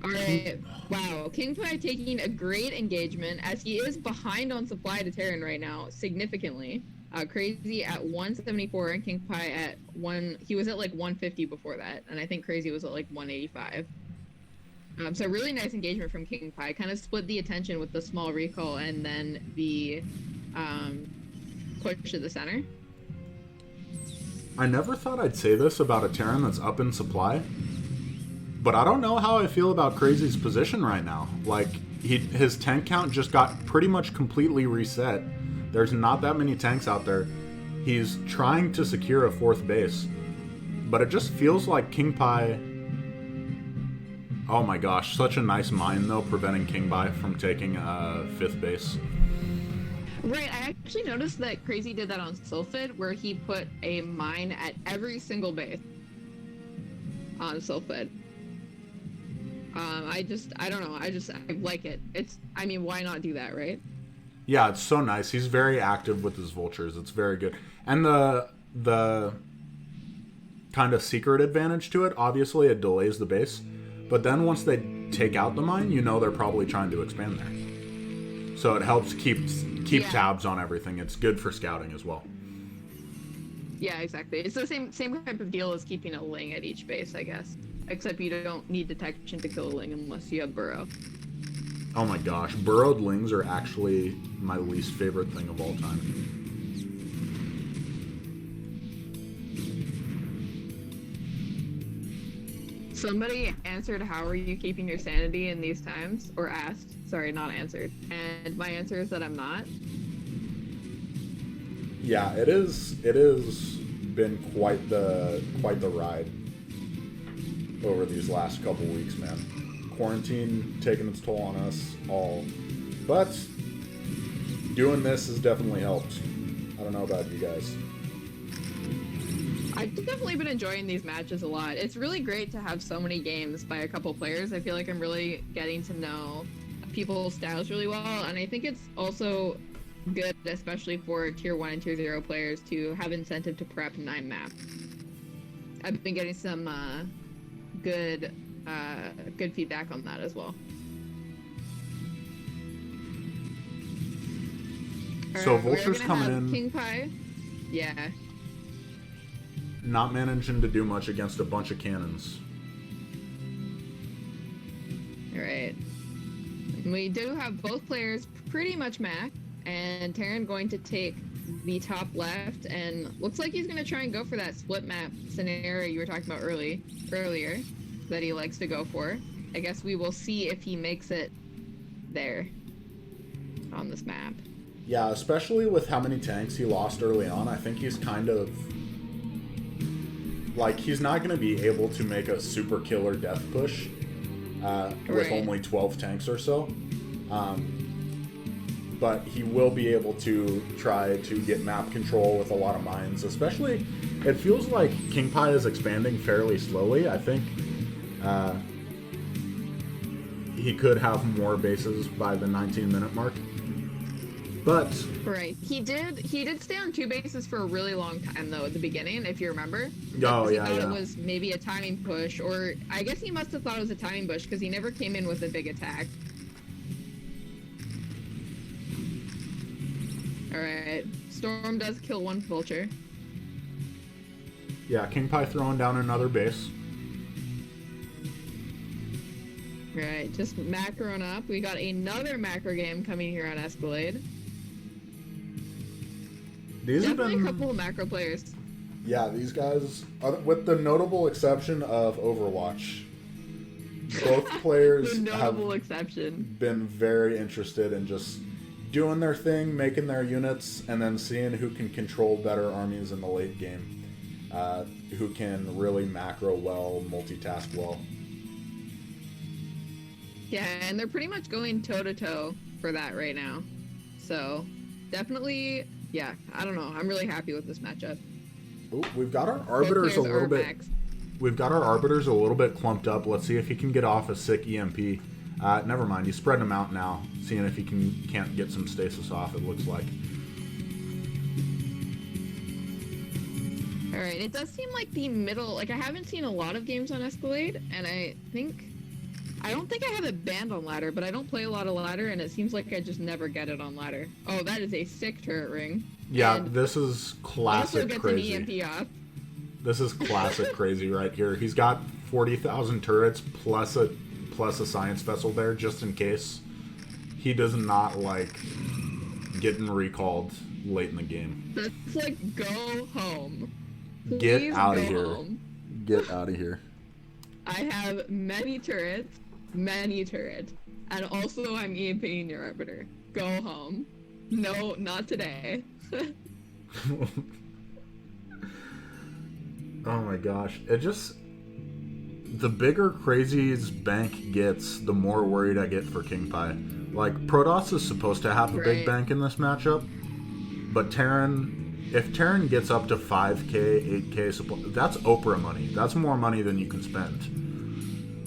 Alright, wow. Kingpi taking a great engagement as he is behind on supply to Terran right now, significantly. Kraazy at 174 and Kingpi at 1... He was at like 150 before that, and I think Kraazy was at like 185. So really nice engagement from Kingpi. Kind of split the attention with the small recall and then the push to the center. I never thought I'd say this about a Terran that's up in supply, but I don't know how I feel about Kraazy's position right now. Like, his tank count just got pretty much completely reset. There's not that many tanks out there. He's trying to secure a 4th base, but it just feels like Kingpi... Oh my gosh, such a nice mine, though, preventing Kingpi from taking a 5th base. Right, I actually noticed that Kraazy did that on Sylphid, where he put a mine at every single base on Sylphid. I don't know, I like it. I mean, why not do that, right? Yeah, it's so nice. He's very active with his vultures. It's very good. And the kind of secret advantage to it, obviously it delays the base. But then once they take out the mine, you know they're probably trying to expand there. So it helps keep tabs on everything. It's good for scouting as well. Yeah, exactly. It's the same type of deal as keeping a Ling at each base, I guess. Except you don't need detection to kill a Ling unless you have Burrow. Oh my gosh, burrowed lings are actually my least favorite thing of all time. Somebody answered, "How are you keeping your sanity in these times?" Or asked, sorry, not answered. And my answer is that I'm not. Yeah, it is. It has been quite the ride over these last couple weeks, man. Quarantine taking its toll on us all, but doing this has definitely helped. I don't know about you guys. I've definitely been enjoying these matches a lot. It's really great to have so many games by a couple players. I feel like I'm really getting to know people's styles really well, and I think it's also good, especially for tier 1 and tier 0 players, to have incentive to prep 9 map. I've been getting some good feedback on that as well. So We're Vulture's gonna coming have in, Kingpi. Yeah. not managing to do much against a bunch of cannons. All right. We do have both players pretty much max, and Terran going to take the top left, and looks like he's going to try and go for that split map scenario you were talking about earlier that he likes to go for. I guess we will see if he makes it there on this map. Yeah, especially with how many tanks he lost early on, I think he's kind of like, he's not going to be able to make a super killer death push with Right. only 12 tanks or so. But he will be able to try to get map control with a lot of mines, especially, it feels like Kingpi is expanding fairly slowly. I think he could have more bases by the 19-minute mark. But Right. He did stay on 2 bases for a really long time though at the beginning, if you remember. Oh, He yeah, thought yeah. it was maybe a timing push, or I guess he must have thought it was a timing push because he never came in with a big attack. Alright. Storm does kill one vulture. yeah, Kingpi throwing down another base. Right, just macroing up. We got another macro game coming here on Escalade. These have Definitely been, a couple of macro players. yeah, these guys, with the notable exception of Overwatch, both players The have notable exception. been very interested in just doing their thing, making their units, and then seeing who can control better armies in the late game, who can really macro well, multitask well. Yeah, and they're pretty much going toe-to-toe for that right now. So, definitely, yeah, I don't know. I'm really happy with this matchup. Ooh, we've got our Both arbiters a players little are bit. max. We've got our arbiters a little bit clumped up. Let's see if he can get off a sick EMP. Never mind, he's spreading them out now, seeing if he can't get some stasis off. It looks like. All right, it does seem like the middle. Like I haven't seen a lot of games on Escalade, and I don't think I have it banned on ladder, but I don't play a lot of ladder, and it seems like I just never get it on ladder. Oh, that is a sick turret ring. Yeah, And this is classic also gets crazy. an EMP off. This is classic crazy right here. He's got 40,000 turrets plus a science vessel there just in case. He does not like getting recalled late in the game. That's like go home. Get Please out of go here. home. Get out of here. I have many turrets, and also I'm EMPing your arbiter. Go home. No, not today. Oh my gosh. It just... The bigger Kraazy's bank gets, the more worried I get for Kingpi. Like, Protoss is supposed to have a big Right. bank in this matchup, but Terran... If Terran gets up to 5k, 8k supply, that's Oprah money. That's more money than you can spend.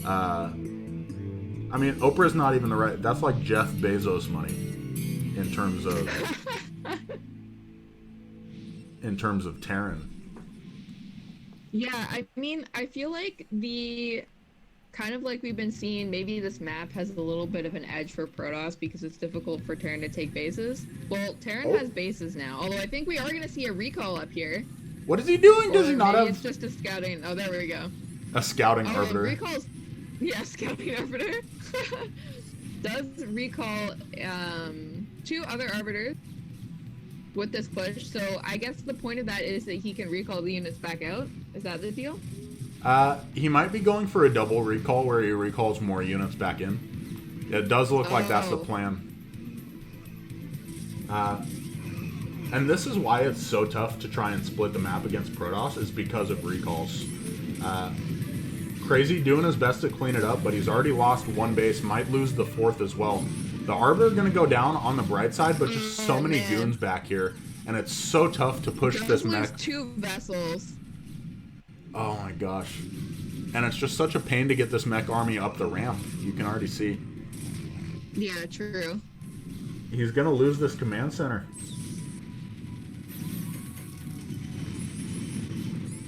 I mean, Oprah's not even the right... That's like Jeff Bezos money in terms of... in terms of Terran. Yeah, I mean, I feel like the kind of like we've been seeing, maybe this map has a little bit of an edge for Protoss because it's difficult for Terran to take bases. Well, Terran Oh. has bases now, although I think we are going to see a recall up here. What is he doing? Does Or he not maybe have it's just a scouting. Oh, there we go. a scouting Oh, arbiter? recalls. Yeah, scouting arbiter. does recall 2 other arbiters with this push, so I guess the point of that is that he can recall the units back out. Is that the deal? He might be going for a double recall where he recalls more units back in. It does look like that's the plan. And this is why it's so tough to try and split the map against Protoss, is because of recalls. Kraazy doing his best to clean it up, but he's already lost 1 base, might lose the 4th as well. The Arbor are going to go down on the bright side, but just so many goons back here, and it's so tough to push this mech. 2 vessels. Oh my gosh. And it's just such a pain to get this mech army up the ramp. You can already see. Yeah, true. He's going to lose this command center.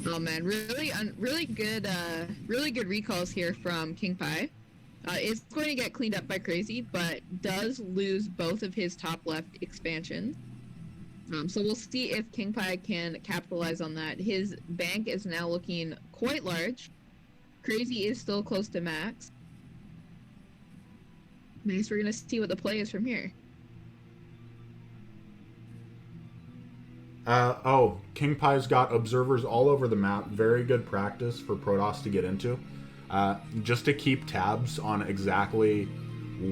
Oh man, really good recalls here from Kingpi. It's going to get cleaned up by Kraazy, but does lose both of his top left expansions. So we'll see if Kingpi can capitalize on that. His bank is now looking quite large. Kraazy is still close to max. Nice, we're gonna see what the play is from here. Kingpi's got observers all over the map. Very good practice for Protoss to get into. Just to keep tabs on exactly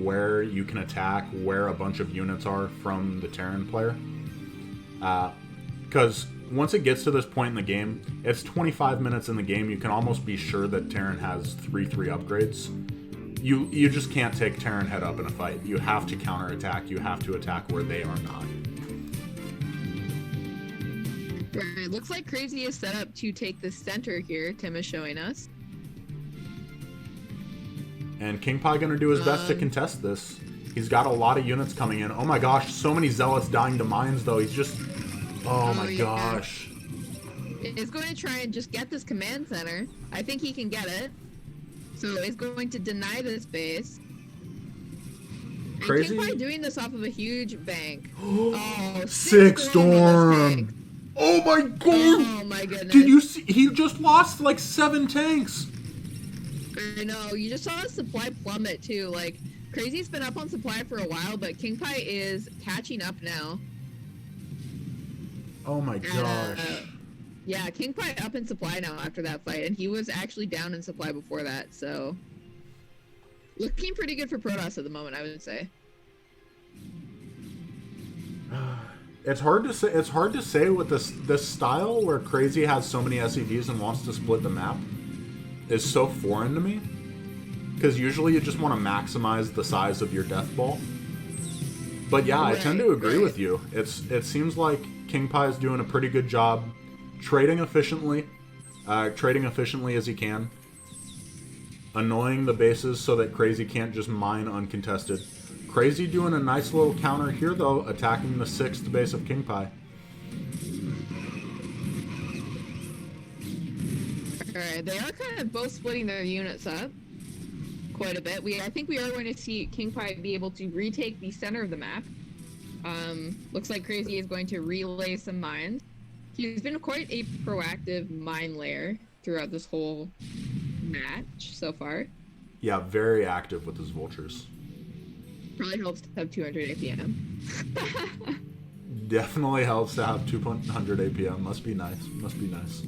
where you can attack, where a bunch of units are from the Terran player. Because once it gets to this point in the game, it's 25 minutes in the game, you can almost be sure that Terran has 3/3 upgrades. You just can't take Terran head up in a fight. You have to counterattack. You have to attack where they are not. Right, looks like Kraazy is set up to take the center here, Tim is showing us. And Kingpi gonna do his best to contest this. He's got a lot of units coming in. Oh my gosh, so many zealots dying to mines though. He's just... Oh my gosh. It's going to try and just get this command center. I think he can get it. So it's going to deny this base. Kraazy. And Kingpi doing this off of a huge bank. 6 storm! Oh my god! Oh my goodness. Did you see? He just lost like 7 tanks. I know. You just saw his supply plummet too. Like, Kraazy's been up on supply for a while, but Kingpi is catching up now. Oh my gosh. Yeah, Kingpi up in supply now after that fight, and he was actually down in supply before that, so... Looking pretty good for Protoss at the moment, I would say. It's hard to say. It's hard to say with this style where Kraazy has so many SEVs and wants to split the map is so foreign to me. Because usually you just want to maximize the size of your death ball. But yeah, I tend to agree with you. It seems like Kingpi is doing a pretty good job trading efficiently as he can, annoying the bases so that Kraazy can't just mine uncontested. Kraazy doing a nice little counter here, though, attacking the 6th base of Kingpi. Alright, they are kind of both splitting their units up quite a bit. I think we are going to see Kingpi be able to retake the center of the map. Looks like Kraazy is going to relay some mines. He's been quite a proactive mine layer throughout this whole match so far. Yeah, very active with his vultures. Probably helps to have 200 APM. Definitely helps to have 200 APM. Must be nice. Must be nice.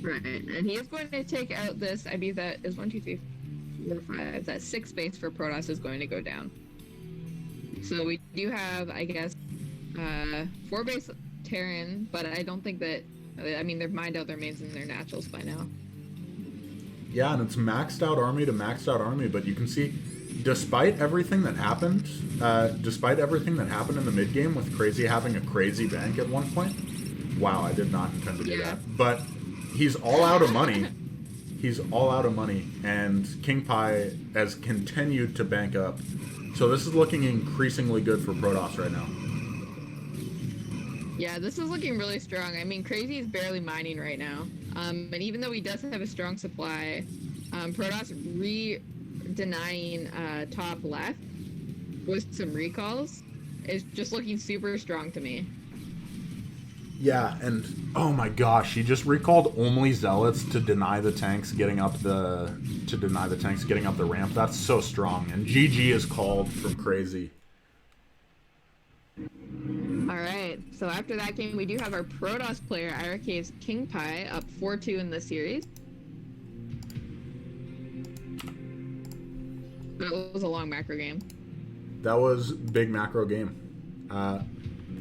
Right, and he is going to take out this. I mean, that is 1, 2, 3, 4, 5. That 6 base for Protoss is going to go down. So we do have, I guess, 4 base Terran, but I don't think that. I mean, they've mined out their mains and their naturals by now. Yeah, and it's maxed out army to maxed out army, but you can see, despite everything that happened in the mid game with Kraazy having a crazy bank at one point. Wow, I did not intend to do that. But he's all out of money. He's all out of money, and Kingpi has continued to bank up. So this is looking increasingly good for Protoss right now. Yeah, this is looking really strong. I mean, Kraazy is barely mining right now. And even though he does have a strong supply, Protoss denying top left with some recalls is just looking super strong to me. Yeah, and oh my gosh, he just recalled only zealots to deny the tanks getting up the ramp. That's so strong. And GG is called from Kraazy. All right. So after that game, we do have our Protoss player, IRK's Kingpi, up 4-2 in the series. That was a long macro game. That was big macro game.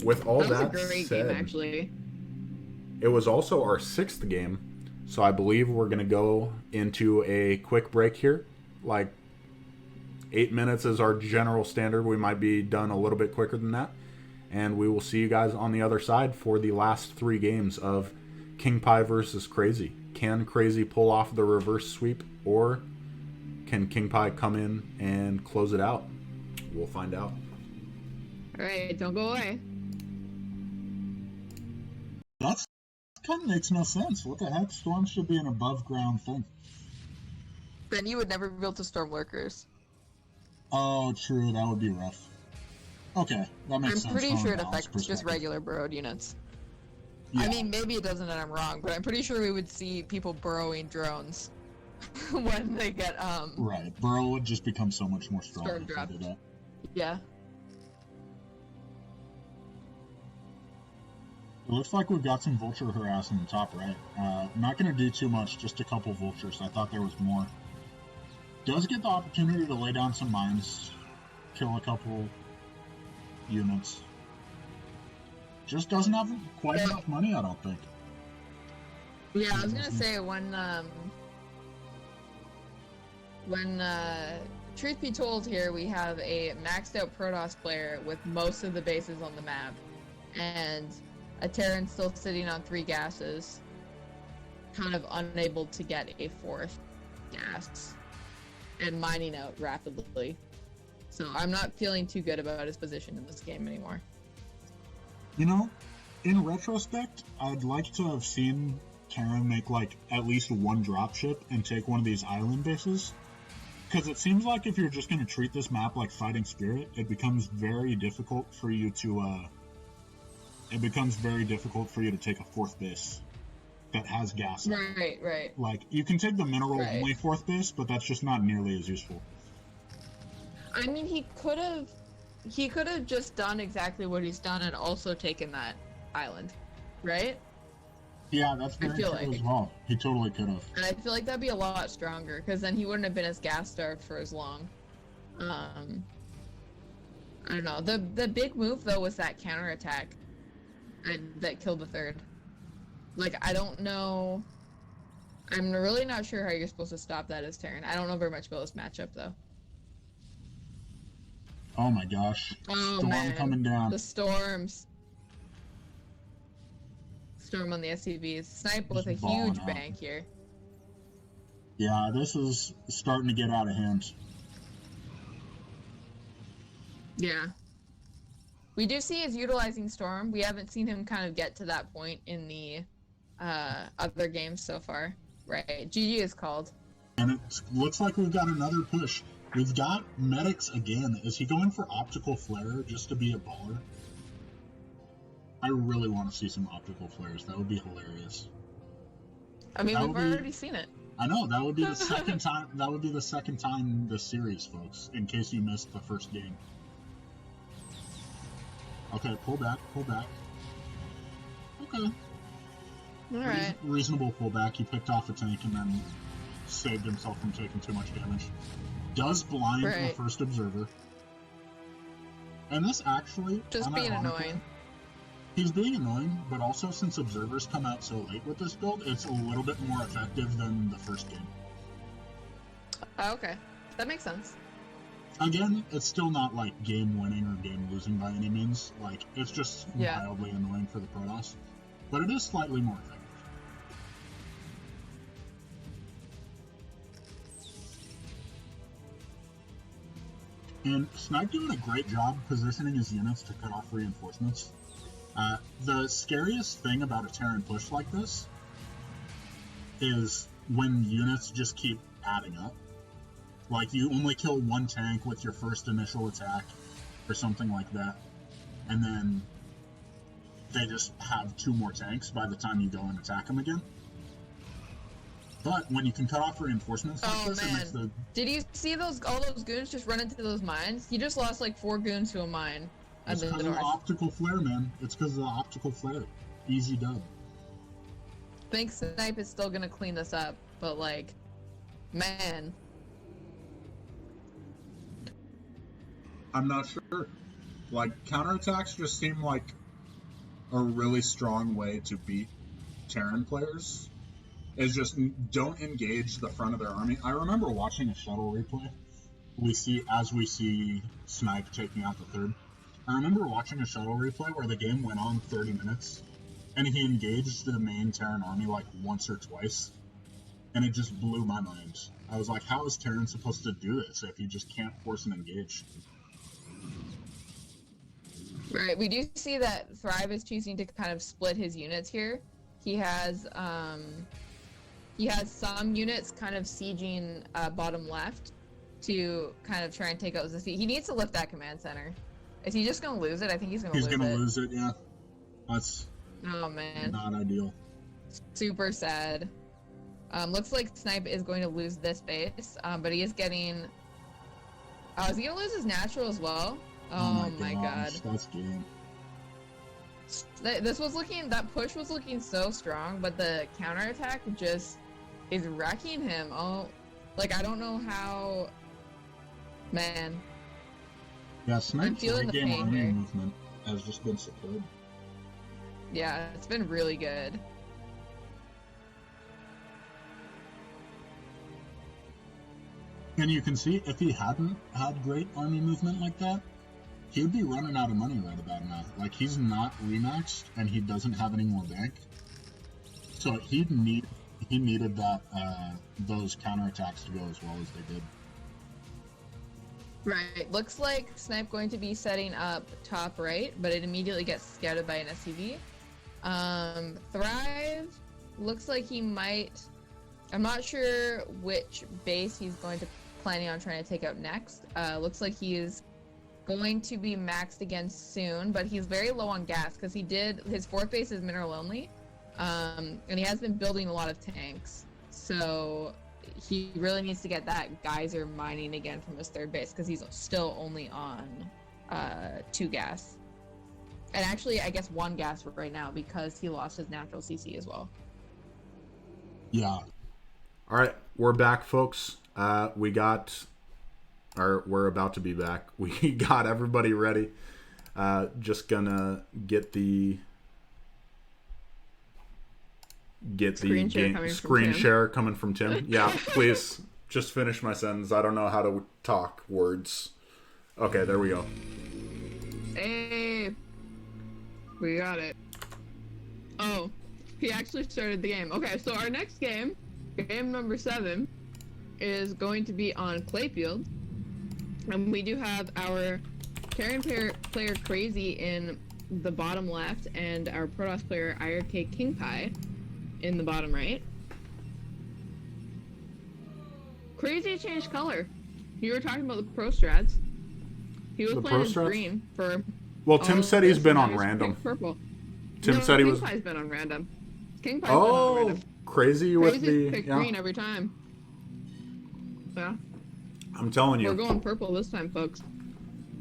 With all That that was a great said, game, actually. it was also our 6th game, so I believe we're going to go into a quick break here. Like 8 minutes is our general standard. We might be done a little bit quicker than that. And we will see you guys on the other side for the last 3 games of Kingpi versus Kraazy. Can Kraazy pull off the reverse sweep, or can Kingpi come in and close it out? We'll find out. All right, don't go away. That kind of makes no sense. What the heck? Storm should be an above ground thing. Then you would never be able to storm lurkers. Oh, true. That would be rough. Okay, that makes sense. I'm pretty from a sure it balance affects just perspective. regular burrowed units. Yeah. I mean, maybe it doesn't and I'm wrong, but I'm pretty sure we would see people burrowing drones when they get, Right. Burrow would just become so much more strong Storm if they draft. did that. Yeah. It looks like we've got some vulture harass in the top right. I'm not going to do too much, just a couple vultures. I thought there was more. Does get the opportunity to lay down some mines, kill a couple units. Just doesn't have quite enough money, I don't think. Yeah, I was gonna say when truth be told here, we have a maxed out Protoss player with most of the bases on the map, and a Terran still sitting on 3 gases, kind of unable to get a 4th gas, and mining out rapidly. So I'm not feeling too good about his position in this game anymore. You know, in retrospect, I'd like to have seen Terran make like at least one dropship and take one of these island bases. Because it seems like if you're just going to treat this map like Fighting Spirit, it becomes very difficult for you to take a 4th base that has gas. Right. Like, you can take the mineral only 4th base, but that's just not nearly as useful. I mean, he could have just done exactly what he's done and also taken that island, right? Yeah, that's very true as well. He totally could have. And I feel like that'd be a lot stronger, because then he wouldn't have been as gas starved for as long. I don't know. The big move though was that counterattack, and that killed the 3rd. Like, I don't know. I'm really not sure how you're supposed to stop that as Terran. I don't know very much about this matchup though. Oh my gosh. Oh, Storm man. coming down. The storms. Storm on the SCVs. Snipe with a huge bank here. Yeah, this is starting to get out of hand. Yeah. We do see he's utilizing Storm. We haven't seen him kind of get to that point in the other games so far. Right. GG is called. And it looks like we've got another push. We've got medics again. Is he going for optical flare just to be a baller? I really want to see some optical flares. That would be hilarious. I mean, we've already seen it. I know, that would be the second time. That would be the second time this series, folks. In case you missed the first game. Okay, pull back. Okay. All right. Reasonable pullback. He picked off a tank and then saved himself from taking too much damage. Does blind the first observer. And this actually... Just being annoying. He's being annoying, but also since observers come out so late with this build, it's a little bit more effective than the first game. Oh, okay. That makes sense. Again, it's still not like game winning or game losing by any means. Like, it's just mildly annoying for the Protoss. But it is slightly more effective. And Snipe doing a great job positioning his units to cut off reinforcements. The scariest thing about a Terran push like this is when units just keep adding up. Like, you only kill one tank with your first initial attack, or something like that, and then they just have 2 more tanks by the time you go and attack them again. But when you can cut off reinforcements like this, it makes the... Did you see all those goons just run into those mines? He just lost like 4 goons to a mine. It's because of the optical flare, man. It's because of the optical flare. Easy dub. I think Snipe is still gonna clean this up, but like, man. I'm not sure. Like, counterattacks just seem like a really strong way to beat Terran players. Is just don't engage the front of their army. I remember watching a shuttle replay. We see Snipe taking out the third. I remember watching a shuttle replay where the game went on 30 minutes, and he engaged the main Terran army like once or twice, and it just blew my mind. I was like, how is Terran supposed to do this if you just can't force an engage? Right, we do see that Thrive is choosing to kind of split his units here. He has some units kind of sieging bottom left to kind of try and take out the sea. He needs to lift that command center. Is he just gonna lose it? I think he's gonna lose it. He's gonna lose it, yeah. That's not ideal. Super sad. Looks like Snipe is going to lose this base, but he is getting... is he gonna lose his natural as well? Oh my god. That's game. That push was looking so strong, but the counterattack just is wrecking him. Oh, like, I don't know how... Man. Yeah, Snipe's late game army movement has just been superb. Yeah, it's been really good. And you can see, if he hadn't had great army movement like that, he would be running out of money right about now. Like, he's not remaxed, and he doesn't have any more bank. So he needed that those counterattacks to go as well as they did. Right. Looks like Snipe going to be setting up top right, but it immediately gets scouted by an SCV. Thrive looks like he might... I'm not sure which base he's planning on trying to take out next. Looks like he is going to be maxed again soon, but he's very low on gas because his 4th base is mineral only, and he has been building a lot of tanks, so he really needs to get that geyser mining again from his 3rd base because he's still only on 2 gas, and actually I guess 1 gas right now because he lost his natural CC as well. Yeah. All right, we're back, folks. We're about to be back. We got everybody ready. Just gonna get the screen share coming from Tim. Yeah, please just finish my sentence. I don't know how to talk words. Okay, there we go. Hey, we got it. Oh, he actually started the game. Okay, so our next game number 7, is going to be on Clayfield. And we do have our Terran player Kraazy in the bottom left and our Protoss player IRK Kingpi in the bottom right. Kraazy changed color. You were talking about the pro strats. He was playing in green for... Well, Tim said he's been on random. Purple. Tim said he was... Kingpi's been on random. Kingpi's been on random. Crazy with the... picked green every time. Yeah. I'm telling you. We're going purple this time, folks.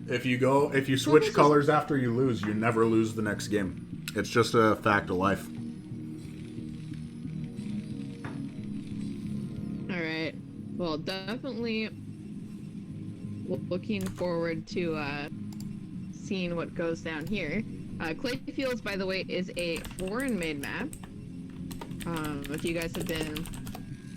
If you switch colors after you lose, you never lose the next game. It's just a fact of life. All right. Well, definitely looking forward to seeing what goes down here. Clayfields, by the way, is a foreign-made map. If you guys have been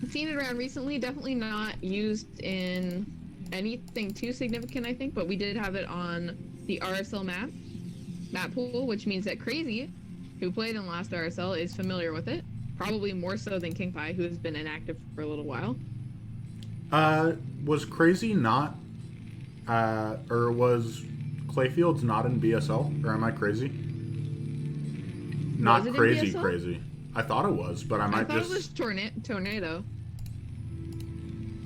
seeing it around recently, definitely not used in anything too significant, I think, but we did have it on the RSL map pool, which means that Kraazy, who played in last RSL, is familiar with it, probably more so than Kingpi, who has been inactive for a little while. Was Kraazy not, or was Clayfields not in BSL, or am I crazy? Not crazy. I thought it was, but I thought it was Tornado.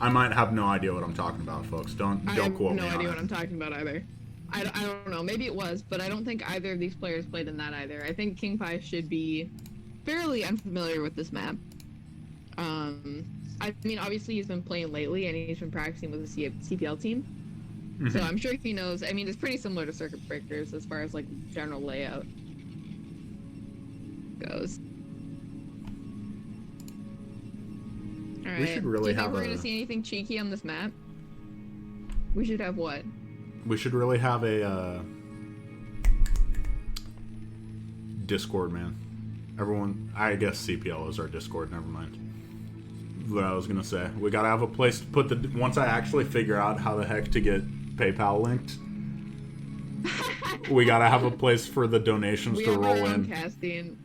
I might have no idea what I'm talking about, folks. Don't quote me. I have no idea what I'm talking about either. I don't know. Maybe it was, but I don't think either of these players played in that either. I think Kingpi should be fairly unfamiliar with this map. I mean, obviously he's been playing lately, and he's been practicing with the CPL team. So I'm sure he knows. I mean, it's pretty similar to Circuit Breakers as far as like general layout goes. All right. We should really Do you have think we're gonna see anything cheeky on this map? We should have what? We should really have a Discord, man. Everyone, I guess CPL is our Discord. Never mind. What I was gonna say, we gotta have a place to put the. Once I actually figure out how the heck to get PayPal linked, we gotta have a place for the donations We to have roll our own in. casting.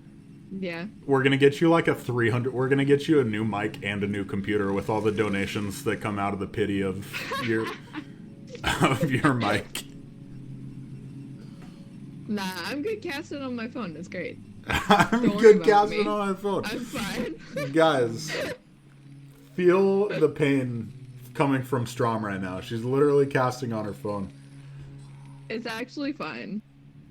Yeah. We're gonna get you like a 300. We're gonna get you a new mic and a new computer with all the donations that come out of the pity of your mic. Nah, I'm good casting on my phone. It's great. I'm Don't worry good about casting me. on my phone. I'm fine. Guys, feel the pain coming from Strom right now. She's literally casting on her phone. It's actually fine.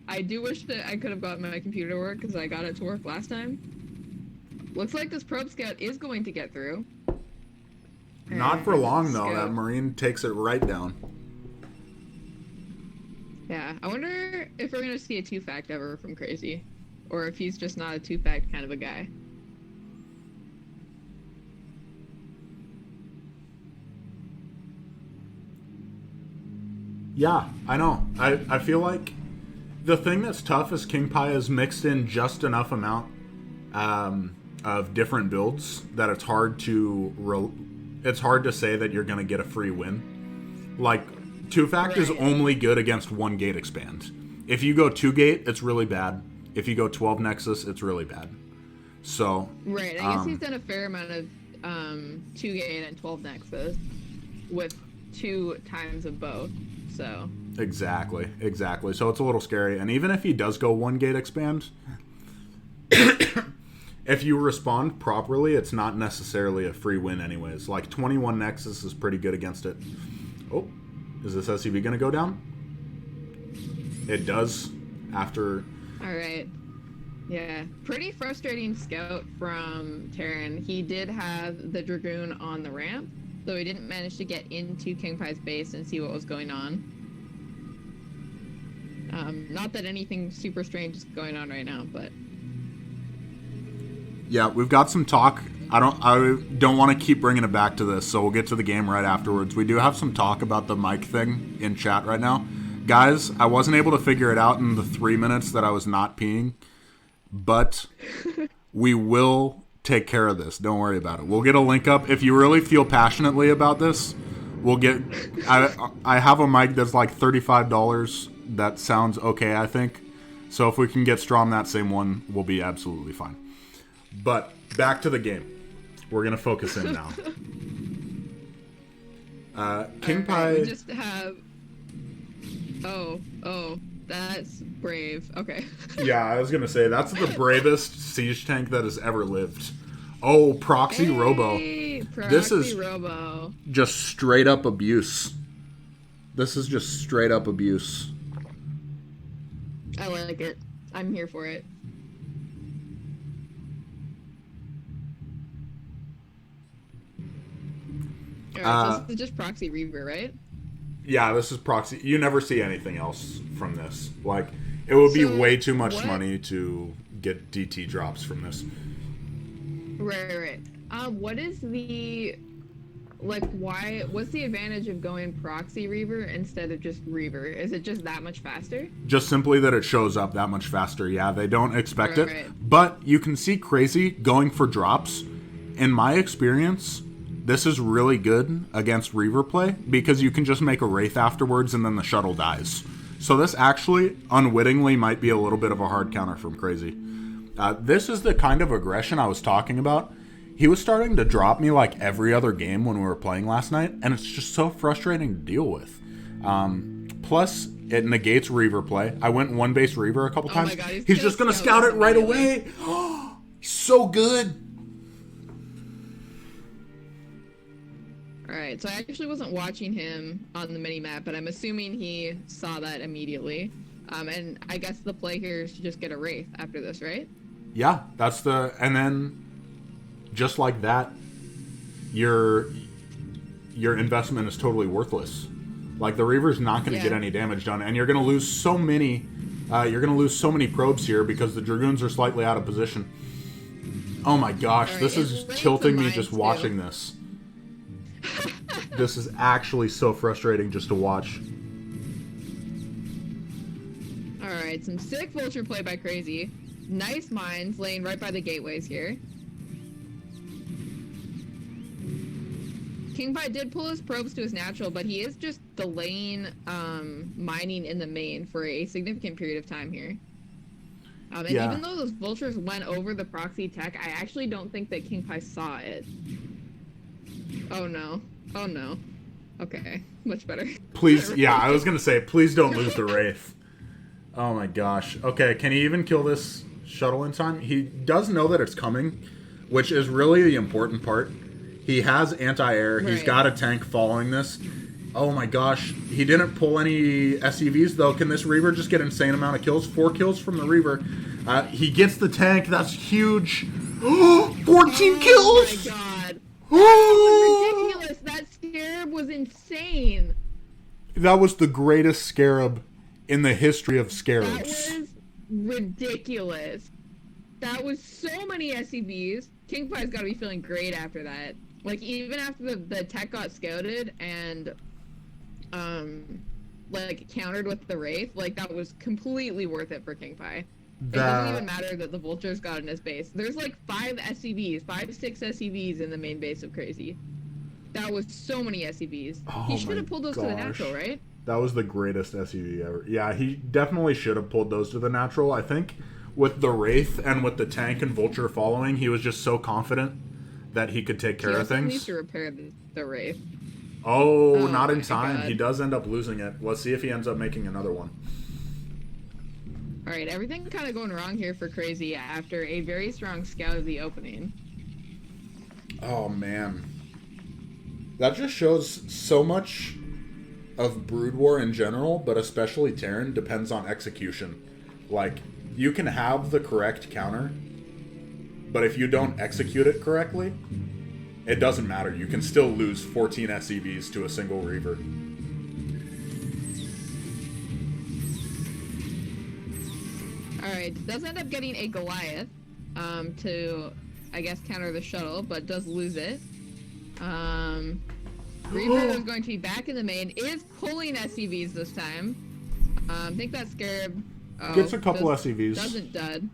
I do wish that I could have gotten my computer to work because I got it to work last time. Looks like this probe scout is going to get through. Not for long, though. Scout. That Marine takes it right down. Yeah, I wonder if we're going to see a 2-fact ever from Kraazy. Or if he's just not a 2-fact kind of a guy. Yeah, I know. I feel like the thing that's tough is Kingpi has mixed in just enough amount of different builds that it's hard to say that you're going to get a free win. Like, 2-fact is Right. only good against 1 gate expand. If you go 2 gate, it's really bad. If you go 12 Nexus, it's really bad. So Right, I guess he's done a fair amount of 2 gate and 12 Nexus with 2 times of both. So exactly. So it's a little scary. And even if he does go 1 gate expand, if you respond properly, it's not necessarily a free win anyways. Like 21 Nexus is pretty good against it. Oh, is this SCV going to go down? It does after... all right. Yeah, pretty frustrating scout from Terran. He did have the Dragoon on the ramp, so he didn't manage to get into Kingpi's base and see what was going on. Not that anything super strange is going on right now, but Yeah, we've got some talk. I don't want to keep bringing it back to this, so we'll get to the game right afterwards. We do have some talk about the mic thing in chat right now. Guys, I wasn't able to figure it out in the 3 minutes that I was not peeing, but we will take care of this. Don't worry about it. We'll get a link up. If you really feel passionately about this, we'll get... I have a mic that's like $35. That sounds okay, I think. So if we can get Strom that same one, we'll be absolutely fine. But back to the game. We're going to focus in now. Kingpi... Alright, we just have... Oh, that's brave. Okay. Yeah, I was going to say, that's the bravest siege tank that has ever lived. Oh, Proxy Robo. This is Robo. just straight up abuse. This is just straight up abuse. I like it. I'm here for it. Alright, so this is just Proxy Reaver, right? Yeah, this is Proxy. You never see anything else from this. Like, it would be So, way too much what- money to get DT drops from this. Right. What is the... what's the advantage of going Proxy Reaver instead of just Reaver? Is it just that much faster? Just simply that it shows up that much faster. Yeah, they don't expect it. Right. But you can see Kraazy going for drops. In my experience, this is really good against Reaver play because you can just make a Wraith afterwards and then the shuttle dies. So this actually, unwittingly, might be a little bit of a hard counter from Kraazy. This is the kind of aggression I was talking about. He was starting to drop me like every other game when we were playing last night, and it's just so frustrating to deal with. Plus, it negates Reaver play. I went 1-base Reaver a couple times. my God, he's just going to scout it right immediately. away. He's so good. All right, so I actually wasn't watching him on the mini map, but I'm assuming he saw that immediately. And I guess the play here is to just get a Wraith after this, right? Yeah, that's the... And then, just like that, your investment is totally worthless. Like, the Reaver's not going to get any damage done, and you're going to lose so many... you're going to lose so many probes here because the Dragoons are slightly out of position. Oh my gosh, Right, this is tilting me just watching this. This is actually so frustrating just to watch. Alright, some sick vulture play by Kraazy. Nice mines laying right by the gateways here. Kingpi did pull his probes to his natural, but he is just delaying mining in the main for a significant period of time here. And even though those vultures went over the proxy tech, I actually don't think that Kingpi saw it. Oh no. Oh no. Okay, much better. Please, yeah, I was gonna say, please don't lose the Wraith. Oh my gosh. Okay, can he even kill this shuttle in time? He does know that it's coming, which is really the important part. He has anti-air. He's got a tank following this. Oh my gosh. He didn't pull any SCVs, though. Can this Reaver just get an insane amount of kills? 4 kills from the Reaver. He gets the tank. That's huge. 14 kills! Oh my god. That was ridiculous. That scarab was insane. That was the greatest scarab in the history of scarabs. That was ridiculous. That was so many SCVs. Kingpi's got to be feeling great after that. Like, even after the tech got scouted and, like, countered with the Wraith, like, that was completely worth it for Kingpi. It doesn't even matter that the vultures got in his base. There's, like, 6 SCVs in the main base of Kraazy. That was so many SCVs. Oh he should have pulled those to the natural, right? That was the greatest SCV ever. Yeah, he definitely should have pulled those to the natural. I think with the Wraith and with the tank and vulture following, he was just so confident that he could take care of things. He needs to repair the Wraith. Oh, not in time. God. He does end up losing it. Let's see if he ends up making another one. Alright, everything kind of going wrong here for Kraazy after a very strong scout of the opening. Oh, man. That just shows so much of Brood War in general, but especially Terran, depends on execution. Like, you can have the correct counter, but if you don't execute it correctly, it doesn't matter. You can still lose 14 SCVs to a single Reaver. Alright, does end up getting a Goliath to, I guess, counter the shuttle, but does lose it. Reaver is going to be back in the main, is pulling SCVs this time. I think that Scarab gets a couple SCVs. Doesn't dud.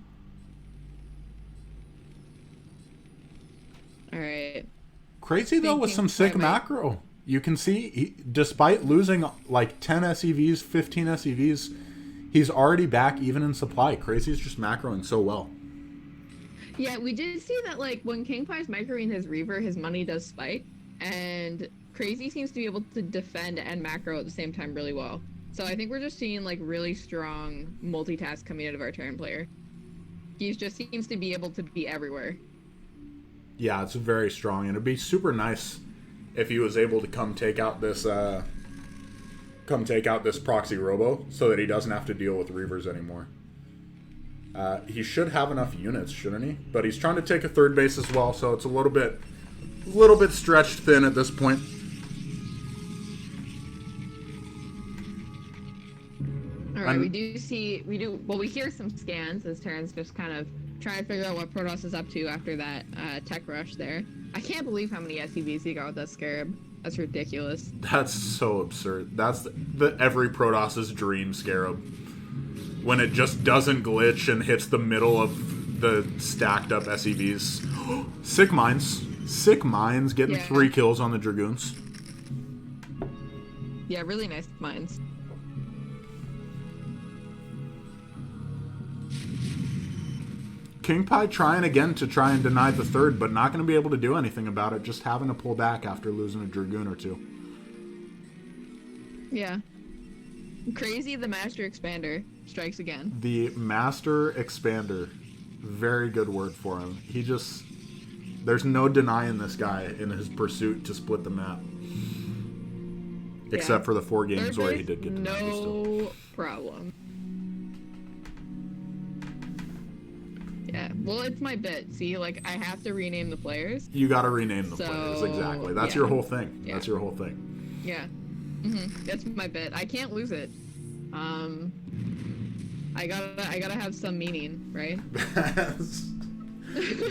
Alright. Kraazy, though, with some sick macro. You can see, despite losing like 10 SCVs, 15 SCVs, he's already back even in supply. Kraazy's just macroing so well. Yeah, we did see that, like, when Kingpi's macroing his Reaver, his money does spike, and Kraazy seems to be able to defend and macro at the same time really well. So I think we're just seeing, like, really strong multitask coming out of our Terran player. He just seems to be able to be everywhere. Yeah, it's very strong, and it'd be super nice if he was able to come take out this proxy robo so that he doesn't have to deal with Reavers anymore. He should have enough units, shouldn't he? But he's trying to take a third base as well, so it's a little bit stretched thin at this point. Alright, we hear some scans as Terran's just kind of trying to figure out what Protoss is up to after that tech rush there. I can't believe how many SCVs he got with that Scarab. That's ridiculous. That's so absurd. That's every Protoss's dream Scarab. When it just doesn't glitch and hits the middle of the stacked up SCVs. Sick mines. Sick mines, getting 3 kills on the Dragoons. Yeah, really nice mines. Kingpi trying again to try and deny the third, but not going to be able to do anything about it, just having to pull back after losing a Dragoon or 2. Yeah. Kraazy, the Master Expander, strikes again. The Master Expander. Very good word for him. There's no denying this guy in his pursuit to split the map. Except for the 4 games where he did get denied. No problem. Yeah, well, it's my bit. See, like, I have to rename the players. You gotta rename the players, exactly. That's your whole thing. That's your whole thing. Yeah. That's my bit. I can't lose it. I gotta have some meaning, right?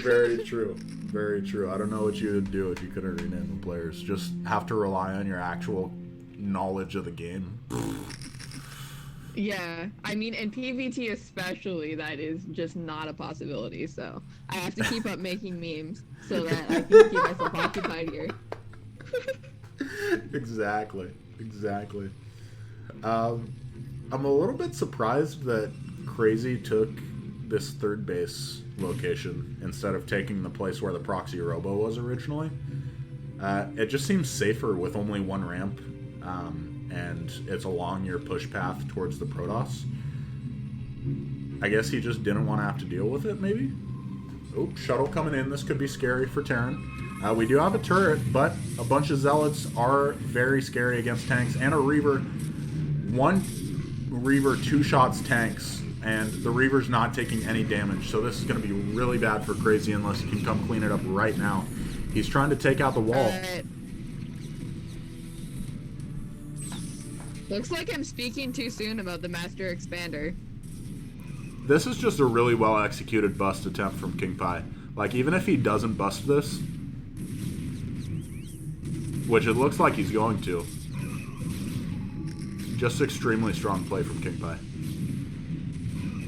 Very true. Very true. I don't know what you would do if you couldn't rename the players. Just have to rely on your actual knowledge of the game. Yeah, I mean, in PvT especially, that is just not a possibility. So I have to keep up making memes so that I can keep myself occupied here. Exactly. I'm a little bit surprised that Kraazy took this third base location instead of taking the place where the proxy robo was originally. It just seems safer with only one ramp. And it's along your push path towards the Protoss. I guess he just didn't want to have to deal with it, maybe? Oh, shuttle coming in. This could be scary for Terran. We do have a turret, but a bunch of Zealots are very scary against tanks. And a Reaver. One Reaver 2 shots tanks, and the Reaver's not taking any damage. So this is going to be really bad for Kraazy unless he can come clean it up right now. He's trying to take out the wall. Looks like I'm speaking too soon about the Master Expander. This is just a really well executed bust attempt from Kingpi. Like, even if he doesn't bust this, which it looks like he's going to, just extremely strong play from Kingpi.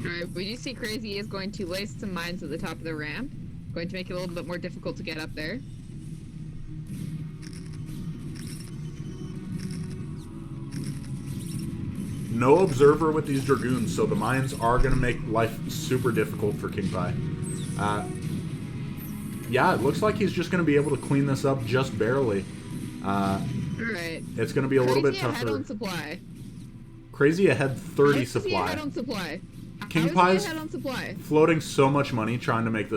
Alright, we do see Kraazy is going to lay some mines at the top of the ramp. Going to make it a little bit more difficult to get up there. No observer with these Dragoons, so the mines are going to make life super difficult for Kingpi. Yeah, it looks like he's just going to be able to clean this up just barely. Right. It's going to be a little bit Kraazy tougher. ahead on supply. Kraazy ahead 30 How supply. Is he ahead on supply? Kingpi's ahead on supply? Floating so much money trying to make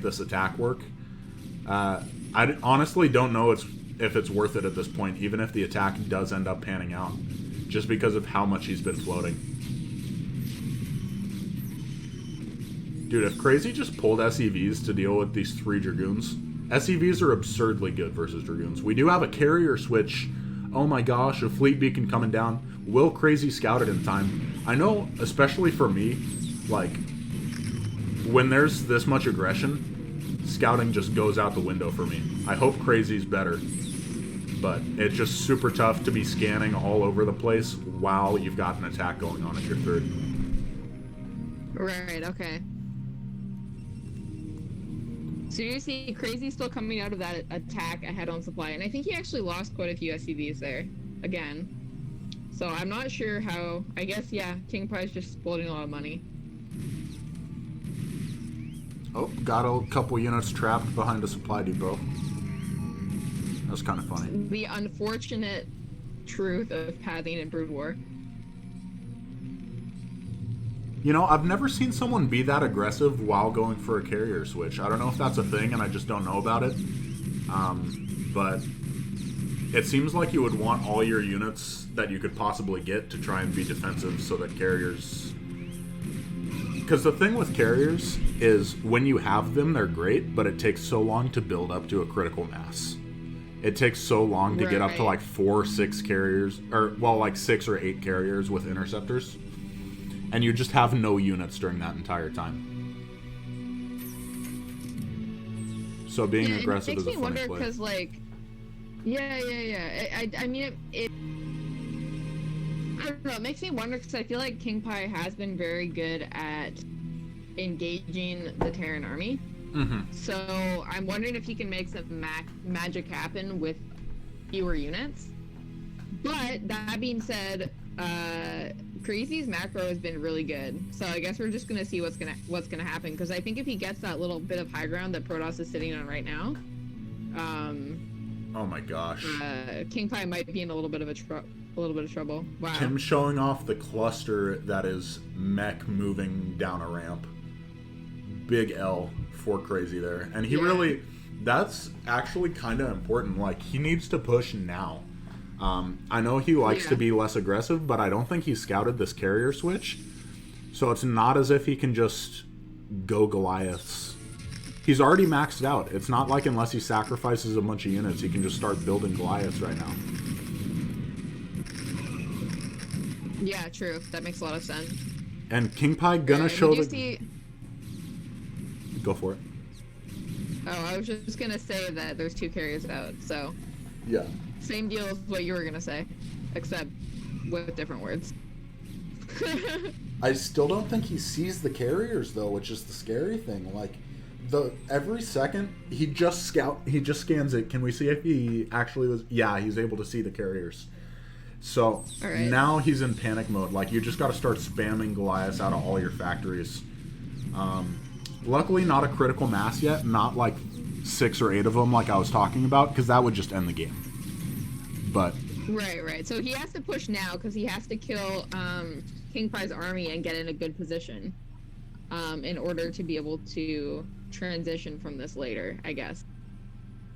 this attack work. I honestly don't know if it's worth it at this point, even if the attack does end up panning out. Just because of how much he's been floating. Dude, if Kraazy just pulled SEVs to deal with these 3 Dragoons, SEVs are absurdly good versus Dragoons. We do have a carrier switch. Oh my gosh, a fleet beacon coming down. Will Kraazy scout it in time? I know, especially for me, like, when there's this much aggression, scouting just goes out the window for me. I hope Kraazy's better. But it's just super tough to be scanning all over the place while you've got an attack going on at your third. Right, okay. So you see Kraazy still coming out of that attack ahead on supply, and I think he actually lost quite a few SCVs there, again. So I'm not sure how, I guess, yeah, Kingpi's just splitting a lot of money. Oh, got a couple units trapped behind a supply depot. That's kind of funny. The unfortunate truth of pathing in Brood War. You know, I've never seen someone be that aggressive while going for a carrier switch. I don't know if that's a thing and I just don't know about it. But it seems like you would want all your units that you could possibly get to try and be defensive so that carriers... Because the thing with carriers is when you have them, they're great, but it takes so long to build up to a critical mass. It takes so long to get up to like 4 or 6 carriers, or well, like 6 or 8 carriers with interceptors, and you just have no units during that entire time. So being aggressive is a funny play. It makes me wonder because, like, I mean, I don't know. It makes me wonder because I feel like Kingpi has been very good at engaging the Terran army. Mm-hmm. So I'm wondering if he can make some magic happen with fewer units. But that being said, Kraazy's macro has been really good. So I guess we're just gonna see what's gonna happen, because I think if he gets that little bit of high ground that Protoss is sitting on right now, oh my gosh, Kingpi might be in a little bit of trouble. Wow. Him showing off the cluster that is mech moving down a ramp. Big L for Kraazy there, and he really, That's actually kind of important. Like, he needs to push now. I know he likes to be less aggressive, but I don't think he scouted this carrier switch. So it's not as if he can just go Goliaths. He's already maxed out. It's not like unless he sacrifices a bunch of units, he can just start building Goliaths right now. Yeah, true. That makes a lot of sense. And Kingpi gonna show the... See... Go for it. Oh, I was just gonna say that there's 2 carriers out, so... Yeah. Same deal as what you were gonna say, except with different words. I still don't think he sees the carriers though, which is the scary thing. Like, every second he just scans it. Can we see if he actually was? Yeah, he's able to see the carriers. So now he's in panic mode. Like, you just got to start spamming Goliaths out of all your factories. Luckily, not a critical mass yet. Not like 6 or 8 of them, like I was talking about, because that would just end the game. But right. So he has to push now because he has to kill Kingpi's army and get in a good position in order to be able to transition from this later, I guess.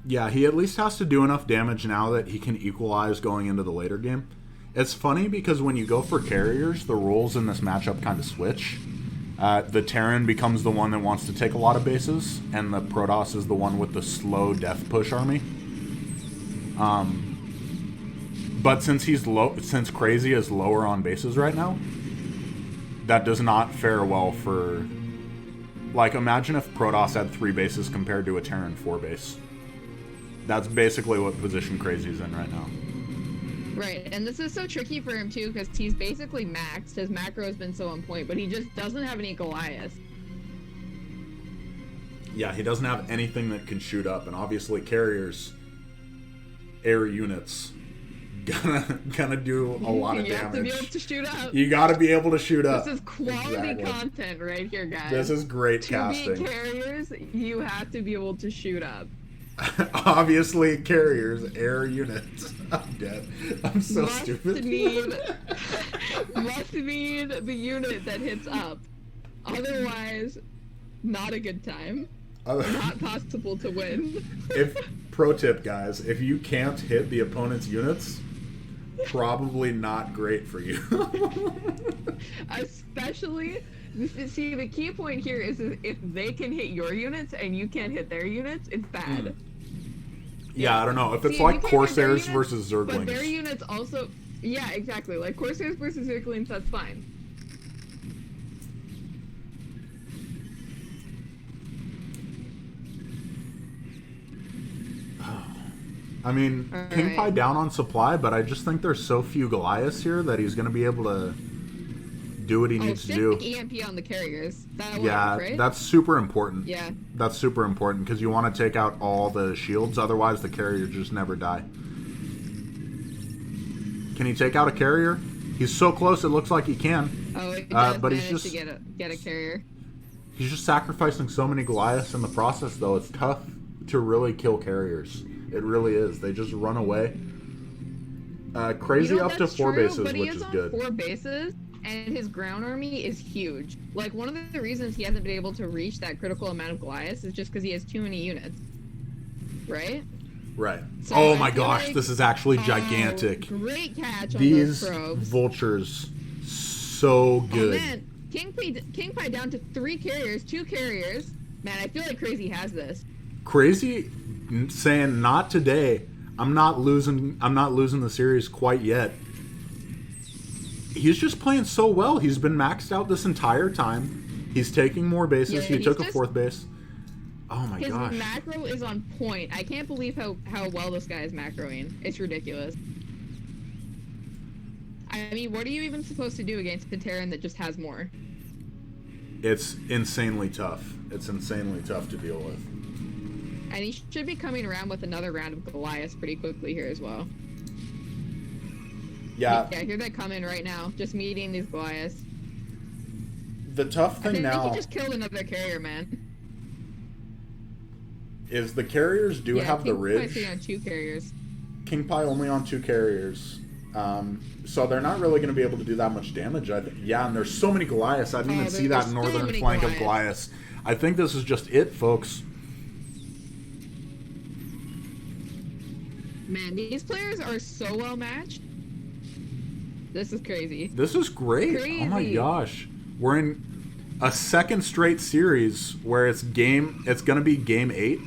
Yeah, he at least has to do enough damage now that he can equalize going into the later game. It's funny because when you go for carriers, the roles in this matchup kind of switch. The Terran becomes the one that wants to take a lot of bases, and the Protoss is the one with the slow death push army. But since since Kraazy is lower on bases right now, that does not fare well for... Like, imagine if Protoss had 3 bases compared to a Terran 4 base. That's basically what position Kraazy's in right now. Right, and this is so tricky for him too because he's basically maxed. His macro has been so on point, but he just doesn't have any Goliaths. Yeah, he doesn't have anything that can shoot up, and obviously carriers, air units, gonna do a lot of damage. You have to be able to shoot up. You gotta be able to shoot up. This is quality content right here, guys. This is great casting. To be carriers, you have to be able to shoot up. Obviously, carriers, air units. I'm dead. I'm so stupid. Must mean the unit that hits up. Otherwise, not a good time. Not possible to win. Pro tip, guys, if you can't hit the opponent's units, probably not great for you. Especially, see, the key point here is if they can hit your units and you can't hit their units, it's bad. Yeah, I don't know. If it's like Corsairs versus Zerglings. But their units also... Yeah, exactly. Like Corsairs versus Zerglings, that's fine. I mean, Kingpi down on supply, but I just think there's so few Goliaths here that he's going to be able to do what he needs to do. EMP on the carriers. Right? That's super important. Yeah. That's super important because you want to take out all the shields, otherwise the carrier just never die. Can he take out a carrier? He's so close it looks like he can. Oh, he does but manage he's just to get a carrier. He's just sacrificing so many Goliaths in the process, though. It's tough to really kill carriers. It really is. They just run away. Kraazy up to 4 bases, which is good. He is on 4 bases, and his ground army is huge. Like, one of the reasons he hasn't been able to reach that critical amount of Goliaths is just because he has too many units. Right? Right. So oh my gosh, this is actually gigantic. Great catch on these those probes. Vultures, so good. Oh man, Kingpi down to 3 carriers, 2 carriers. Man, I feel like Kraazy has this. Kraazy saying not today. I'm not losing the series quite yet. He's just playing so well. He's been maxed out this entire time. He's taking more bases. Yeah, he took a 4th base. Oh my gosh. His macro is on point. I can't believe how well this guy is macroing. It's ridiculous. I mean, what are you even supposed to do against a Terran that just has more? It's insanely tough. It's insanely tough to deal with. And he should be coming around with another round of Goliaths pretty quickly here as well. Yeah. Yeah, I hear that coming right now. Just meeting these Goliaths. The tough thing now... I think he just killed another carrier, man. Is the carriers have the ridge. Kingpi on 2 carriers. Kingpi only on 2 carriers. So they're not really going to be able to do that much damage. Yeah, and there's so many Goliaths. I didn't even see that northern flank of Goliaths. I think this is just it, folks. Man, these players are so well matched. This is crazy. This is great. Crazy. Oh my gosh. We're in a second straight series where it's going to be game 8,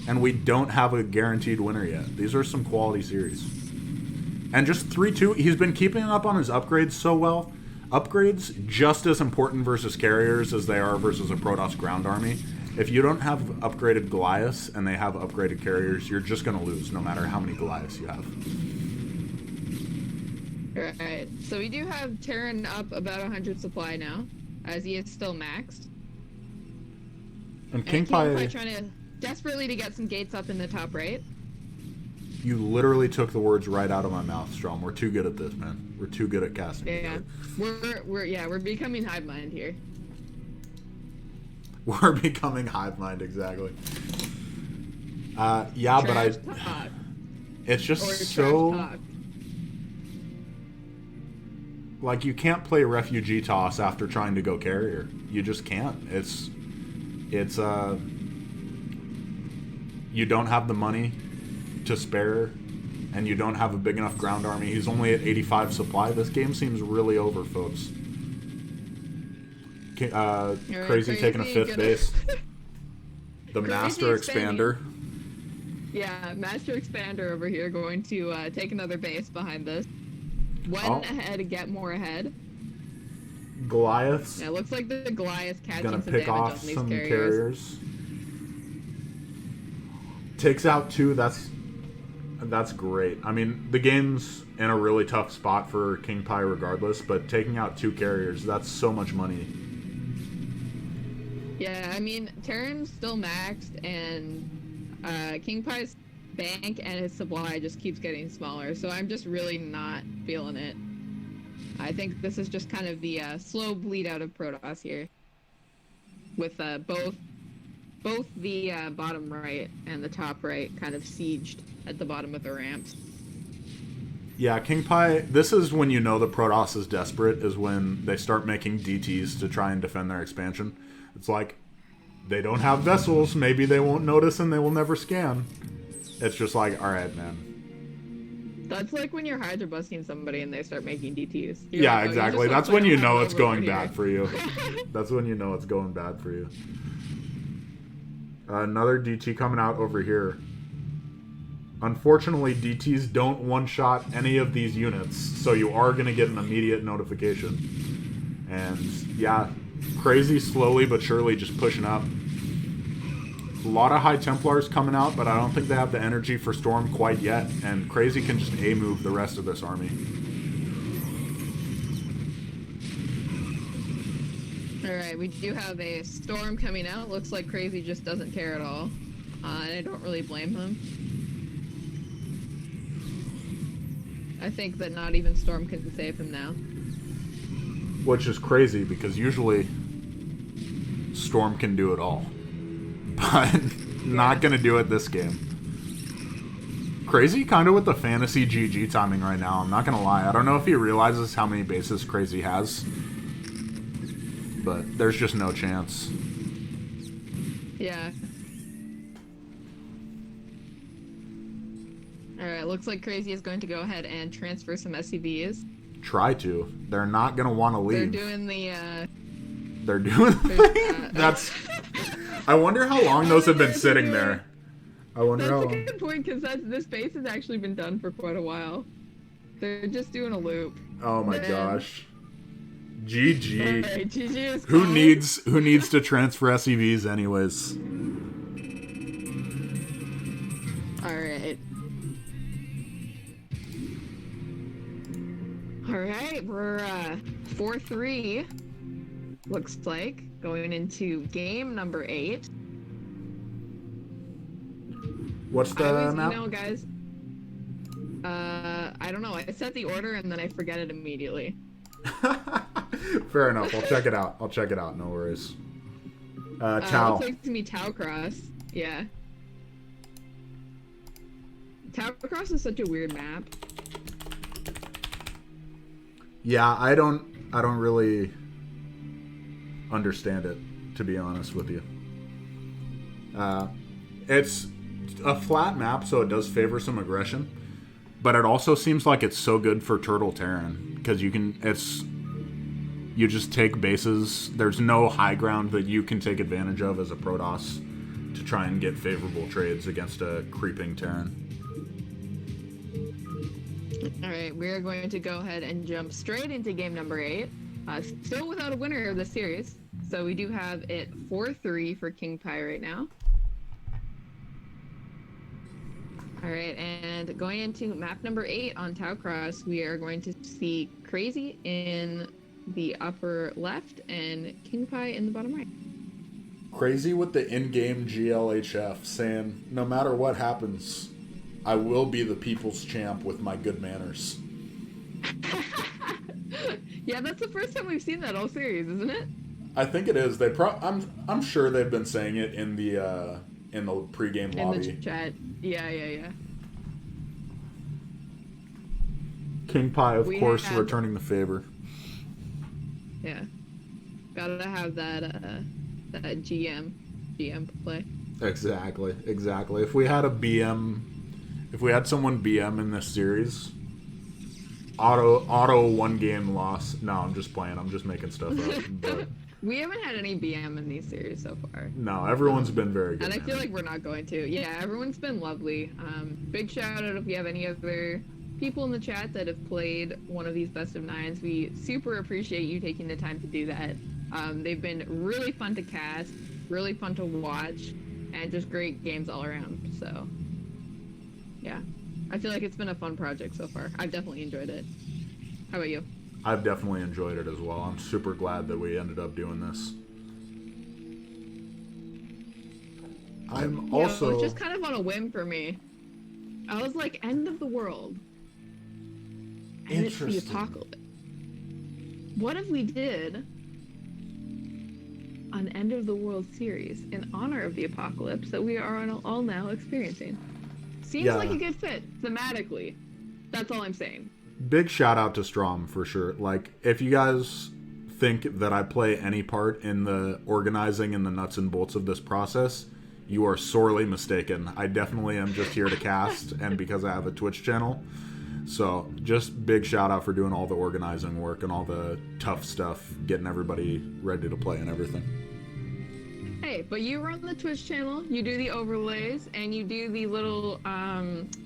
and we don't have a guaranteed winner yet. These are some quality series. And just 3-2, he's been keeping up on his upgrades so well. Upgrades just as important versus carriers as they are versus a Protoss ground army. If you don't have upgraded Goliaths and they have upgraded carriers, you're just going to lose no matter how many Goliaths you have. Alright, so we do have Terran up about 100 supply now, as he is still maxed. And Kingpi trying to desperately to get some gates up in the top right. You literally took the words right out of my mouth, Strom. We're too good at this, man. We're too good at casting. Yeah, we're becoming hive mind here. We're becoming hive mind, exactly. Yeah, Trash but talk. it's just Or so trash talk. like you can't play refugee toss after trying to go carrier. You just can't. It's you don't have the money to spare, and you don't have a big enough ground army. He's only at 85 supply. This game seems really over, folks. Kraazy taking a 5th base. The Kraazy Master expanding. Expander. Yeah, Master Expander over here going to take another base behind this. One ahead to get more ahead. Goliaths. Yeah, it looks like the Goliath catching Gonna some pick damage off on these some carriers. Takes out 2. That's great. I mean, the game's in a really tough spot for Kingpi regardless, but taking out 2 carriers, that's so much money. Yeah, I mean, Terran's still maxed, and Kingpi's bank and his supply just keeps getting smaller, so I'm just really not feeling it. I think this is just kind of the slow bleed out of Protoss here, with both the bottom right and the top right kind of sieged at the bottom of the ramps. Yeah, Kingpi, this is when you know the Protoss is desperate, is when they start making DTs to try and defend their expansion. It's like, they don't have vessels, maybe they won't notice and they will never scan. It's just like, alright, man. That's like when you're Hydra busting somebody and they start making DTs. Yeah, like, exactly. That's when you know it's going bad for you. That's when you know it's going bad for you. Another DT coming out over here. Unfortunately, DTs don't one-shot any of these units, so you are going to get an immediate notification. And, yeah, Kraazy slowly but surely just pushing up. A lot of High Templars coming out, but I don't think they have the energy for Storm quite yet, and Kraazy can just A-move the rest of this army. Alright, we do have a Storm coming out. Looks like Kraazy just doesn't care at all. And I don't really blame him. I think that not even Storm can save him now. Which is crazy, because usually Storm can do it all. But not going to do it this game. Kraazy kind of with the fantasy GG timing right now, I'm not going to lie. I don't know if he realizes how many bases Kraazy has. But there's just no chance. Yeah. Alright, looks like Kraazy is going to go ahead and transfer some SCVs. Try to. They're not going to want to leave. They're doing the, They're doing That's... I wonder how long those have been sitting there. I wonder how long. That's a good point, because this base has actually been done for quite a while. They're just doing a loop. Oh my gosh. GG. Alright, GG is Who called. needs to transfer SEVs anyways? Alright. Alright, we're 4-3. Looks like going into game number 8. What's the map? You know, guys. I don't know. I set the order and then I forget it immediately. Fair enough. I'll check it out. No worries. Tau. Looks like to me Tau Cross. Yeah. Tau Cross is such a weird map. Yeah, I don't really understand it, to be honest with you. It's a flat map, so it does favor some aggression. But it also seems like it's so good for Turtle Terran because you just take bases. There's no high ground that you can take advantage of as a Protoss to try and get favorable trades against a creeping Terran. All right, we are going to go ahead and jump straight into game number 8. Still without a winner of the series. So we do have it 4-3 for Kingpi right now. All right, and going into map number 8 on Tau Cross, we are going to see Kraazy in the upper left and Kingpi in the bottom right. Kraazy with the in-game GLHF saying, no matter what happens, I will be the people's champ with my good manners. Yeah, that's the first time we've seen that all series, isn't it? I think it is. I'm sure they've been saying it in the pregame lobby. In the chat. Yeah. Kingpi, of course, returning the favor. Yeah. Gotta have that GM play. Exactly. If we had someone BM in this series, auto one game loss. No, I'm just playing. I'm just making stuff up. But we haven't had any BM in these series so far. No, everyone's been very good. And I feel like we're not going to. Yeah, everyone's been lovely. Big shout out if you have any other people in the chat that have played one of these best of nines. We super appreciate you taking the time to do that. They've been really fun to cast, really fun to watch, and just great games all around. So, yeah. I feel like it's been a fun project so far. I've definitely enjoyed it. How about you? I've definitely enjoyed it as well. I'm super glad that we ended up doing this. I'm also... It was just kind of on a whim for me. I was like, end of the world. And it's the apocalypse. What if we did an end of the world series in honor of the apocalypse that we are all now experiencing? Seems like a good fit thematically. That's all I'm saying. Big shout out to Strom for sure. Like, if you guys think that I play any part in the organizing and the nuts and bolts of this process, you are sorely mistaken. I definitely am just here to cast and because I have a Twitch channel. So just big shout out for doing all the organizing work and all the tough stuff, getting everybody ready to play and everything. Hey, but you run the Twitch channel, you do the overlays, and you do the little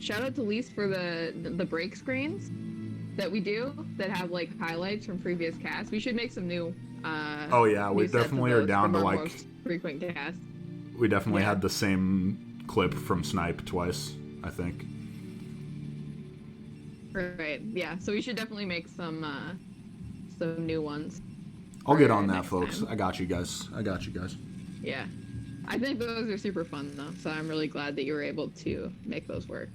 shout out to Lise for the break screens that we do that have like highlights from previous casts. We should make some new oh yeah, we definitely are down to like most frequent casts. We definitely had the same clip from Snipe twice, I think. Right, yeah. So we should definitely make some new ones. I'll get on that, folks. Time. I got you guys. Yeah. I think those are super fun, though, so I'm really glad that you were able to make those work.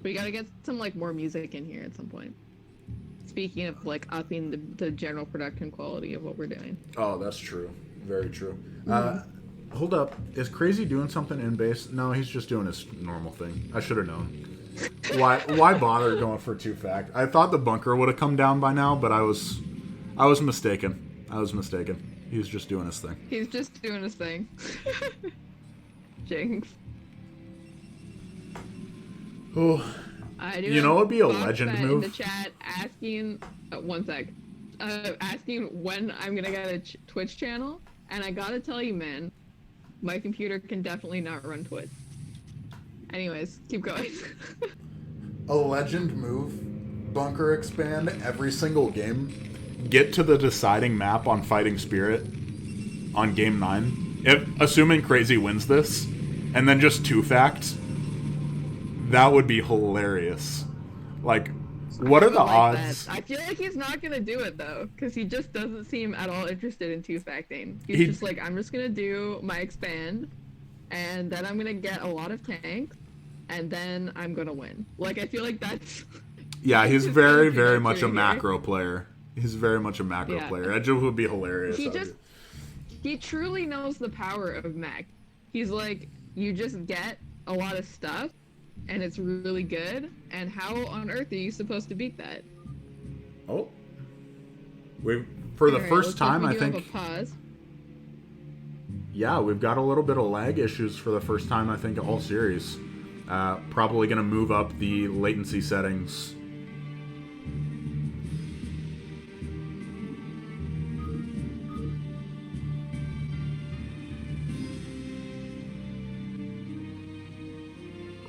We gotta get some, like, more music in here at some point. Speaking of, like, upping the general production quality of what we're doing. Oh, that's true. Very true. Hold up. Is Kraazy doing something in base? No, he's just doing his normal thing. I should have known. Why bother going for 2-fact? I thought the bunker would have come down by now, but I was mistaken. He's just doing his thing. He's just doing his thing. Jinx. Oh, you know what'd be a legend move? In the chat asking, one sec, asking when I'm gonna get a Twitch channel, and I gotta tell you, man, my computer can definitely not run Twitch. Anyways, keep going. A legend move, bunker expand every single game. Get to the deciding map on Fighting Spirit on game 9. Assuming Kraazy wins this, and then just 2-fact. That would be hilarious. Like, what are the odds? I feel like he's not gonna do it though, because he just doesn't seem at all interested in 2-facting. He's just like, I'm just gonna do my expand, and then I'm gonna get a lot of tanks, and then I'm gonna win. Like, I feel like that's... Yeah, he's very, very much a macro player. He's very much a macro player. That just would be hilarious. He truly knows the power of mech. He's like, you just get a lot of stuff, and it's really good, and how on earth are you supposed to beat that? Oh. For the first time, I think... Have a pause. Yeah, we've got a little bit of lag issues for the first time, I think, all series. Probably going to move up the latency settings.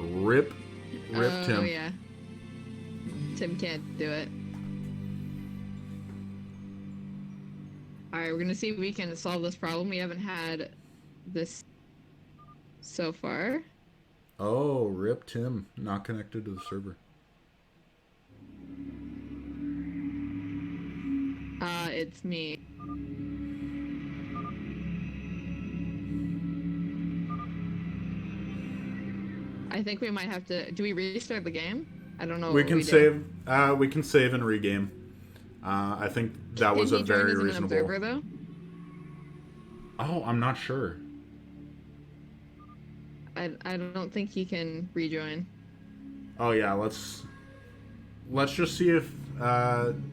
Rip Tim. Oh yeah. Tim can't do it. Alright, we're gonna see if we can solve this problem. We haven't had this so far. Oh, Rip Tim. Not connected to the server. It's me. I think we might have to. Do we restart the game? I don't know. We can save. We can save and regame. I think that was a very reasonable. An observer, though? Oh, I'm not sure. I don't think he can rejoin. Oh yeah, let's just see if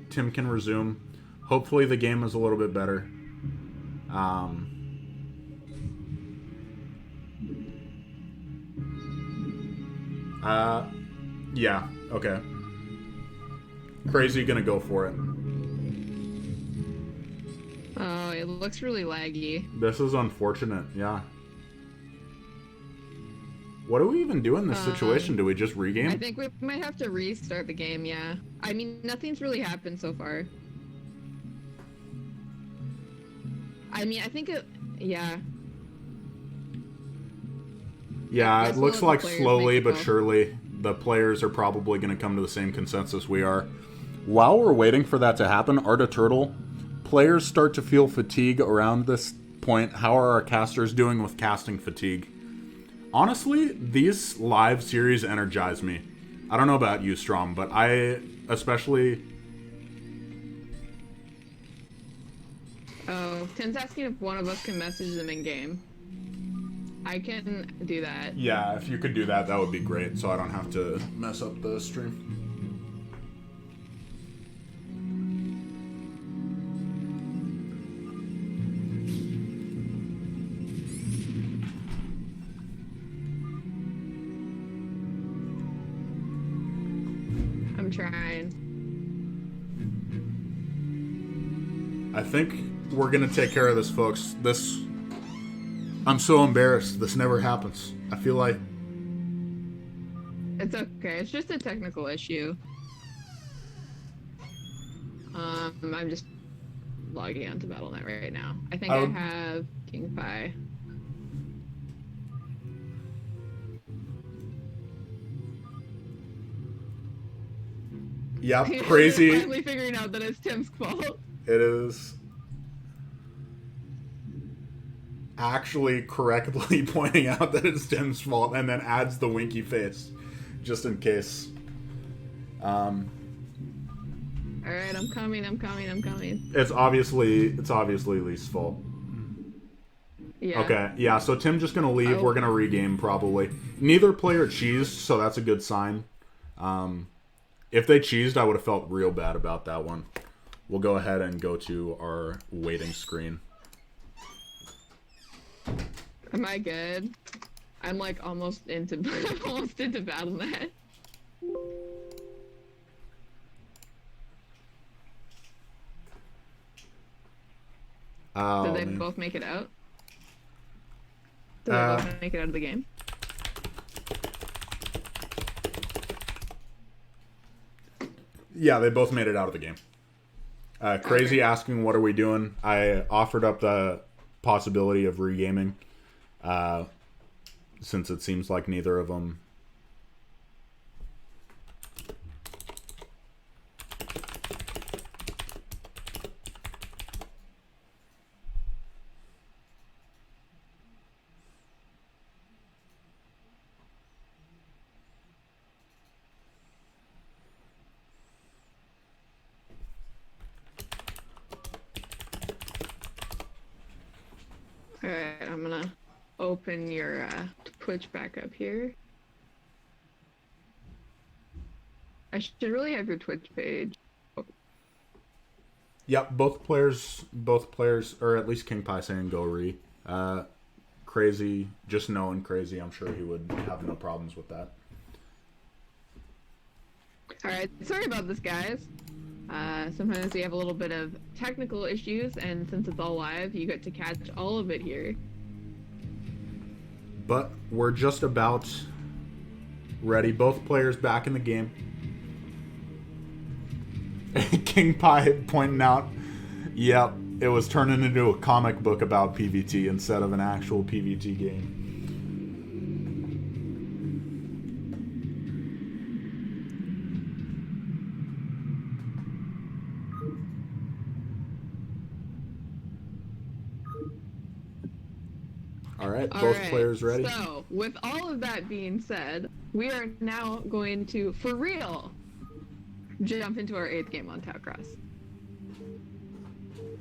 Tim can resume. Hopefully the game is a little bit better. Yeah, okay. Kraazy gonna go for it. Oh, it looks really laggy. This is unfortunate, yeah. What do we even do in this situation? Do we just regame? I think we might have to restart the game, yeah. I mean, nothing's really happened so far. I mean, I think it... Yeah. Yeah, it looks like slowly but call. surely the players are probably going to come to the same consensus we are. While we're waiting for that to happen, Arda Turtle, players start to feel fatigue around this point. How are our casters doing with casting fatigue? Honestly, these live series energize me. I don't know about you, Strom, but I especially... Oh, Tim's asking if one of us can message them in game. I can do that. Yeah, if you could do that, that would be great, so I don't have to mess up the stream. I'm trying. I think we're gonna take care of this, folks. I'm so embarrassed. This never happens. I feel like... It's okay. It's just a technical issue. I'm just logging onto Battle.net right now. I think I have Kingpi. Yep, Kraazy. Finally figuring out that it's Tim's fault. It is actually correctly pointing out that it's Tim's fault and then adds the winky face just in case. Alright, I'm coming. It's obviously Lee's fault. Yeah. Okay, yeah, so Tim's just gonna leave. We're gonna regame probably. Neither player cheesed, so that's a good sign. If they cheesed, I would have felt real bad about that one. We'll go ahead and go to our waiting screen. Am I good? I'm like almost into Battle.net. Oh, Did they both make it out? Did they both make it out of the game? Yeah, they both made it out of the game. Kraazy asking, what are we doing? I offered up the possibility of regaming, since it seems like neither of them... Alright, I'm gonna open your Twitch back up here. I should really have your Twitch page. Yep, both players, or at least Kingpi saying go re. Kraazy, just knowing Kraazy, I'm sure he would have no problems with that. All right, sorry about this, guys. Sometimes we have a little bit of technical issues, and since it's all live, you get to catch all of it here. But we're just about ready. Both players back in the game. Kingpi pointing out, yep, it was turning into a comic book about PvT instead of an actual PvT game. All right, both players ready. So, with all of that being said, we are now going to, for real, jump into our 8th game on Towcross.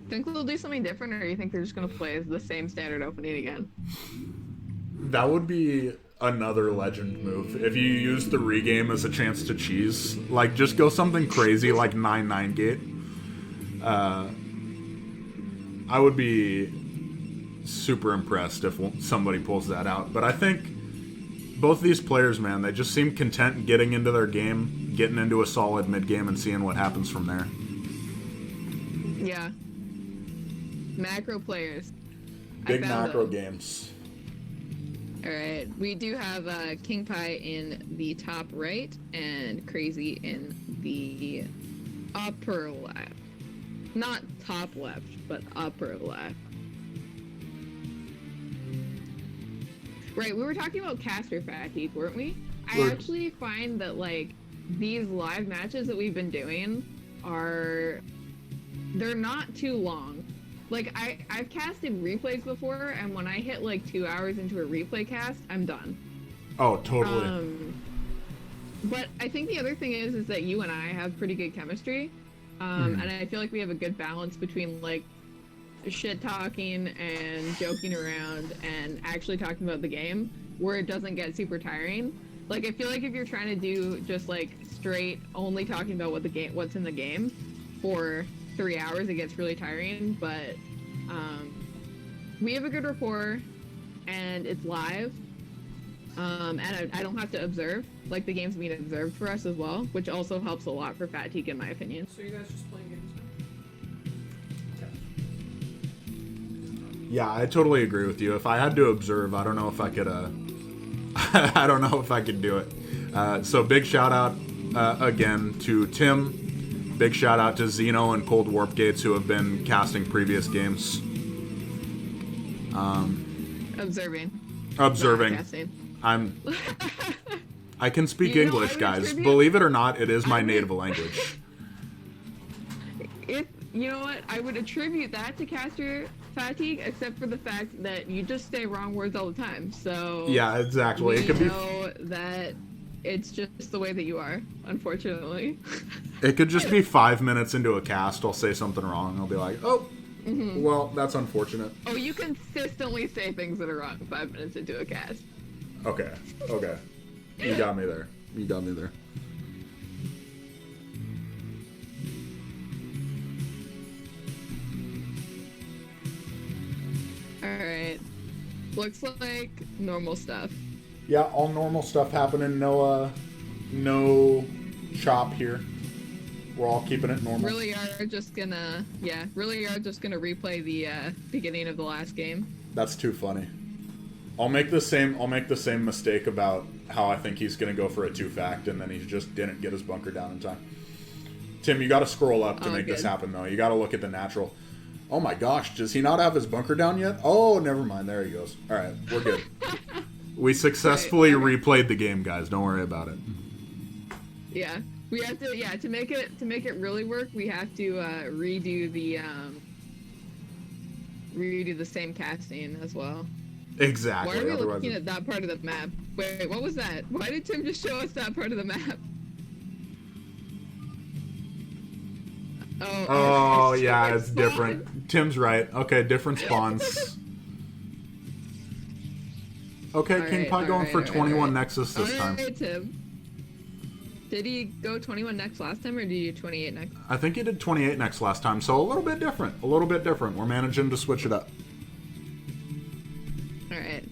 Think they'll do something different, or you think they're just going to play the same standard opening again? That would be another legend move. If you use the regame as a chance to cheese, like, just go something crazy like 9-9 gate. I would be super impressed if somebody pulls that out. But I think both these players, man, they just seem content getting into their game, getting into a solid mid game, and seeing what happens from there. Yeah. Macro players. Big macro games. All right, we do have Kingpi in the top right and Kraazy in the upper left. Not top left, but upper left. Right, we were talking about caster fatigue, weren't we? I actually find that, like, these live matches that we've been doing they're not too long. Like, I've casted replays before, and when I hit, like, 2 hours into a replay cast, I'm done. Oh, totally. But I think the other thing is that you and I have pretty good chemistry, and I feel like we have a good balance between, like, shit talking and joking around and actually talking about the game, where it doesn't get super tiring. Like, I feel like if you're trying to do just, like, straight only talking about what's in the game for 3 hours, it gets really tiring. But we have a good rapport, and it's live, and I don't have to observe. Like, the game's being observed for us as well, which also helps a lot for fatigue, in my opinion. So you guys just playing games now? Yeah, I totally agree with you. If I had to observe, I don't know if I could. I don't know if I could do it. So big shout out again to Tim. Big shout out to Xeno and Cold Warp Gates, who have been casting previous games. Observing. I can speak You know, English, I would guys. attribute- Believe it or not, it is my native language. You know what? I would attribute that to caster fatigue, except for the fact that you just say wrong words all the time. So Yeah, exactly. It we could be. know that it's just the way that you are, unfortunately. It could just be 5 minutes into a cast. I'll say something wrong. I'll be like, "Oh, well, that's unfortunate." Oh, you consistently say things that are wrong 5 minutes into a cast. Okay. You got me there. Alright. Looks like normal stuff. Yeah, all normal stuff happening. No chop here. We're all keeping it normal. Really are just gonna replay the beginning of the last game. That's too funny. I'll make the same mistake about how I think he's gonna go for a 2-fact, and then he just didn't get his bunker down in time. Tim, you gotta scroll up to make this happen, though. You gotta look at the natural. Oh my gosh, does he not have his bunker down yet? Oh, never mind. There he goes. All right, we're good. We successfully replayed the game, guys. Don't worry about it. Yeah, we have to. Yeah, to make it really work, we have to redo the same casting as well. Exactly. Why are we Otherwise, looking at that part of the map? Wait, what was that? Why did Tim just show us that part of the map? Oh yeah, it's different. Tim's right. Okay, different spawns. Okay, Kingpi going for 21 Nexus this time. Alright, Tim. Did he go 21 next last time, or did he do 28 next? I think he did 28 next last time, so a little bit different. We're managing to switch it up. Alright.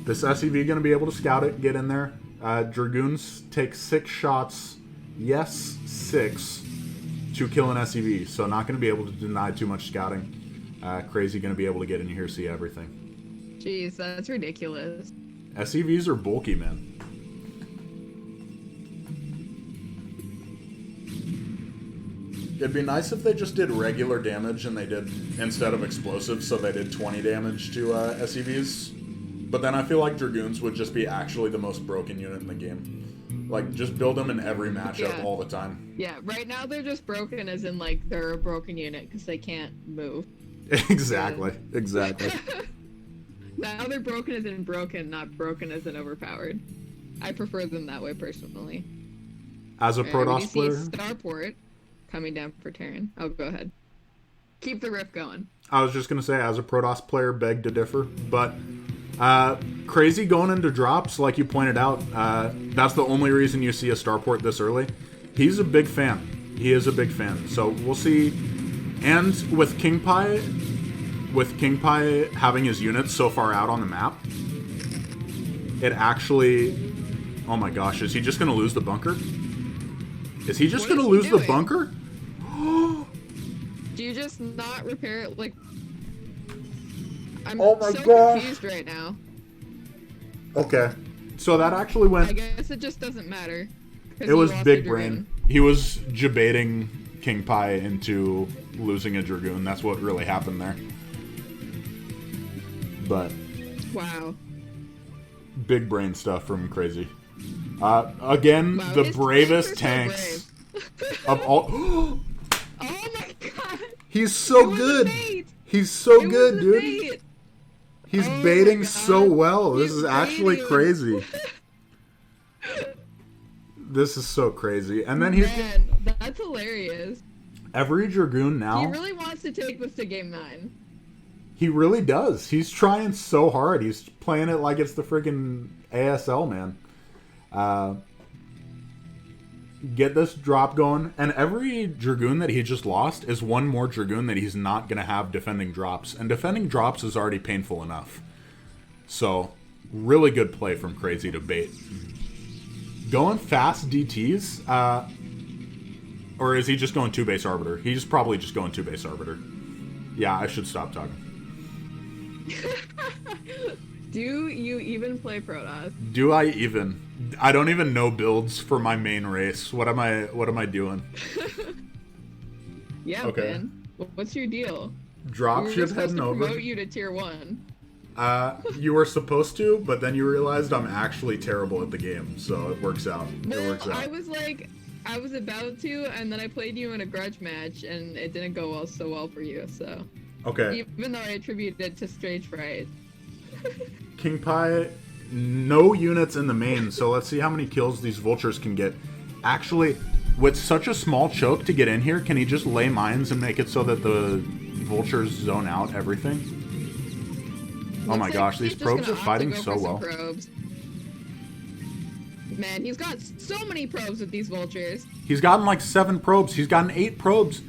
This SEV going to be able to scout it, get in there. Dragoons take 6 shots. Yes, 6 to kill an SEV. So not going to be able to deny too much scouting. Kraazy going to be able to get in here, see everything. Jeez, that's ridiculous. SEVs are bulky, man. It'd be nice if they just did regular damage and they did, instead of explosives, so they did 20 damage to SEVs. But then I feel like Dragoons would just be actually the most broken unit in the game. Like, just build them in every matchup all the time. Yeah, right now they're just broken as in, like, they're a broken unit because they can't move. Exactly, exactly. Now they're broken as in broken, not broken as in overpowered. I prefer them that way, personally. As a Protoss player... Starport coming down for Terran. Oh, go ahead. Keep the riff going. I was just going to say, as a Protoss player, beg to differ. But Kraazy going into drops, like you pointed out, that's the only reason you see a Starport this early. He's a big fan. He is a big fan. So we'll see. And with Kingpi having his units so far out on the map, it actually... Oh my gosh, is he just going to lose the bunker? Is he just going to lose the bunker? Do you just not repair it? Like, I'm oh my so gosh. confused right now. Okay. So that actually went... I guess it just doesn't matter. It was big brain. He was debating Kingpi into losing a Dragoon. That's what really happened there. But... Wow. Big brain stuff from Kraazy. Again, wow, the bravest tanks of all... Oh my god! He's so good! He's so good, dude! Bait. He's baiting so well. This is actually baiting. crazy. This is so crazy. And then Man, that's hilarious. Every Dragoon now... He really wants to take this to Game 9. He really does. He's trying so hard. He's playing it like it's the freaking ASL, man. Get this drop going. And every Dragoon that he just lost is one more Dragoon that he's not going to have defending drops. And defending drops is already painful enough. So, really good play from Kraazy to bait. Going fast DTs, or is he just going 2-base Arbiter? He's probably just going 2-base Arbiter. Yeah, I should stop talking. Do you even play Protoss? Do I even? I don't even know builds for my main race. What am I doing? Yeah, okay. man. What's your deal? Dropship heading over. Promote you to tier 1. You were supposed to, but then you realized I'm actually terrible at the game, so it works out. It works out. I was about to, and then I played you in a grudge match, and it didn't go so well for you, so. Okay. Even though I attributed it to stage fright. Kingpi, no units in the main, so let's see how many kills these vultures can get. Actually, with such a small choke to get in here, can he just lay mines and make it so that the vultures zone out everything? Oh my gosh, these probes are fighting so well. Probes. Man, he's got so many probes with these vultures. He's gotten like 7 probes. He's gotten 8 probes.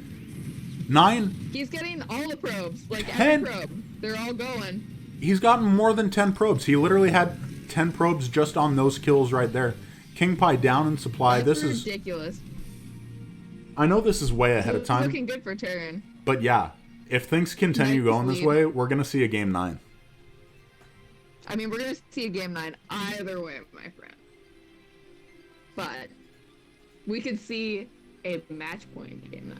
9. He's getting all the probes. Like 10. every probe. They're all going. He's gotten more than 10 probes. He literally had 10 probes just on those kills right there. Kingpi down in supply. That's this ridiculous. I know this is way ahead of time. Looking good for Terran. But yeah, if things continue going this way, we're going to see a Game 9. I mean, we're going to see a Game 9 either way, my friend. But we could see a match point Game 9.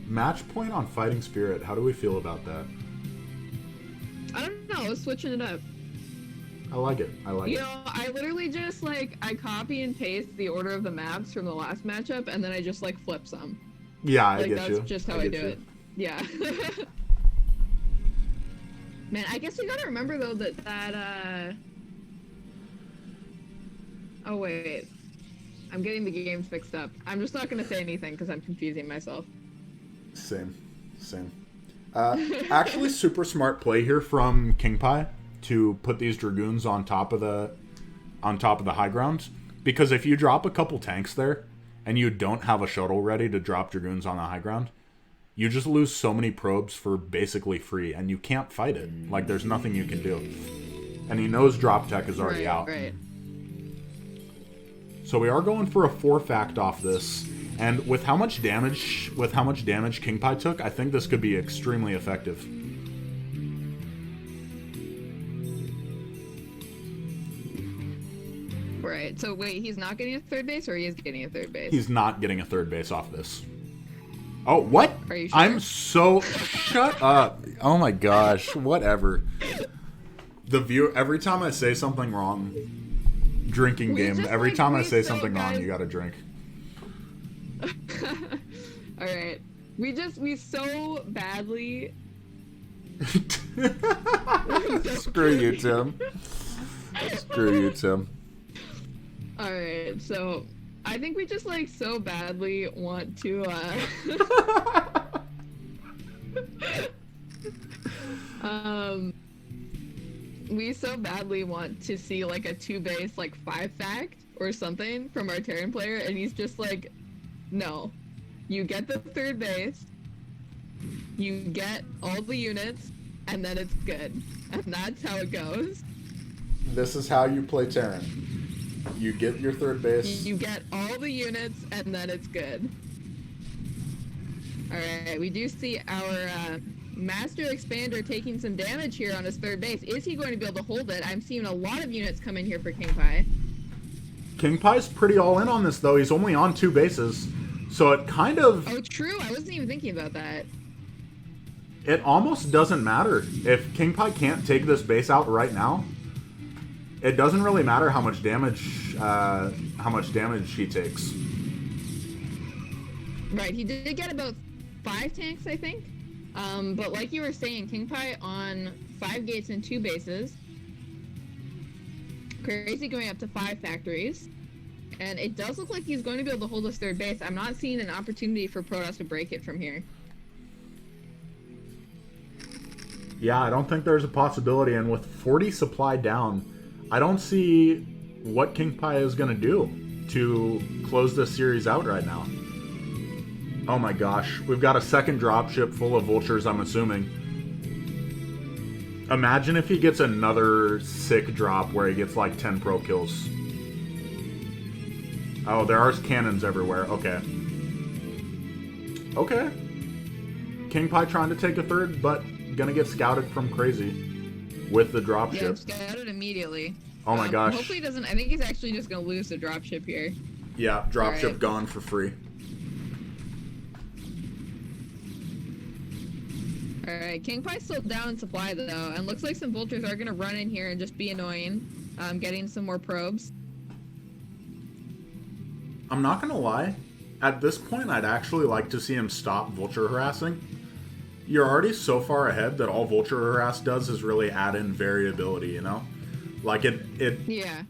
Match point on Fighting Spirit. How do we feel about that? I don't know. Let's switching it up. I like it. I like it. You know, I literally just, like, I copy and paste the order of the maps from the last matchup, and then I just, like, flip some. Yeah, I like, get you. That's just how I do it. Yeah. Man, I guess we gotta remember, though, that Oh, wait. I'm getting the games mixed up. I'm just not gonna say anything, because I'm confusing myself. Same. Actually, super smart play here from Kingpi to put these Dragoons on top of the high ground, because if you drop a couple tanks there and you don't have a shuttle ready to drop Dragoons on the high ground, you just lose so many probes for basically free, and you can't fight it. Like, there's nothing you can do. And he knows drop tech is already out. Right. So we are going for a 4-fact off this. And with how much damage Kingpi took, I think this could be extremely effective. Right. So wait, he's not getting a third base, or he is getting a third base? He's not getting a third base off this. Oh, what? Are you sure? I'm so... Shut up. Oh my gosh. Whatever. The view... Every time I say something wrong... Drinking game. Every time I say something wrong, you gotta drink. Alright. We so badly... Screw you, Tim. Screw you, Tim. Alright, so... I think we just, like, so badly want to, we so badly want to see, like, a 2-base, like, 5-fact or something from our Terran player, and he's just like, no. You get the third base, you get all the units, and then it's good. And that's how it goes. This is how you play Terran. You get your third base. You get all the units, and then it's good. Alright, we do see our Master Expander taking some damage here on his third base. Is he going to be able to hold it? I'm seeing a lot of units come in here for Kingpi. Kingpi's pretty all in on this, though. He's only on 2 bases. So it kind of... Oh, true. I wasn't even thinking about that. It almost doesn't matter. If Kingpi can't take this base out right now, it doesn't really matter how much damage he takes. Right, he did get about 5 tanks, I think. But like you were saying, Kingpi on 5 gates and 2 bases. Kraazy going up to 5 factories. And it does look like he's going to be able to hold his third base. I'm not seeing an opportunity for Protoss to break it from here. Yeah, I don't think there's a possibility. And with 40 supply down, I don't see what Kingpi is going to do to close this series out right now. Oh my gosh. We've got a second dropship full of vultures, I'm assuming. Imagine if he gets another sick drop where he gets like 10 pro kills. Oh, there are cannons everywhere. Okay. Okay. Kingpi trying to take a third, but gonna get scouted from Kraazy with the dropship. Yeah, scouted immediately. Oh my gosh. Hopefully he doesn't... I think he's actually just gonna lose the dropship here. Yeah, dropship Alright. gone for free. Alright, Kingpi's still down in supply though, and looks like some vultures are gonna run in here and just be annoying. Getting some more probes. I'm not gonna lie. At this point, I'd actually like to see him stop vulture harassing. You're already so far ahead that all vulture harass does is really add in variability, you know? Like it Yeah.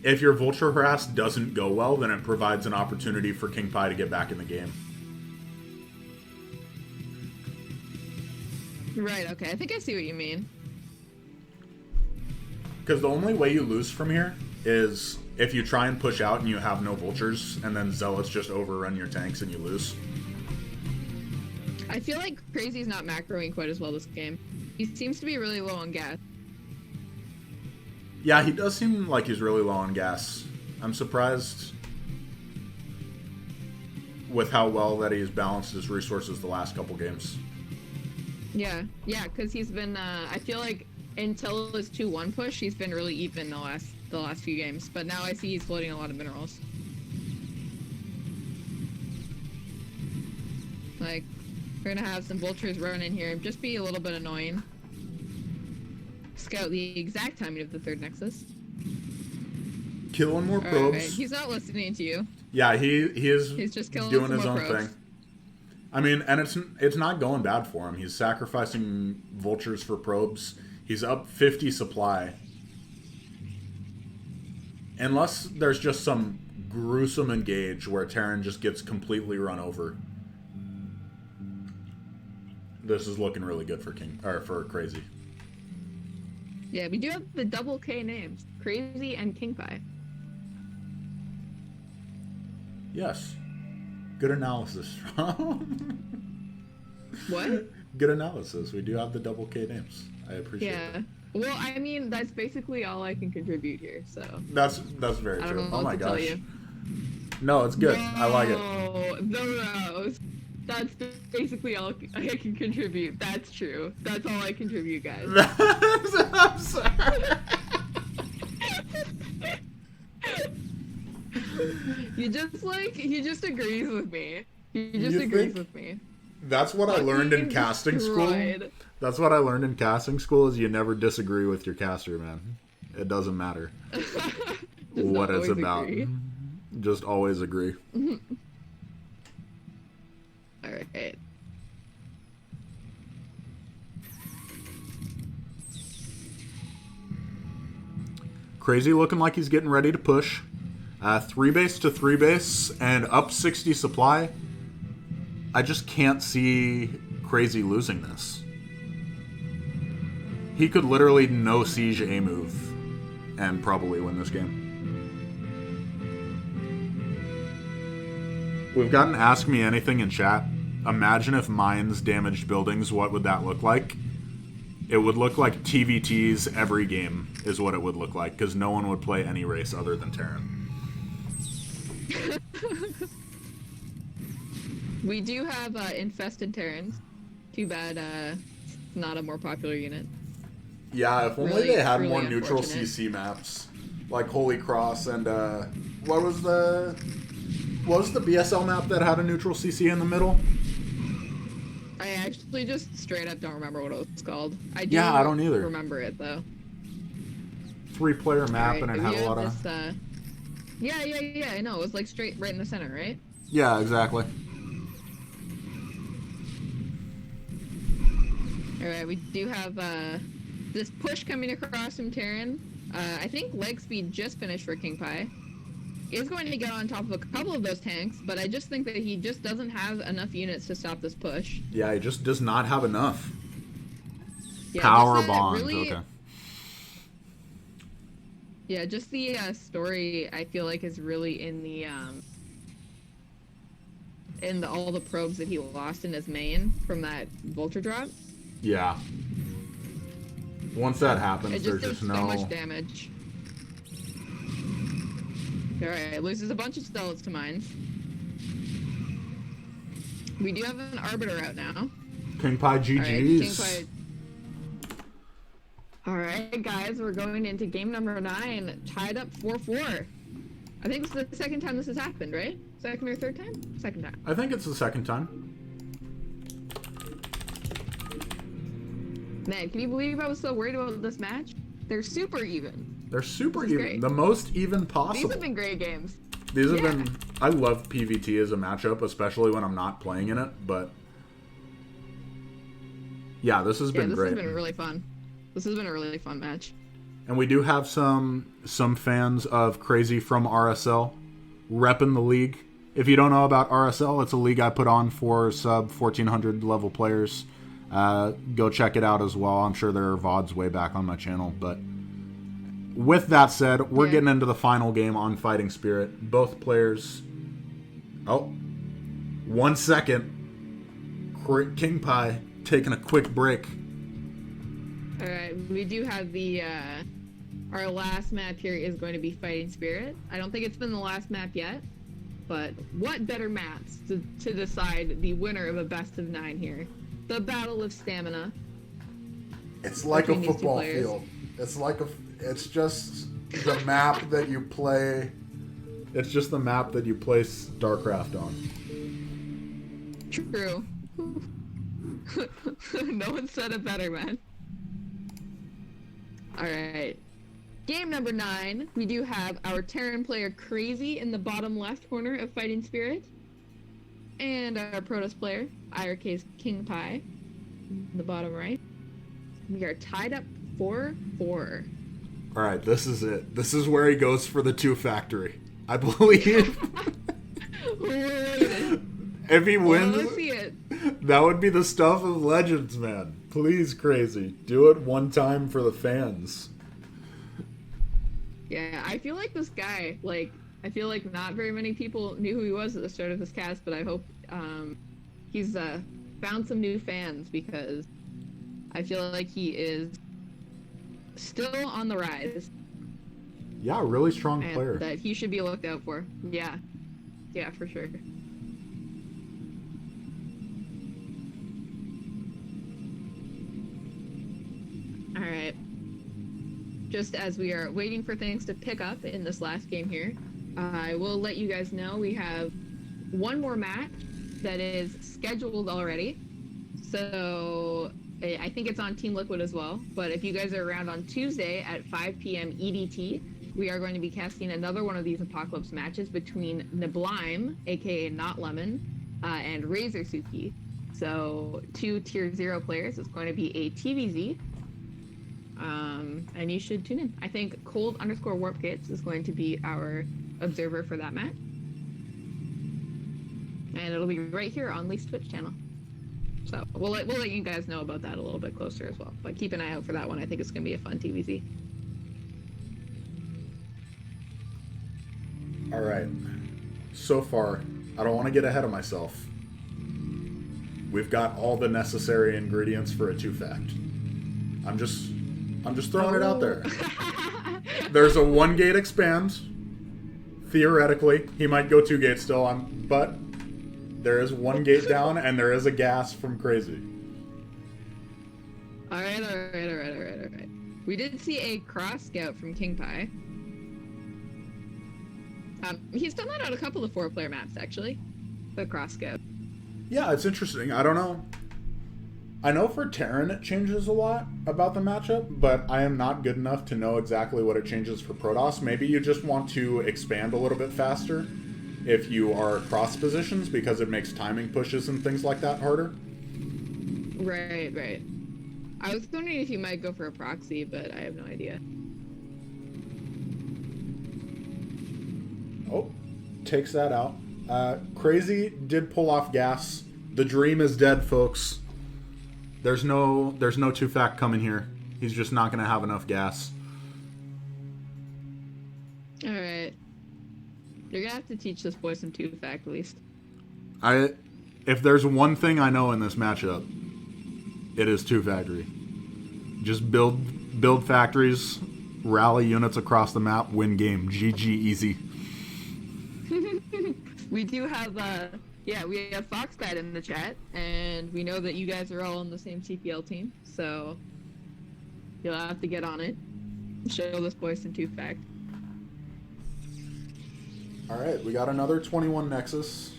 If your vulture harass doesn't go well, then it provides an opportunity for Kingpi to get back in the game. Right, okay. I think I see what you mean. Because the only way you lose from here is if you try and push out and you have no vultures, and then zealots just overrun your tanks and you lose. I feel like Kraazy's not macroing quite as well this game. He seems to be really low on gas. Yeah, he does seem like he's really low on gas. I'm surprised with how well that he's balanced his resources the last couple games. Yeah, because he's been, I feel like until his 2-1 push, he's been really even the last few games. But now I see he's floating a lot of minerals. Like, we're gonna have some vultures run in here and just be a little bit annoying. Scout the exact timing of the third nexus. Killing more probes. Alright, he's not listening to you. Yeah, he is He's just killing doing some his more own probes. thing. I mean, and it's not going bad for him. He's sacrificing vultures for probes. He's up 50 supply. Unless there's just some gruesome engage where Terran just gets completely run over. This is looking really good for for Kraazy. Yeah, we do have the double K names. Kraazy and Kingpi. Yes. Good analysis. What? Good analysis. We do have the double K names. I appreciate Yeah. it. Well, I mean, that's basically all I can contribute here, so. That's very I don't true. know Oh what my to tell gosh. you. No, it's good. I like it. No, Rose. That's basically all I can contribute. That's true. That's all I contribute, guys. I'm sorry. He just agrees with me. He just You agrees think? with me. That's what I learned in Fucking casting school. destroyed. That's what I learned in casting school is you never disagree with your caster, man. It doesn't matter Just what it's always about. agree. Just always agree. All right. Kraazy looking like he's getting ready to push. 3 base to 3 base and up 60 supply. I just can't see Kraazy losing this. He could literally no siege a move and probably win this game. We've gotten Ask Me Anything in chat. Imagine if mines damaged buildings, what would that look like? It would look like TVT's every game is what it would look like, because no one would play any race other than Terran. We do have infested Terrans. Too bad it's not a more popular unit. Yeah, if only Really, they had really more neutral unfortunate. CC maps, like Holy Cross and what was the BSL map that had a neutral CC in the middle? I actually just straight up don't remember what it was called. I don't either. remember it though. 3-player map Alright, and it we had a have lot of. this, yeah. I know. It was like straight right in the center, right? Yeah, exactly. All right, we do have this push coming across from Terran. I think leg speed just finished for Kingpi. Is going to get on top of a couple of those tanks, but I just think that he just doesn't have enough units to stop this push. Yeah, he just does not have enough. Yeah, Power just that bond. really- Okay. Yeah, just the story I feel like is really in the all the probes that he lost in his main from that vulture drop. Yeah. Once that It happens, just there's does just so no. much damage. Alright, loses a bunch of stellates to mines. We do have an Arbiter out now. Kingpi GG's. Alright, guys, we're going into game number 9, tied up 4-4. I think this is the second time this has happened, right? Second or third time? Second time. I think it's the second time. Man, can you believe I was so worried about this match? They're super even. They're super This is even. great. The most even possible. These have been great games. These have Yeah. been. I love PvT as a matchup, especially when I'm not playing in it. But yeah, this has been This great. has been really fun. This has been a really fun match. And we do have some fans of Kraazy from RSL repping the league. If you don't know about RSL, it's a league I put on for sub 1400 level players. Go check it out as well. I'm sure there are VODs way back on my channel. But with that said, we're getting into the final game on Fighting Spirit. Both players. Oh, 1 second. Kingpi taking a quick break. Alright, we do have the, our last map here is going to be Fighting Spirit. I don't think it's been the last map yet, but what better maps to decide the winner of a best of 9 here? The Battle of Stamina. It's like a between these two football players. field. It's just the map that you play. It's just the map that you play StarCraft on. True. No one said it better, man. Alright. Game number 9, we do have our Terran player Kraazy in the bottom left corner of Fighting Spirit. And our Protoss player, IRK's Kingpi, in the bottom right. We are tied up 4-4. Alright, this is it. This is where he goes for the 2 factory. I believe. If he wins, Let's see it. that would be the stuff of legends, man. Please, Kraazy. Do it one time for the fans. Yeah, I feel like this guy, I feel like not very many people knew who he was at the start of this cast, but I hope he's found some new fans because I feel like he is still on the rise. Yeah, really strong And player. that he should be looked out for. Yeah. Yeah, for sure. All right. Just as we are waiting for things to pick up in this last game here, I will let you guys know we have one more match that is scheduled already. So I think it's on Team Liquid as well. But if you guys are around on Tuesday at 5 p.m. EDT, we are going to be casting another one of these Apocalypse matches between Niblime, aka Not Lemon, and Razor Suki. So 2 Tier 0 players. It's going to be a TVZ. And you should tune in. I think Cold_Warp Gates is going to be our observer for that match. And it'll be right here on Lee's Twitch channel. So we'll let you guys know about that a little bit closer as well. But keep an eye out for that one. I think it's going to be a fun TVZ. All right. So far, I don't want to get ahead of myself. We've got all the necessary ingredients for a 2-fact. I'm just throwing it out there. There's a 1-gate expand. Theoretically, he might go 2-gate still, but there is 1 gate down, and there is a gas from Kraazy. All right. We did see a cross scout from Kingpi. He's done that on a couple of 4-player maps, actually. The cross scout. Yeah, it's interesting. I don't know. I know for Terran it changes a lot about the matchup, but I am not good enough to know exactly what it changes for Protoss. Maybe you just want to expand a little bit faster if you are cross positions because it makes timing pushes and things like that harder. Right. I was wondering if you might go for a proxy, but I have no idea. Oh, takes that out. Kraazy did pull off gas. The dream is dead, folks. There's no 2-fact coming here. He's just not going to have enough gas. All right. You're going to have to teach this boy some 2-fact at least. If there's one thing I know in this matchup, it is 2-factory. Just build factories, rally units across the map, win game. GG easy. We do have we have Foxbat in the chat, and we know that you guys are all on the same CPL team, so you'll have to get on it. Show this boy some 2-fact. All right, we got another 21 Nexus.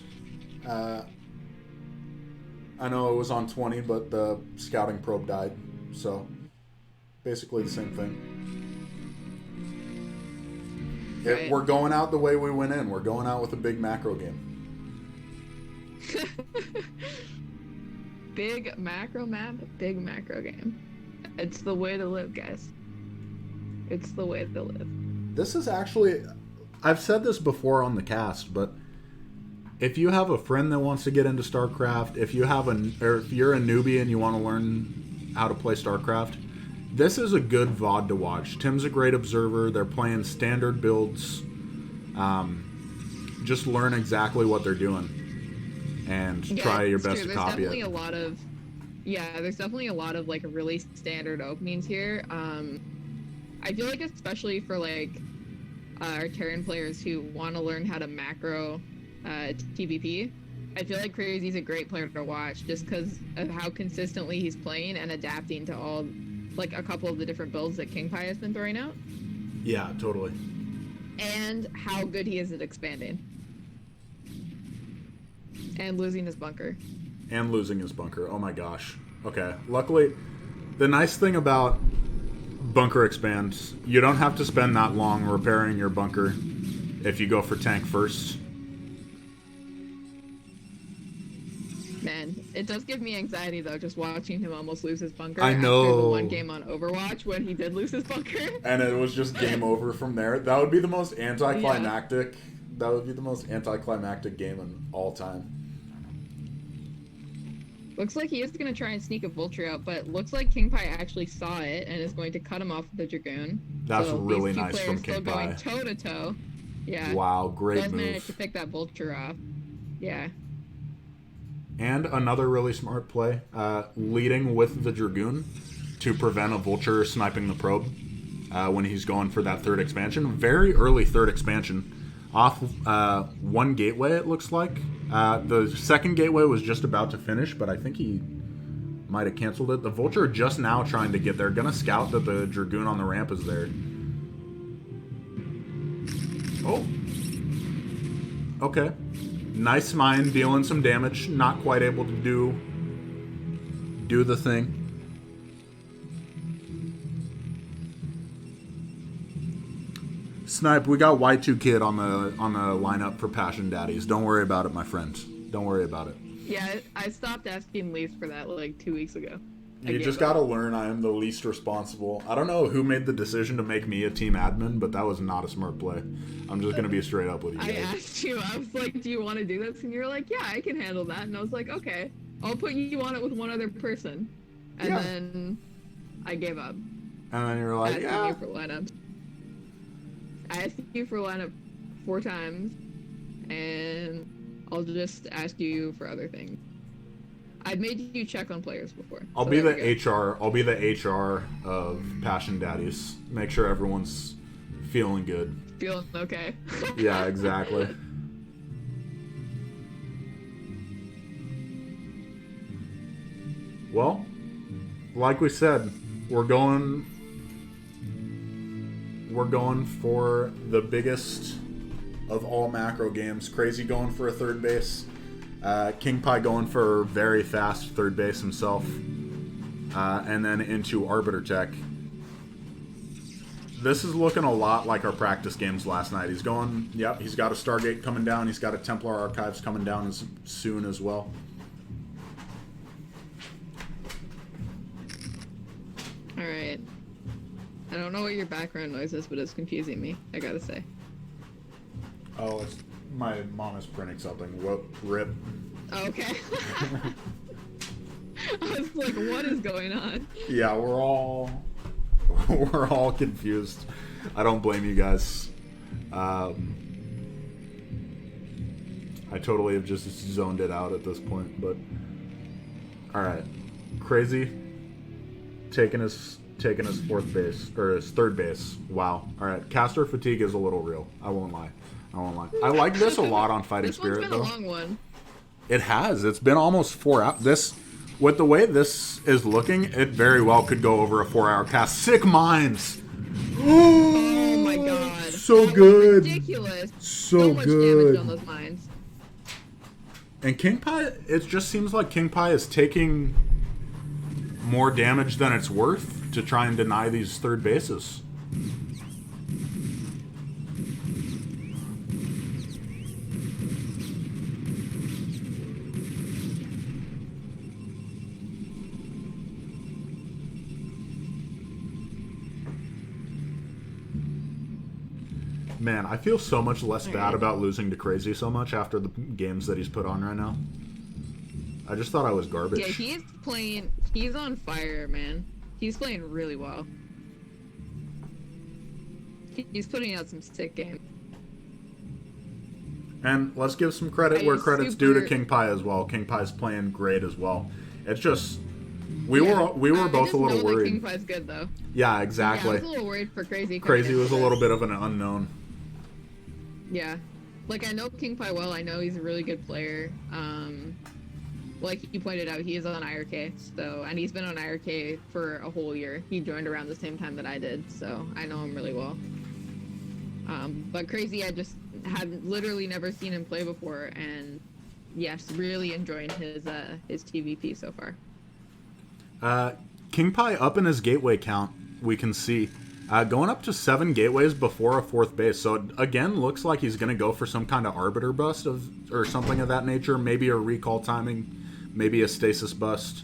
I know it was on 20, but the scouting probe died, so basically the same thing. Right. We're going out the way we went in. We're going out with a big macro game. Big macro map, big macro game. It's the way to live, guys. It's the way to live. This is actually... I've said this before on the cast, but if you have a friend that wants to get into StarCraft, if you're a newbie and you want to learn how to play StarCraft, this is a good VOD to watch. Tim's a great observer. They're playing standard builds. Just learn exactly what they're doing and try your best to copy it. There's definitely a lot of like really standard openings here. I feel like especially for like our Terran players who want to learn how to macro TVP, I feel like Kraazy's a great player to watch just because of how consistently he's playing and adapting to all, like, a couple of the different builds that Kingpi has been throwing out. Yeah, totally. And how good he is at expanding. And losing his bunker. Oh my gosh. Okay. Luckily, the nice thing about bunker expands, you don't have to spend that long repairing your bunker if you go for tank first. Man, it does give me anxiety though, just watching him almost lose his bunker. I know. After the one game on Overwatch when he did lose his bunker. And it was just game over from there. That would be the most anticlimactic. Yeah. That would be the most anticlimactic game in all time. Looks like he is going to try and sneak a Vulture out, but looks like Kingpi actually saw it and is going to cut him off with the Dragoon. That's so really these two nice from still Kingpi. Going toe to toe. Yeah. Wow, great Does move. manage to pick that Vulture off. Yeah. And another really smart play, leading with the Dragoon to prevent a Vulture sniping the probe when he's going for that third expansion. Very early third expansion. Off one gateway, it looks like. The second gateway was just about to finish, but I think he might have canceled it. The Vulture just now trying to get there. Gonna scout that the Dragoon on the ramp is there. Oh. Okay. Nice mine, dealing some damage. Not quite able to do the thing. Snipe, we got Y2 Kid on the lineup for Passion Daddies. Don't worry about it, my friends. Don't worry about it. Yeah, I stopped asking Leaf for that like 2 weeks ago. You just gotta learn I am the least responsible. I don't know who made the decision to make me a team admin, but that was not a smart play. I'm just gonna be straight up with you guys. I asked you, I was like, do you want to do this? And you were like, yeah, I can handle that. And I was like, okay, I'll put you on it with one other person. And then I gave up. And then you were like, I asked you for lineup. I asked you for lineup 4 times, and I'll just ask you for other things. I've made you check on players before. I'll be the HR. I'll be the HR of Passion Daddies. Make sure everyone's feeling good. Feeling okay. Yeah, exactly. Well, like we said, we're going for the biggest of all macro games. Kraazy going for a third base. Kingpi going for very fast third base himself. And then into Arbiter Tech. This is looking a lot like our practice games last night. He's going, yep, he's got a Stargate coming down. He's got a Templar Archives coming down soon as well. Alright. I don't know what your background noise is, but it's confusing me, I gotta say. Oh, it's my mom is printing something. Whoop, rip. Okay. I was like, what is going on? Yeah, we're all confused. I don't blame you guys. I totally have just zoned it out at this point, but all right. Kraazy taking his fourth base or his third base. Wow. All right. Caster fatigue is a little real. I won't lie. I like this a lot on Fighting Spirit, though. This one's been a long one. It has. It's been almost 4 hours. With the way this is looking, it very well could go over a 4-hour cast. Sick Minds! Oh my god. So that good. Was ridiculous. So much good. damage on those mines. And Kingpi, it just seems like Kingpi is taking more damage than it's worth to try and deny these third bases. Man, I feel so much less bad about losing to Kraazy so much after the games that he's put on right now. I just thought I was garbage. Yeah, he's on fire, man. He's playing really well. He's putting out some sick games. And let's give some credit where credit's due to Kingpi as well. Kingpi's playing great as well. It's just we were both a little worried. Kingpi's good though. Yeah, exactly. Yeah, I was a little worried for Kraazy. Kraazy was a little bit of an unknown. Yeah, like I know Kingpi well. I know he's a really good player. Like you pointed out, he is on IRK, and he's been on IRK for a whole year. He joined around the same time that I did, so I know him really well. But Kraazy, I just had literally never seen him play before, and yes, really enjoying his TVP so far. Kingpi up in his gateway count, we can see. Going up to 7 gateways before a 4th base. So it, again, looks like he's going to go for some kind of Arbiter bust or something of that nature. Maybe a recall timing. Maybe a stasis bust.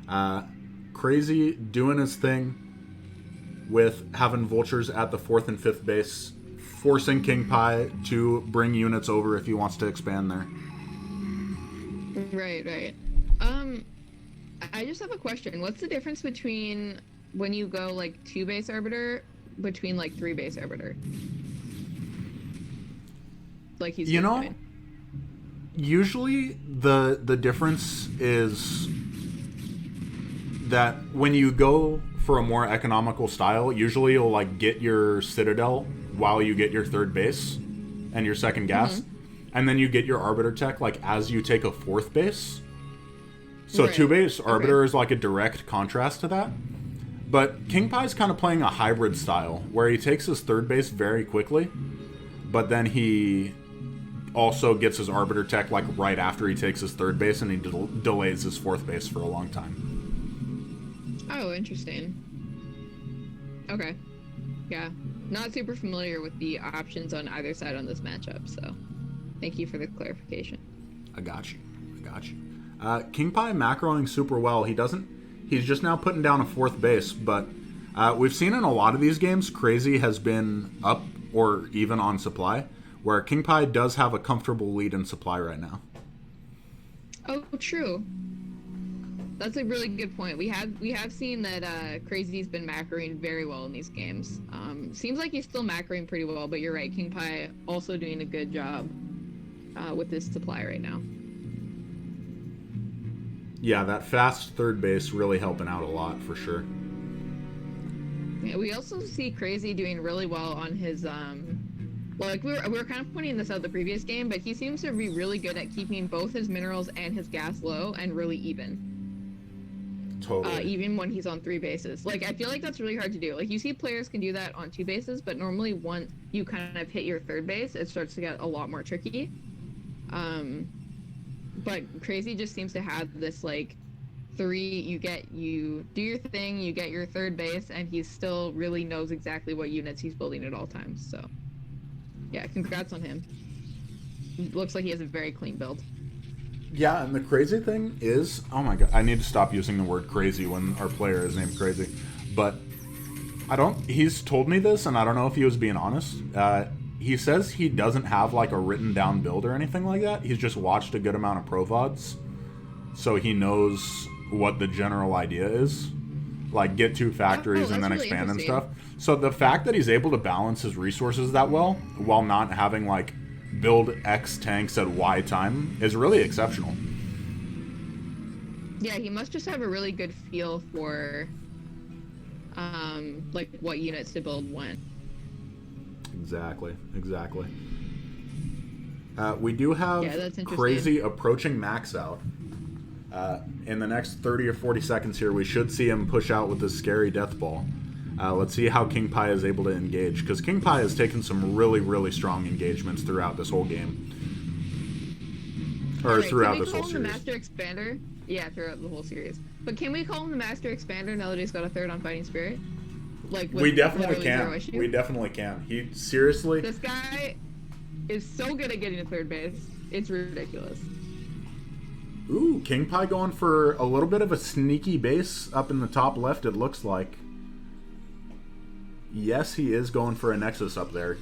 Kraazy doing his thing with having vultures at the 4th and 5th base. Forcing Kingpi to bring units over if he wants to expand there. Right. I just have a question. What's the difference between when you go like 2 base arbiter between like 3 base arbiter? Like he's you know, Usually the difference is that when you go for a more economical style, usually you'll like get your Citadel while you get your third base and your second gas, and then you get your Arbiter tech like as you take a fourth base. So Right. 2-base Arbiter is like a direct contrast to that. But Kingpie's kind of playing a hybrid style where he takes his third base very quickly, but then he also gets his Arbiter tech like right after he takes his third base, and he delays his fourth base for a long time. Oh, interesting. Okay. Yeah. Not super familiar with the options on either side on this matchup, so thank you for the clarification. I got you. Kingpie macroing super well. He's just now putting down a fourth base, but we've seen in a lot of these games, Kraazy has been up or even on supply, where Kingpie does have a comfortable lead in supply right now. Oh, true. That's a really good point. We have seen that Kraazy's been macroing very well in these games. Seems like he's still macroing pretty well, but you're right. Kingpie also doing a good job with his supply right now. Yeah, that fast third base really helping out a lot for sure. Yeah, we also see Kraazy doing really well on his like we were kind of pointing this out the previous game, but he seems to be really good at keeping both his minerals and his gas low and really even. Totally. Even when he's on 3 bases. Like, I feel like that's really hard to do. Like, you see players can do that on 2 bases, but normally once you kind of hit your third base, it starts to get a lot more tricky. But Kraazy just seems to have this, like, 3, you do your thing, you get your third base, and he still really knows exactly what units he's building at all times. So, yeah, congrats on him. Looks like he has a very clean build. Yeah, and the crazy thing is, oh my god, I need to stop using the word crazy when our player is named Kraazy. But he's told me this, and I don't know if he was being honest. He says he doesn't have like a written down build or anything like that. He's just watched a good amount of Pro VODs, so he knows what the general idea is. Like, get 2 factories and then really expand and stuff. So the fact that he's able to balance his resources that well, while not having like build X tanks at Y time, is really exceptional. Yeah, he must just have a really good feel for like what units to build when. Exactly. We do have Kraazy approaching max out. In the next 30 or 40 seconds here, we should see him push out with this scary death ball. Let's see how Kingpie is able to engage, because Kingpie has taken some really, really strong engagements throughout this whole game. Or throughout this whole series. Can we call him the Master Expander? Yeah, throughout the whole series. But can we call him the Master Expander now that he's got a third on Fighting Spirit? Like, we definitely can. We definitely can. He seriously. This guy is so good at getting a third base. It's ridiculous. Ooh, Kingpie going for a little bit of a sneaky base up in the top left, it looks like. Yes, he is going for a Nexus up there.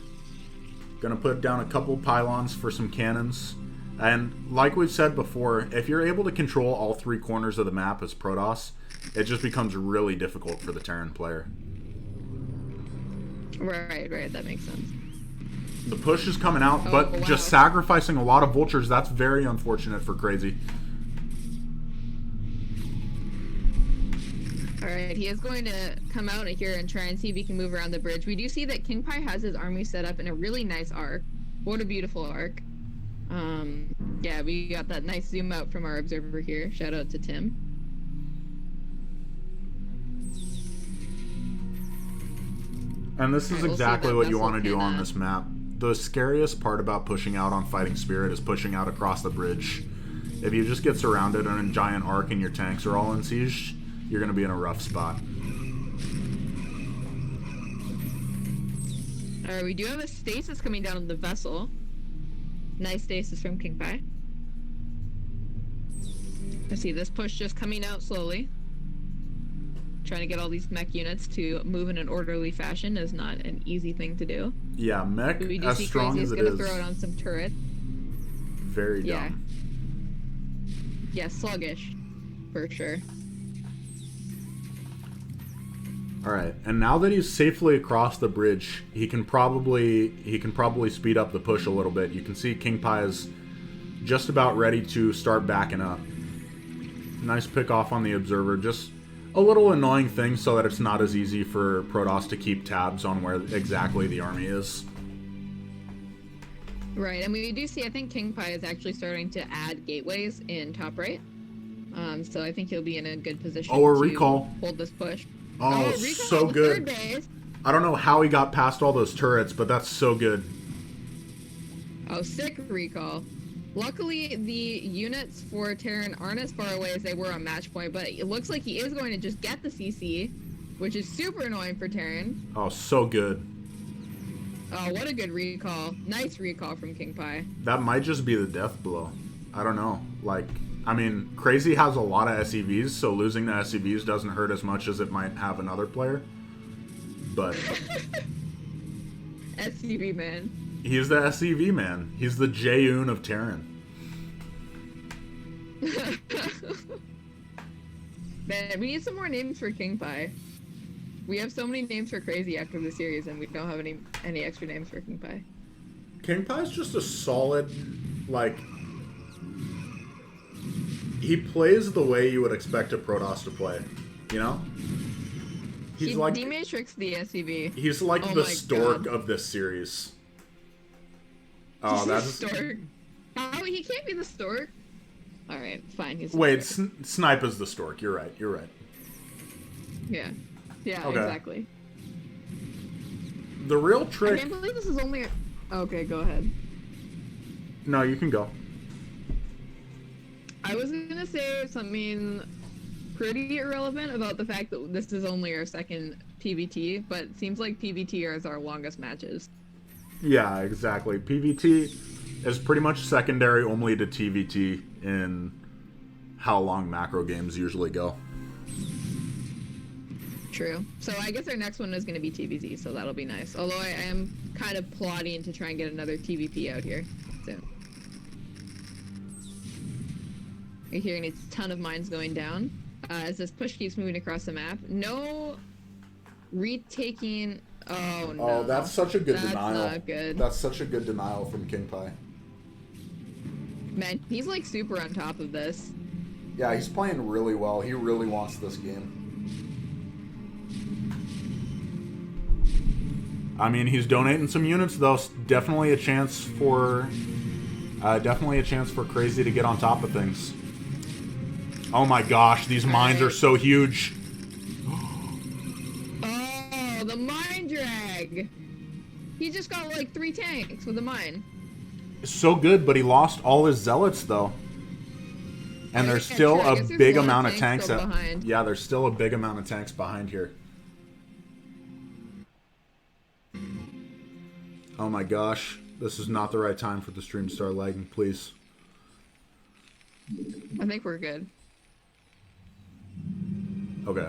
Gonna put down a couple pylons for some cannons. And like we've said before, if you're able to control all 3 corners of the map as Protoss, it just becomes really difficult for the Terran player. Right, that makes sense. The push is coming out, but just sacrificing a lot of vultures, that's very unfortunate for Kraazy. Alright, he is going to come out here and try and see if he can move around the bridge. We do see that Kingpie has his army set up in a really nice arc. What a beautiful arc. Yeah, we got that nice zoom out from our observer here. Shout out to Tim. And this is exactly what you want to do on this map. The scariest part about pushing out on Fighting Spirit is pushing out across the bridge. If you just get surrounded in a giant arc and your tanks are all in siege, you're going to be in a rough spot. Alright, we do have a stasis coming down on the vessel. Nice stasis from Kingpie. I see this push just coming out slowly. Trying to get all these mech units to move in an orderly fashion is not an easy thing to do. Yeah, mech, as strong as it is, going to throw it on some turrets. Very dumb. Yeah, sluggish, for sure. Alright, and now that he's safely across the bridge, he can probably speed up the push a little bit. You can see Kingpie is just about ready to start backing up. Nice pick off on the observer. Just a little annoying thing so that it's not as easy for Protoss to keep tabs on where exactly the army is. Right, and we do see, I think Kingpi is actually starting to add gateways in top right. So I think he'll be in a good position Oh, a to recall. hold this push. Oh, recall so on the good. third base. I don't know how he got past all those turrets, but that's so good. Oh, sick recall. Luckily, the units for Terran aren't as far away as they were on match point, but it looks like he is going to just get the CC, which is super annoying for Terran. Oh, so good. Oh, what a good recall. Nice recall from Kingpi. That might just be the death blow. I don't know. Like, I mean, Kraazy has a lot of SEVs, so losing the SEVs doesn't hurt as much as it might have another player. But SCV man. he's the SEV man. He's the Jaeun of Terran. Man, we need some more names for Kingpi. We have so many names for Kraazy after the series, and we don't have any extra names for Kingpi. Kingpi's just a solid, like, he plays the way you would expect a Protoss to play, you know? He's He like dematrixed the SCV. he's like Oh the my stork God. of this series. Oh, that's Stork. How? He can't be the Stork. All right, fine. He's the wait. Stork. Snipe is the stork. You're right. You're right. Yeah. Yeah, Okay. exactly. The real I trick. can't believe this is only... Okay, go ahead. No, you can go. I was going to say something pretty irrelevant about the fact that this is only our second PVT, but it seems like PVT is our longest matches. Yeah, exactly. PVT is pretty much secondary only to TVT in how long macro games usually go. True. So I guess our next one is going to be TVZ, so that'll be nice. Although I am kind of plotting to try and get another TVP out here soon. You're hearing a ton of mines going down. As this push keeps moving across the map. No retaking... Oh, no. Oh, that's such a good That's denial. not good. That's such a good denial from Kingpi. Man, he's like super on top of this. Yeah, he's playing really well. He really wants this game. I mean, he's donating some units though. Definitely a chance for Kraazy to get on top of things. Oh my gosh, these mines are so huge. Oh, the mine drag! He just got like 3 tanks with a mine. So good, but he lost all his zealots though. And Oh, there's yeah, still true. I a guess there's big a lot of amount of tanks tanks. still behind. Yeah, there's still a big amount of tanks behind here. Oh my gosh. This is not the right time for the stream to start lagging, please. I think we're good. Okay.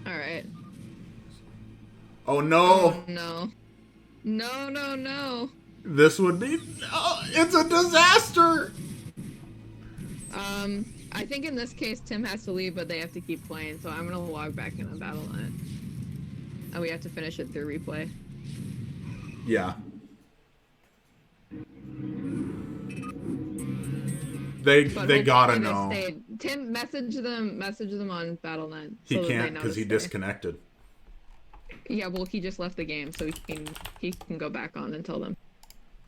Alright. Oh no! Oh, no. No, no, no. This would be... Oh, it's a disaster! I think in this case Tim has to leave, but they have to keep playing, so I'm gonna log back in on Battle.net. And we have to finish it through replay. Yeah. They But gotta hopefully know. they stay. Tim, message them on Battle.net. He so that they can't know because to he stay. disconnected. Yeah, well, he just left the game, so he can go back on and tell them.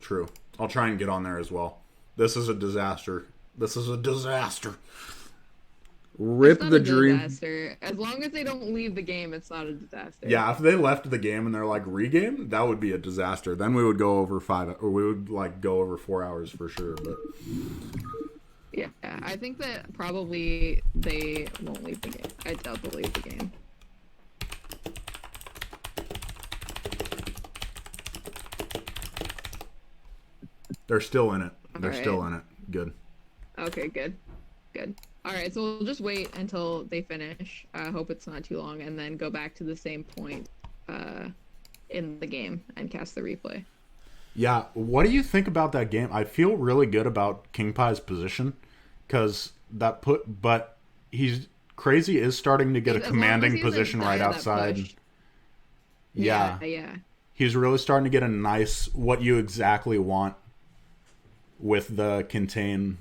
True. I'll try and get on there as well. This is a disaster. This is a disaster. Rip It's not the a dream. disaster. As long as they don't leave the game, it's not a disaster. Yeah, if they left the game and they're like regame, that would be a disaster. Then we would go over 5, or we would like go over 4 hours for sure. But Yeah, I think that probably they won't leave the game. I doubt they'll leave the game. they're still in it. They're Alright. still in it. Good. Okay, good. Good. Alright, so we'll just wait until they finish. I hope it's not too long, and then go back to the same point in the game and cast the replay. Yeah, what do you think about that game? I feel really good about Kingpi's position because but Kraazy is starting to get a As long as commanding he doesn't position die right on that outside. push. Yeah. Yeah. He's really starting to get a nice, what you exactly want with the contain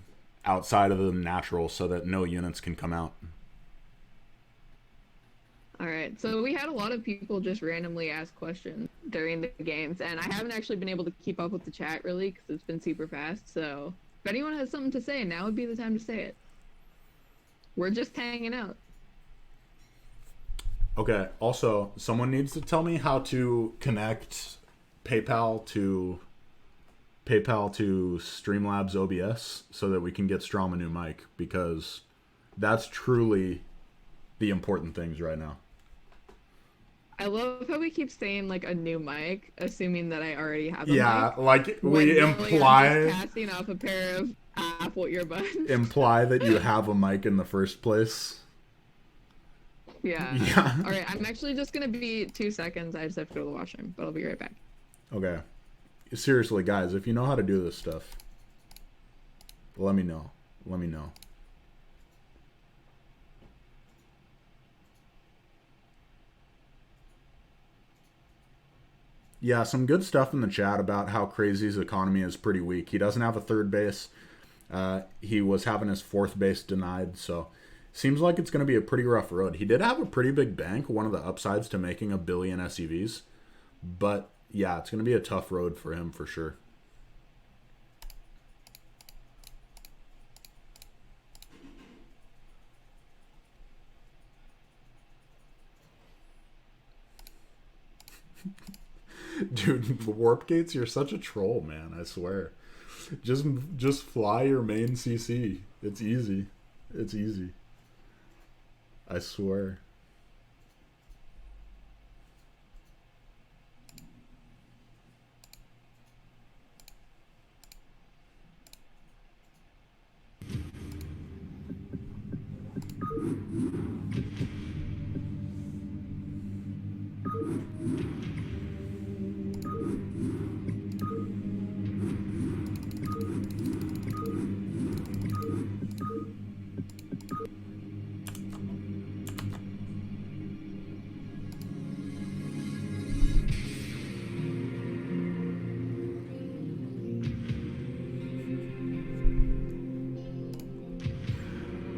outside of the natural so that no units can come out. All right, so we had a lot of people just randomly ask questions during the games, and I haven't actually been able to keep up with the chat really because it's been super fast. So if anyone has something to say, now would be the time to say it. We're just hanging out. Okay, also, someone needs to tell me how to connect PayPal to Streamlabs OBS so that we can get Strom a new mic, because that's truly the important things right now. I love how we keep saying like a new mic, assuming that I already have a Yeah, mic. like when we really I'm imply just passing off a pair of Apple earbuds. imply that you have a mic in the first place. Yeah. Yeah. All right, I'm actually just gonna be 2 seconds. I just have to go to the washroom, but I'll be right back. Okay. Seriously, guys, if you know how to do this stuff, let me know. Let me know. Yeah, some good stuff in the chat about how Kraazy's economy is pretty weak. He doesn't have a third base. He was having his fourth base denied, so seems like it's going to be a pretty rough road. He did have a pretty big bank, one of the upsides to making $1 billion SEVs, but yeah, it's going to be a tough road for him for sure. Dude, Warp Gates, you're such a troll, man, I swear. Just fly your main CC. It's easy. It's easy. I swear.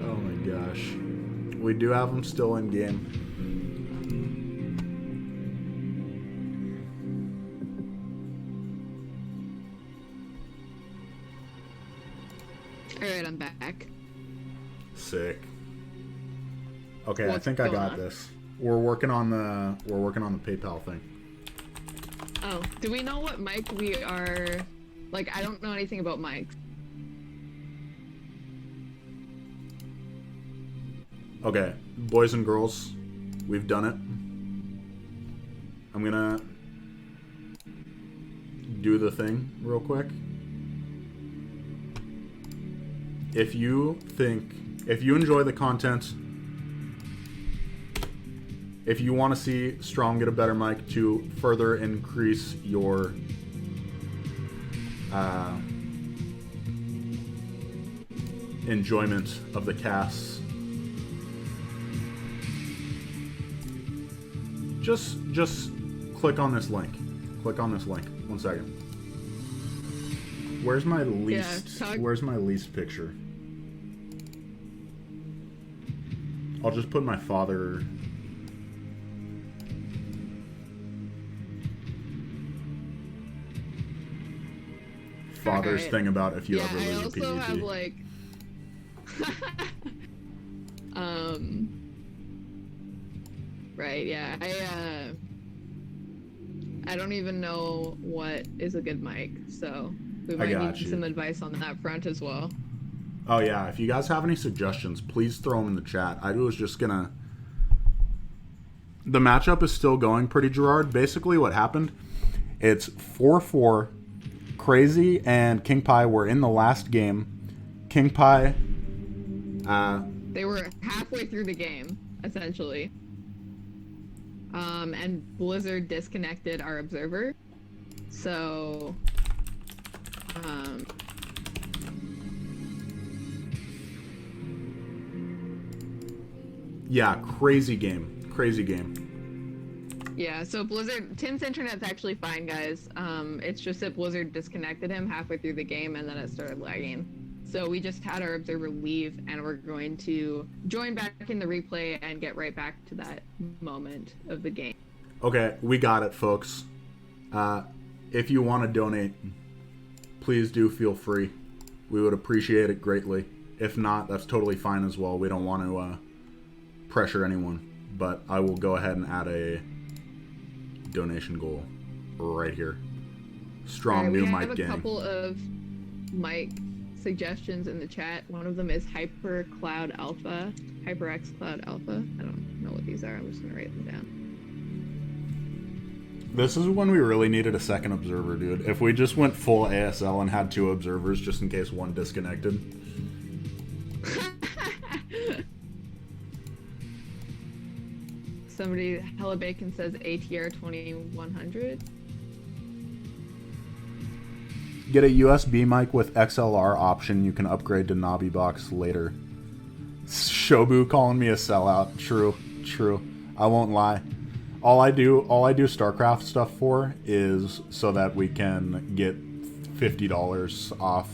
Oh my gosh. We do have them still in game. All right, I'm back. Sick. Okay, I What's think I going got on? this. We're working on the PayPal thing. Oh, do we know what mic we are? Like, I don't know anything about mics. Okay, boys and girls, we've done it. I'm gonna do the thing real quick. If you enjoy the content, if you want to see Strom get a better mic to further increase your enjoyment of the casts, just click on this link. Click on this link. 1 second. Where's my least? Where's my least picture? I'll just put my father. Father's Alright. thing about if you Yeah, ever I lose a also PvP. have like, right, yeah, I don't even know what is a good mic, so we might got need you. some advice on that front as well. Oh yeah, if you guys have any suggestions, please throw them in the chat. I was just gonna. The matchup is still going pretty, Gerard. Basically, what happened? It's 4-4. Kraazy and Kingpi were in the last game. Kingpi. They were halfway through the game, essentially. And Blizzard disconnected our observer. So, Yeah, crazy game. Crazy game. yeah, so Tim's internet's actually fine, guys. It's just that Blizzard disconnected him halfway through the game and then it started lagging. So we just had our observer leave, and we're going to join back in the replay and get right back to that moment of the game. Okay, we got it, folks. If you want to donate, please do feel free. We would appreciate it greatly. If not, that's totally fine as well. We don't want to pressure anyone. But I will go ahead and add a donation goal right here. Strong new mic gang. We have a couple of mic suggestions in the chat. One of them is HyperX Cloud Alpha. I don't know what these are. I'm just going to write them down. This is when we really needed a second observer, dude. If we just went full ASL and had 2 observers just in case one disconnected. Somebody, Hella Bacon says ATR 2100. Get a USB mic with XLR option. You can upgrade to Nabi Box later. Shobu calling me a sellout. True. I won't lie. All I do StarCraft stuff for is so that we can get $50 off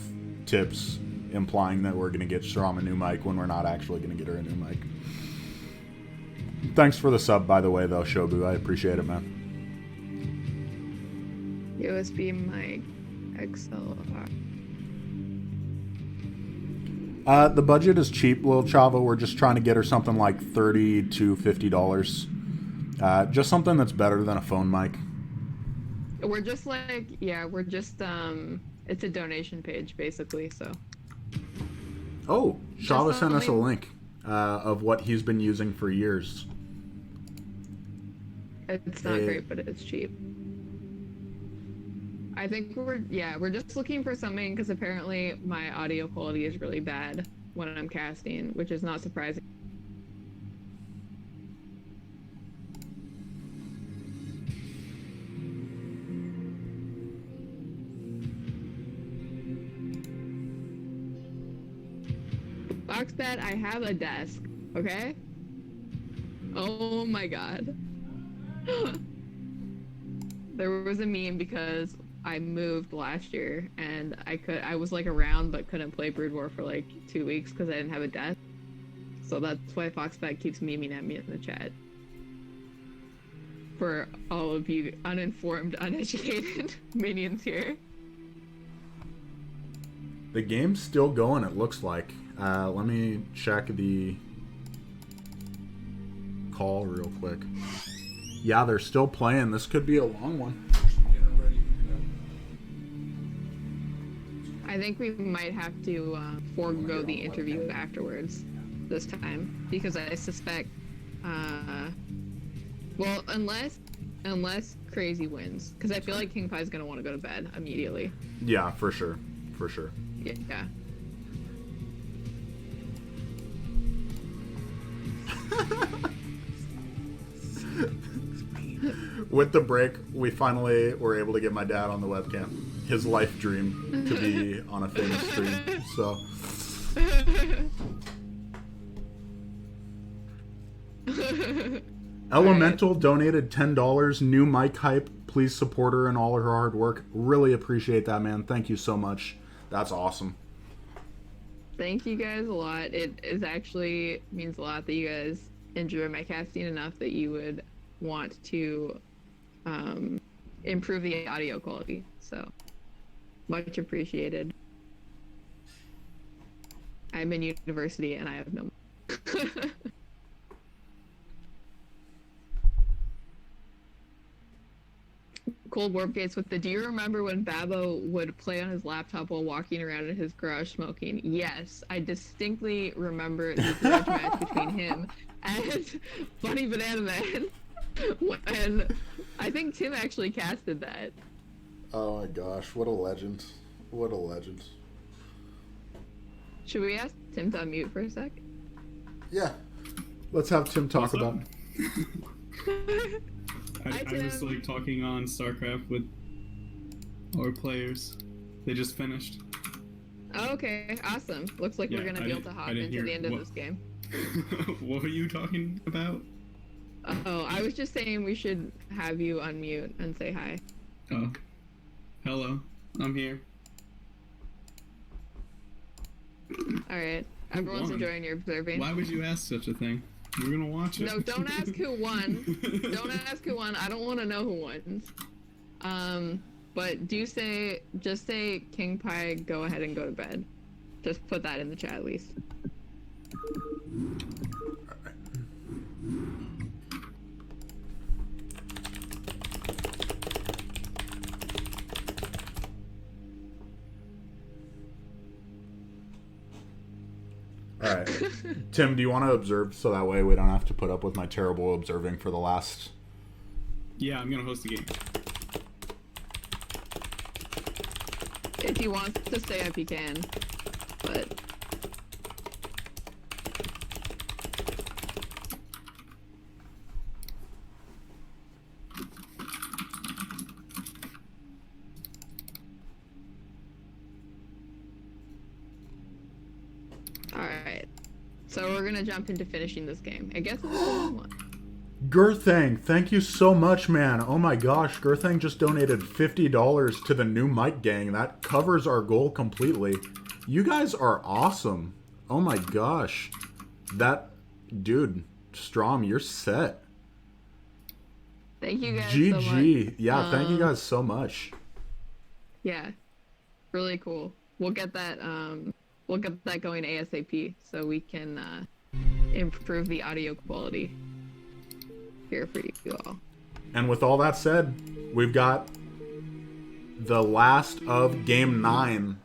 tips, implying that we're going to get Strom a new mic when we're not actually going to get her a new mic. Thanks for the sub, by the way, though, Shobu. I appreciate it, man. USB mic XLR. The budget is cheap, Lil Chava. We're just trying to get her something like $30 to $50. Just something that's better than a phone mic. We're just it's a donation page basically, so. Oh, Chava sent us a link of what he's been using for years. It's not great, but it's cheap. I think we're just looking for something because apparently my audio quality is really bad when I'm casting, which is not surprising. Boxbat, I have a desk, okay? Oh my god. There was a meme because I moved last year and I was like around but couldn't play Brood War for like 2 weeks because I didn't have a desk. So that's why Foxbat keeps memeing at me in the chat. For all of you uninformed, uneducated minions here. The game's still going, it looks like. Let me check the call real quick. Yeah, they're still playing. This could be a long one. I think we might have to forego the interview afterwards this time because I suspect, well, unless Kraazy wins, because I feel like Kingpi is gonna want to go to bed immediately. Yeah, for sure. Yeah. With the break, we finally were able to get my dad on the webcam. His life dream to be on a famous stream. So. Elemental donated $10. New mic hype. Please support her and all her hard work. Really appreciate that, man. Thank you so much. That's awesome. Thank you guys a lot. It is actually means a lot that you guys enjoy my casting enough that you would want to improve the audio quality. So much appreciated. I'm in university and I have no Cold Warp Gates with the do you remember when Babbo would play on his laptop while walking around in his garage smoking? Yes, I distinctly remember the grudge match between him and Funny Banana Man. When I think Tim actually casted that. Oh my gosh, what a legend. What a legend. Should we ask Tim to unmute for a sec? Yeah. Let's have Tim talk about I was like talking on StarCraft with our players. They just finished. Oh, okay, awesome. Looks like we're gonna be able to hop into the end of this game. What were you talking about? Oh, I was just saying we should have you unmute and say hi. Oh. Hello. I'm here. All right. Everyone's won? enjoying your observing. Why would you ask such a thing? We're gonna watch it. No, don't ask who won. Don't ask who won. I don't want to know who wins. But just say Kingpi, go ahead and go to bed. Just put that in the chat at least. All right. Tim, do you want to observe so that way we don't have to put up with my terrible observing for the last... Yeah, I'm gonna host a game. If he wants to stay up, he can. But... Alright. So we're gonna jump into finishing this game. I guess it's a long one. Girthang, thank you so much, man. Oh my gosh, Girthang just donated $50 to the new mic gang. That covers our goal completely. You guys are awesome. Oh my gosh. Dude, Strom, you're set. Thank you guys GG. so much. Yeah, thank you guys so much. Yeah. Really cool. We'll get that going ASAP so we can improve the audio quality here for you all. And with all that said, we've got the last of game 9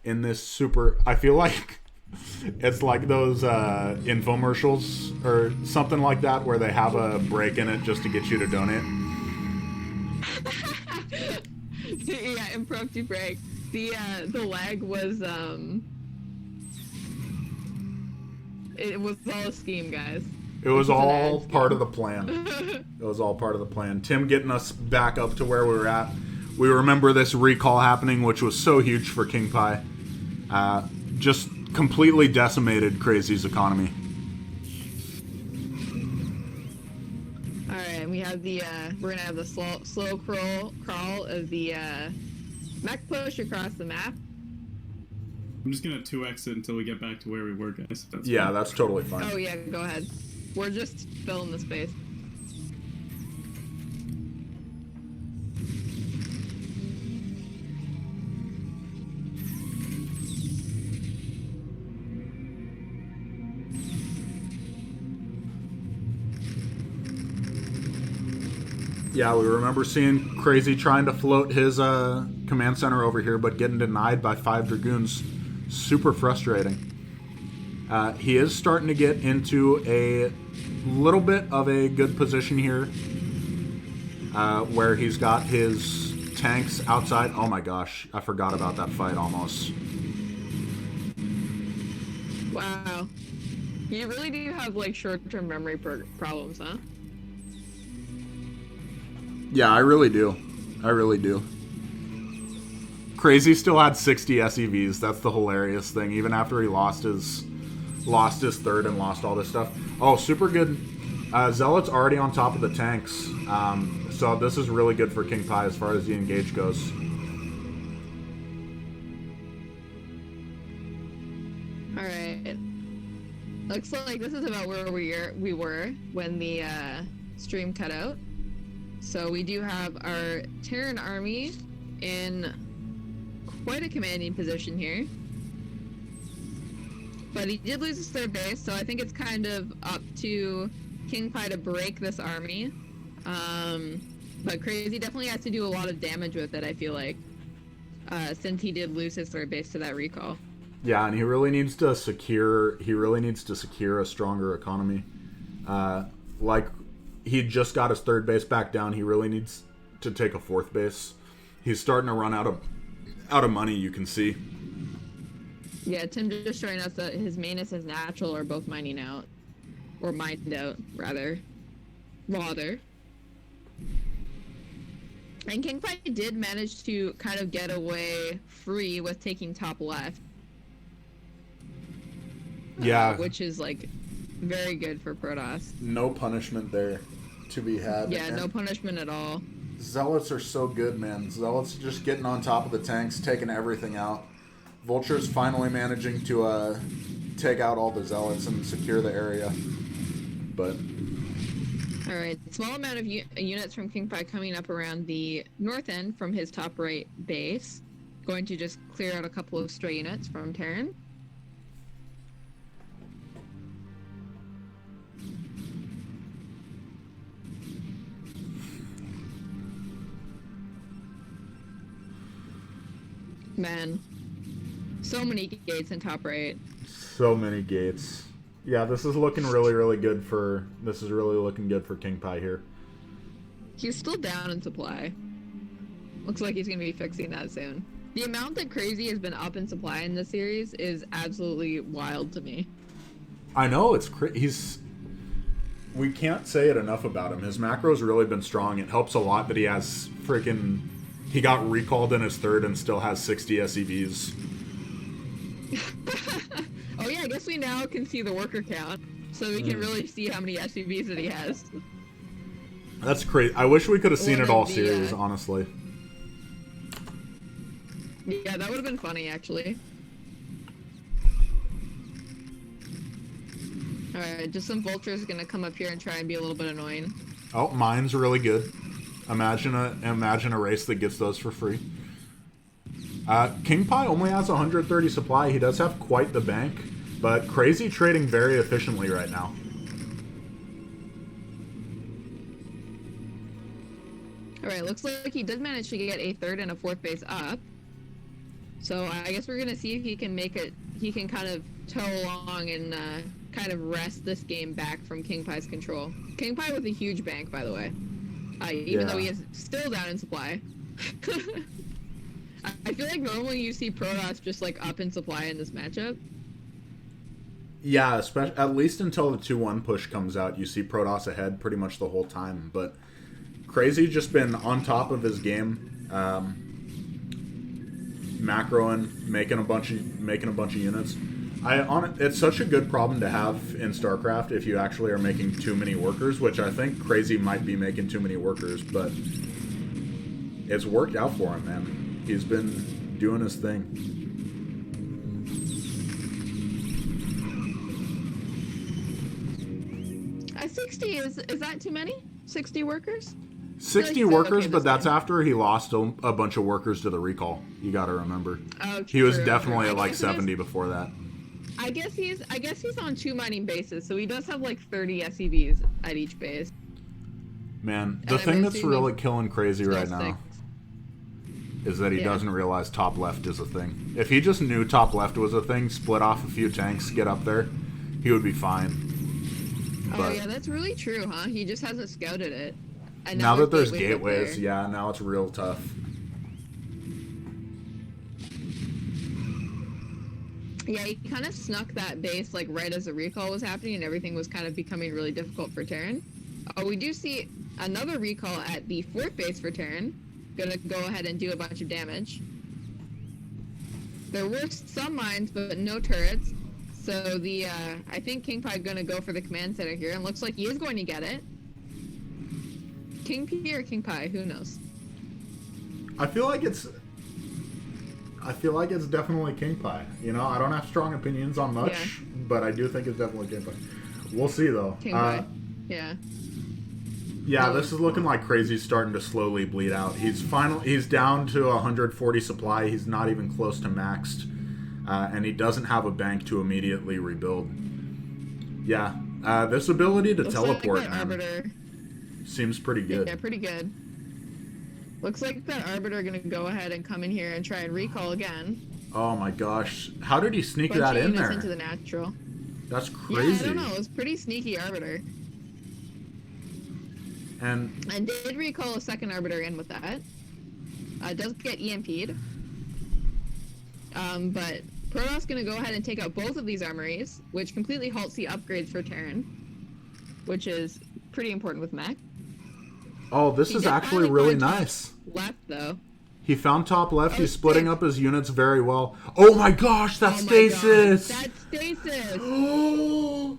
in this super... I feel like it's like those infomercials or something like that where they have a break in it just to get you to donate. Yeah, impromptu break. The lag was it was all a scheme, guys. It was all part of the plan. It was all part of the plan. Tim getting us back up to where we were at. We remember this recall happening, which was so huge for Kingpi. Just completely decimated Kraazy's economy. All right, we have we're gonna have the slow crawl of the mech push across the map. I'm just gonna 2x it until we get back to where we were, guys. Yeah, that's totally fine. Oh yeah, go ahead. We're just filling the space. Yeah, we remember seeing Kraazy trying to float his command center over here, but getting denied by 5 Dragoons. Super frustrating. He is starting to get into a little bit of a good position here, where he's got his tanks outside. Oh my gosh, I forgot about that fight almost. Wow. You really do have like short-term memory problems, huh? Yeah, I really do. I really do. Kraazy still had 60 SEVs. That's the hilarious thing. Even after he lost his third and lost all this stuff. Oh, super good. Zealot's already on top of the tanks. So this is really good for Kingpi as far as the engage goes. All right. Looks like this is about where we were when the stream cut out. So we do have our Terran army in quite a commanding position here. But he did lose his third base, so I think it's kind of up to Kingpi to break this army. But Kraazy definitely has to do a lot of damage with it, I feel like, since he did lose his third base to that recall. Yeah, and he really needs to secure a stronger economy. Like, he just got his third base back down. He really needs to take a fourth base. He's starting to run out of money, you can see. Yeah, Tim just showing us that his main and his natural are both mining out. Or mined out, rather. And Kingpi did manage to kind of get away free with taking top left. Yeah. Which is, like, very good for Protoss. No punishment there to be had. Yeah, no punishment at all. Zealots are so good, man. Zealots just getting on top of the tanks, taking everything out. Vulture's finally managing to take out all the zealots and secure the area. But All right, small amount of units from Kingpi coming up around the north end from his top right base. Going to just clear out a couple of stray units from Terran. Man, so many gates in top right. so many gates. Yeah, this is looking really good for... This is really looking good for Kingpi here. He's still down in supply. Looks like he's going to be fixing that soon. The amount that Kraazy has been up in supply in this series is absolutely wild to me. I know, he's... We can't say it enough about him. His macro's really been strong. It helps a lot that he has freaking... He got recalled in his third and still has 60 SEVs. Oh yeah, I guess we now can see the worker count. So we can really see how many SEVs that he has. That's crazy. I wish we could have seen it all series, honestly. Yeah, that would have been funny, actually. Alright, just some vultures gonna come up here and try and be a little bit annoying. Oh, mine's really good. Imagine a race that gets those for free. Kingpi only has 130 supply. He does have quite the bank, but Kraazy trading very efficiently right now. Alright, looks like he did manage to get a third and a fourth base up. So I guess we're gonna see if he can make it. He can kind of tow along and kind of wrest this game back from Kingpi's control. Kingpi with a huge bank, by the way. Even though he is still down in supply. I feel like normally you see Protoss just like up in supply in this matchup. Yeah, especially at least until the 2-1 push comes out, you see Protoss ahead pretty much the whole time. But Kraazy just been on top of his game, macroing, making a bunch of units. It's such a good problem to have in StarCraft if you actually are making too many workers, which I think Kraazy might be making too many workers, but it's worked out for him, man. He's been doing his thing. At 60, is that too many? 60 workers? 60 workers, but that's after he lost a bunch of workers to the recall. You got to remember. Oh, he was definitely at like 70 before that. I guess he's on 2 mining bases, so he does have like 30 SEVs at each base. Man, the thing that's really killing Kraazy right now is that he doesn't realize top left is a thing. If he just knew top left was a thing, split off a few tanks, get up there, he would be fine. Oh yeah, that's really true, huh? He just hasn't scouted it. And now that there's gateways, yeah, now it's real tough. Yeah, he kind of snuck that base like right as the recall was happening and everything was kind of becoming really difficult for Terran. We do see another recall at the 4th base for Terran. Gonna go ahead and do a bunch of damage. There were some mines, but no turrets. So the I think Kingpi gonna go for the command center here, and looks like he is going to get it. Kingpi or Kingpi, who knows? I feel like it's definitely Kingpi. You know, I don't have strong opinions on much, but I do think it's definitely Kingpi. We'll see though. Kingpi. Yeah. Yeah, this is looking like Kraazy's starting to slowly bleed out. He's down to 140 supply. He's not even close to maxed, and he doesn't have a bank to immediately rebuild. Yeah, this ability to teleport, like Arbiter seems pretty good. Yeah, pretty good. Looks like that Arbiter gonna go ahead and come in here and try and recall again. Oh my gosh, how did he sneak that in there? Into the natural. That's crazy. Yeah, I don't know. It was pretty sneaky Arbiter. And did recall a second Arbiter in with that. Does get EMP'd. But Protoss gonna go ahead and take out both of these armories, which completely halts the upgrades for Terran, which is pretty important with mech. Oh, this is actually really nice. Left though. He found top left. He's splitting up his units very well. Oh my gosh, that's stasis! That's stasis! Oh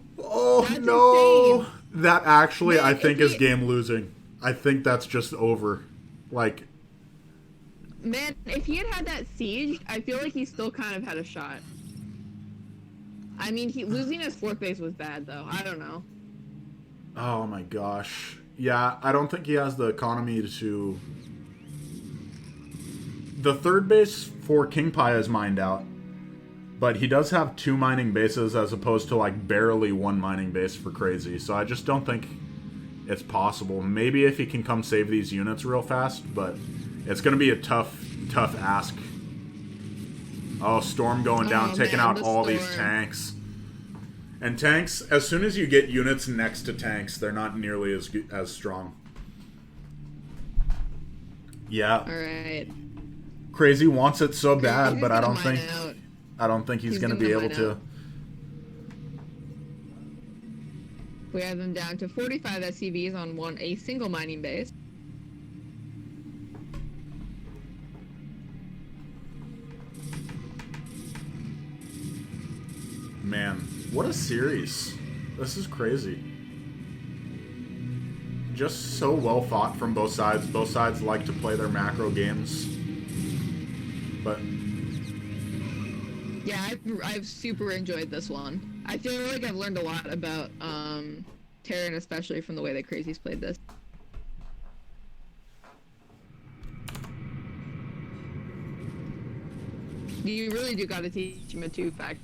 that's no! Insane. That actually, I think, is game losing. I think that's just over. Like, Man, if he had that siege, I feel like he still kind of had a shot. I mean, losing his 4th base was bad, though. I don't know. Oh my gosh. Yeah, I don't think he has the economy to... The 3rd base for Kingpi is mined out. But he does have 2 mining bases as opposed to like barely 1 mining base for Kraazy. So I just don't think it's possible. Maybe if he can come save these units real fast, but it's going to be a tough ask. Oh, Storm going down, taking out all these tanks. And tanks, as soon as you get units next to tanks, they're not nearly as strong. Yeah. All right. Kraazy wants it so bad, but I don't think he's going to be able to. We have them down to 45 SCVs on a single mining base. Man, what a series. This is crazy. Just so well fought from both sides. Both sides like to play their macro games. But yeah, I've super enjoyed this one. I feel like I've learned a lot about Terran, especially from the way that Kraazy's played this. You really do got to teach him a 2-fact.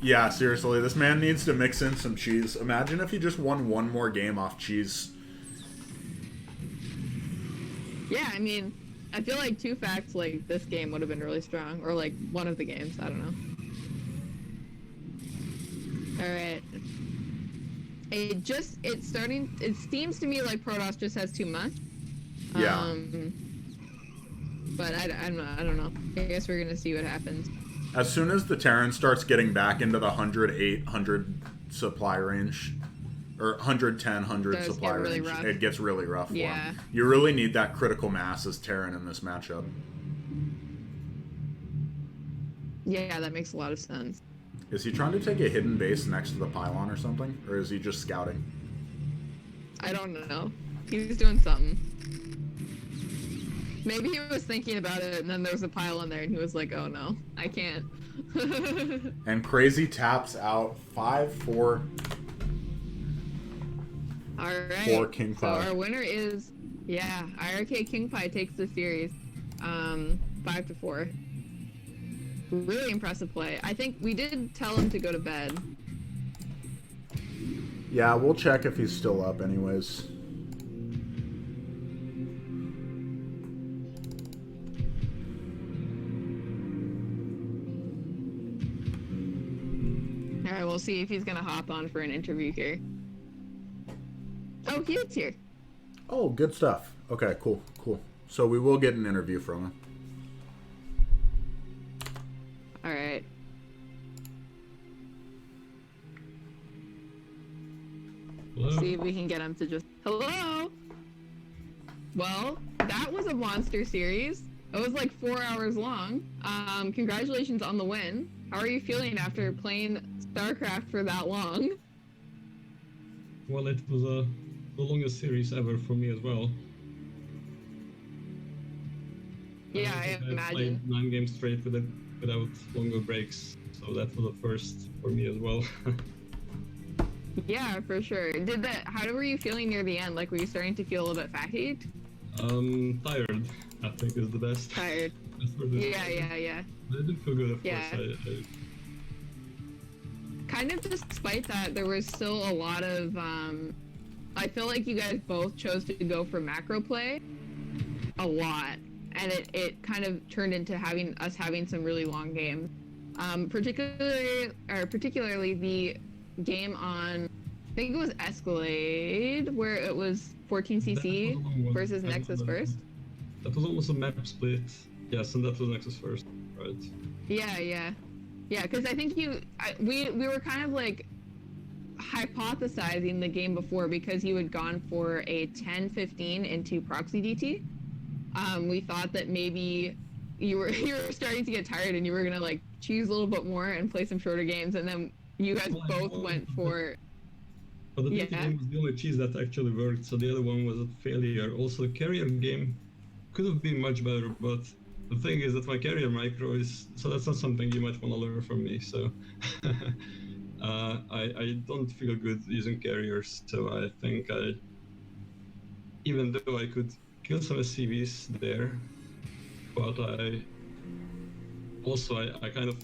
yeah, seriously, this man needs to mix in some cheese. Imagine if he just won one more game off cheese. Yeah, I mean, I feel like 2 facts like this game would have been really strong, or like one of the games. I don't know. All right. It seems to me like Protoss just has too much. Yeah. But I don't know. I guess we're gonna see what happens. As soon as the Terran starts getting back into the 108, 100 supply range, or 110, 100 supply range, it gets really rough for him. You really need that critical mass as Terran in this matchup. Yeah, that makes a lot of sense. Is he trying to take a hidden base next to the pylon or something? Or is he just scouting? I don't know. He's doing something. Maybe he was thinking about it, and then there was a pylon there, and he was like, oh no, I can't. And Kraazy taps out 5-4. All right. For Kingpi. So our winner is, IRK Kingpi takes the series, 5-4. Really impressive play. I think we did tell him to go to bed. Yeah, we'll check if he's still up anyways. Alright, we'll see if he's gonna hop on for an interview here. Oh, he is here. Oh, good stuff. Okay, cool. So we will get an interview from him. Alright. See if we can get him to just... Hello? Well, that was a monster series. It was like 4 hours long. Congratulations on the win. How are you feeling after playing StarCraft for that long? Well, it was the longest series ever for me as well. Yeah, I imagine. Played 9 games straight without longer breaks, so that was a first for me as well. Yeah, for sure. How were you feeling near the end? Like, were you starting to feel a little bit fatigued? Tired, I think is the best. Tired. Yeah. I didn't feel good, of course. Kind of despite that, there was still a lot of, I feel like you guys both chose to go for macro play a lot. And it kind of turned into having some really long games. Particularly the game on, I think it was Escalade, where it was 14cc versus Nexus first. That was almost a map split. Yes, and that was Nexus first, right? Yeah, because I think we were kind of like hypothesizing the game before because you had gone for a 10-15 into proxy DT. We thought that maybe you were starting to get tired and you were gonna like choose a little bit more and play some shorter games, and then you guys both went for. But the DT game was the only cheese that actually worked, so the other one was a failure. Also, the carrier game could have been much better, but the thing is that my carrier micro is, so that's not something you might want to learn from me. So I don't feel good using carriers. So I think even though I could kill some SCVs there, but I kind of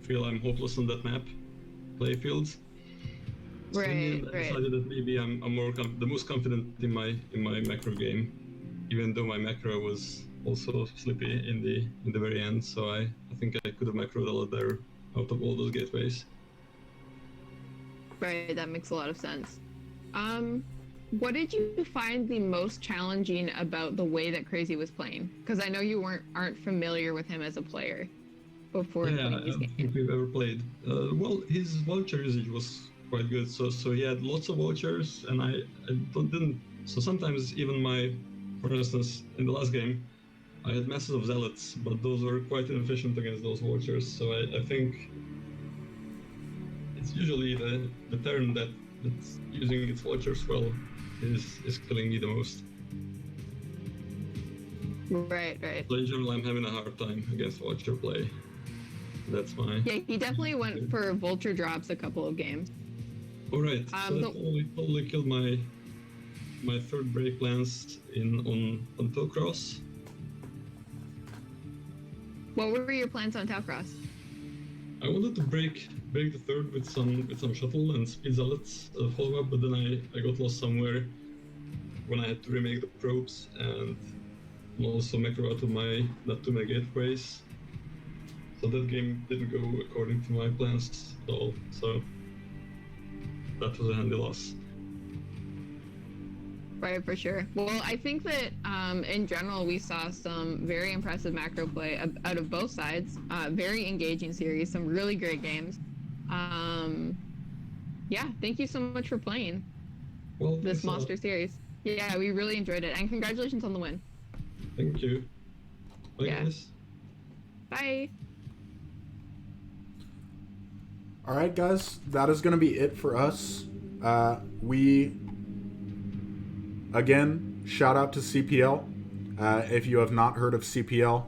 feel I'm hopeless on that map, playfield. So in the end, I decided that maybe I'm the most confident in my macro game, even though my macro was also slippy in the very end. So I think I could have macroed a lot better out of all those gateways. Right, that makes a lot of sense. What did you find the most challenging about the way that Kraazy was playing? Because I know you aren't familiar with him as a player before playing these I don't games. think we've ever played. Well, his vulture usage was quite good. So he had lots of vultures, and I didn't. So sometimes even for instance, in the last game, I had masses of zealots, but those were quite inefficient against those vultures. So I think it's usually the turn that's using its vultures well is killing me the most. Right. So in general, I'm having a hard time against vulture play. That's my. Yeah, he definitely went for vulture drops a couple of games. All right. So that totally killed my third break plans on Toe Cross. What were your plans on Talcross? I wanted to break the third with some shuttle and speed zealots follow up, but then I got lost somewhere when I had to remake the probes and also macro out of that 2 mega gateways. So that game didn't go according to my plans at all. So that was a handy loss. Right, for sure. Well, I think that in general we saw some very impressive macro play out of both sides. Very engaging series, some really great games. Yeah, thank you so much for playing this monster series. Yeah, we really enjoyed it, and congratulations on the win. Thank you. Bye, guys. Bye. All right, guys, that is going to be it for us. Again, shout out to CPL. If you have not heard of CPL,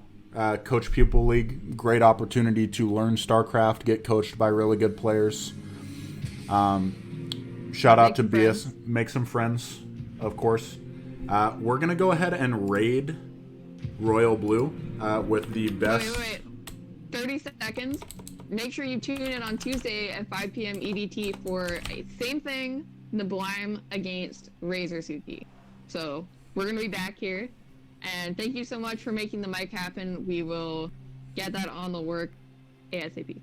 Coach Pupil League, great opportunity to learn StarCraft, get coached by really good players. Shout out to BS, make some friends, of course. We're going to go ahead and raid Royal Blue with the best... Wait. 30 seconds. Make sure you tune in on Tuesday at 5 p.m. EDT for a same thing, Nablime against Razor Suki. So we're going to be back here. And thank you so much for making the mic happen. We will get that on the work ASAP.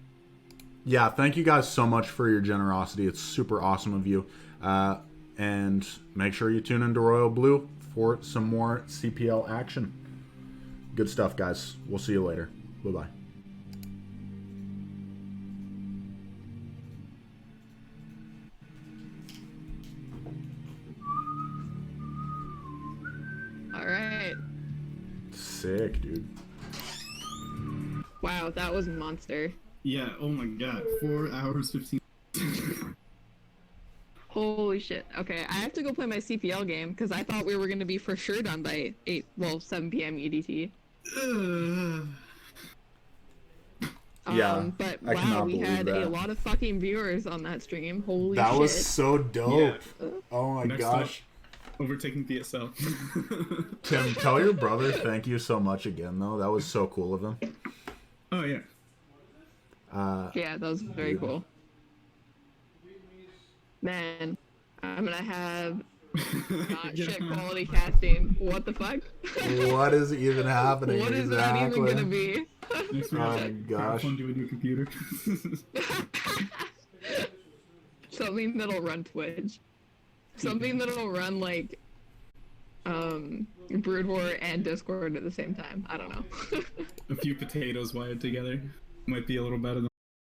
Yeah, thank you guys so much for your generosity. It's super awesome of you. And make sure you tune into Royal Blue for some more CPL action. Good stuff, guys. We'll see you later. Bye-bye. All right. Sick, dude. Wow, that was monster. Yeah, oh my god. 4 hours, 15. Holy shit. Okay, I have to go play my CPL game because I thought we were going to be for sure done by 7 p.m. EDT. Yeah, but I wow, cannot we believe had that. a lot of fucking viewers on that stream. Holy shit. That was so dope. Yeah. Oh my Next gosh. Up, overtaking PSL. Tim, tell your brother thank you so much again, though. That was so cool of him. Oh, yeah. Yeah, that was very cool. Man, I'm gonna have not shit quality casting. What the fuck? What is even happening? What is that even gonna be? Next week, Oh my gosh. fun to a new computer. Something that'll run Twitch. Something that'll run like Brood War and Discord at the same time. I don't know. A few potatoes wired together might be a little better than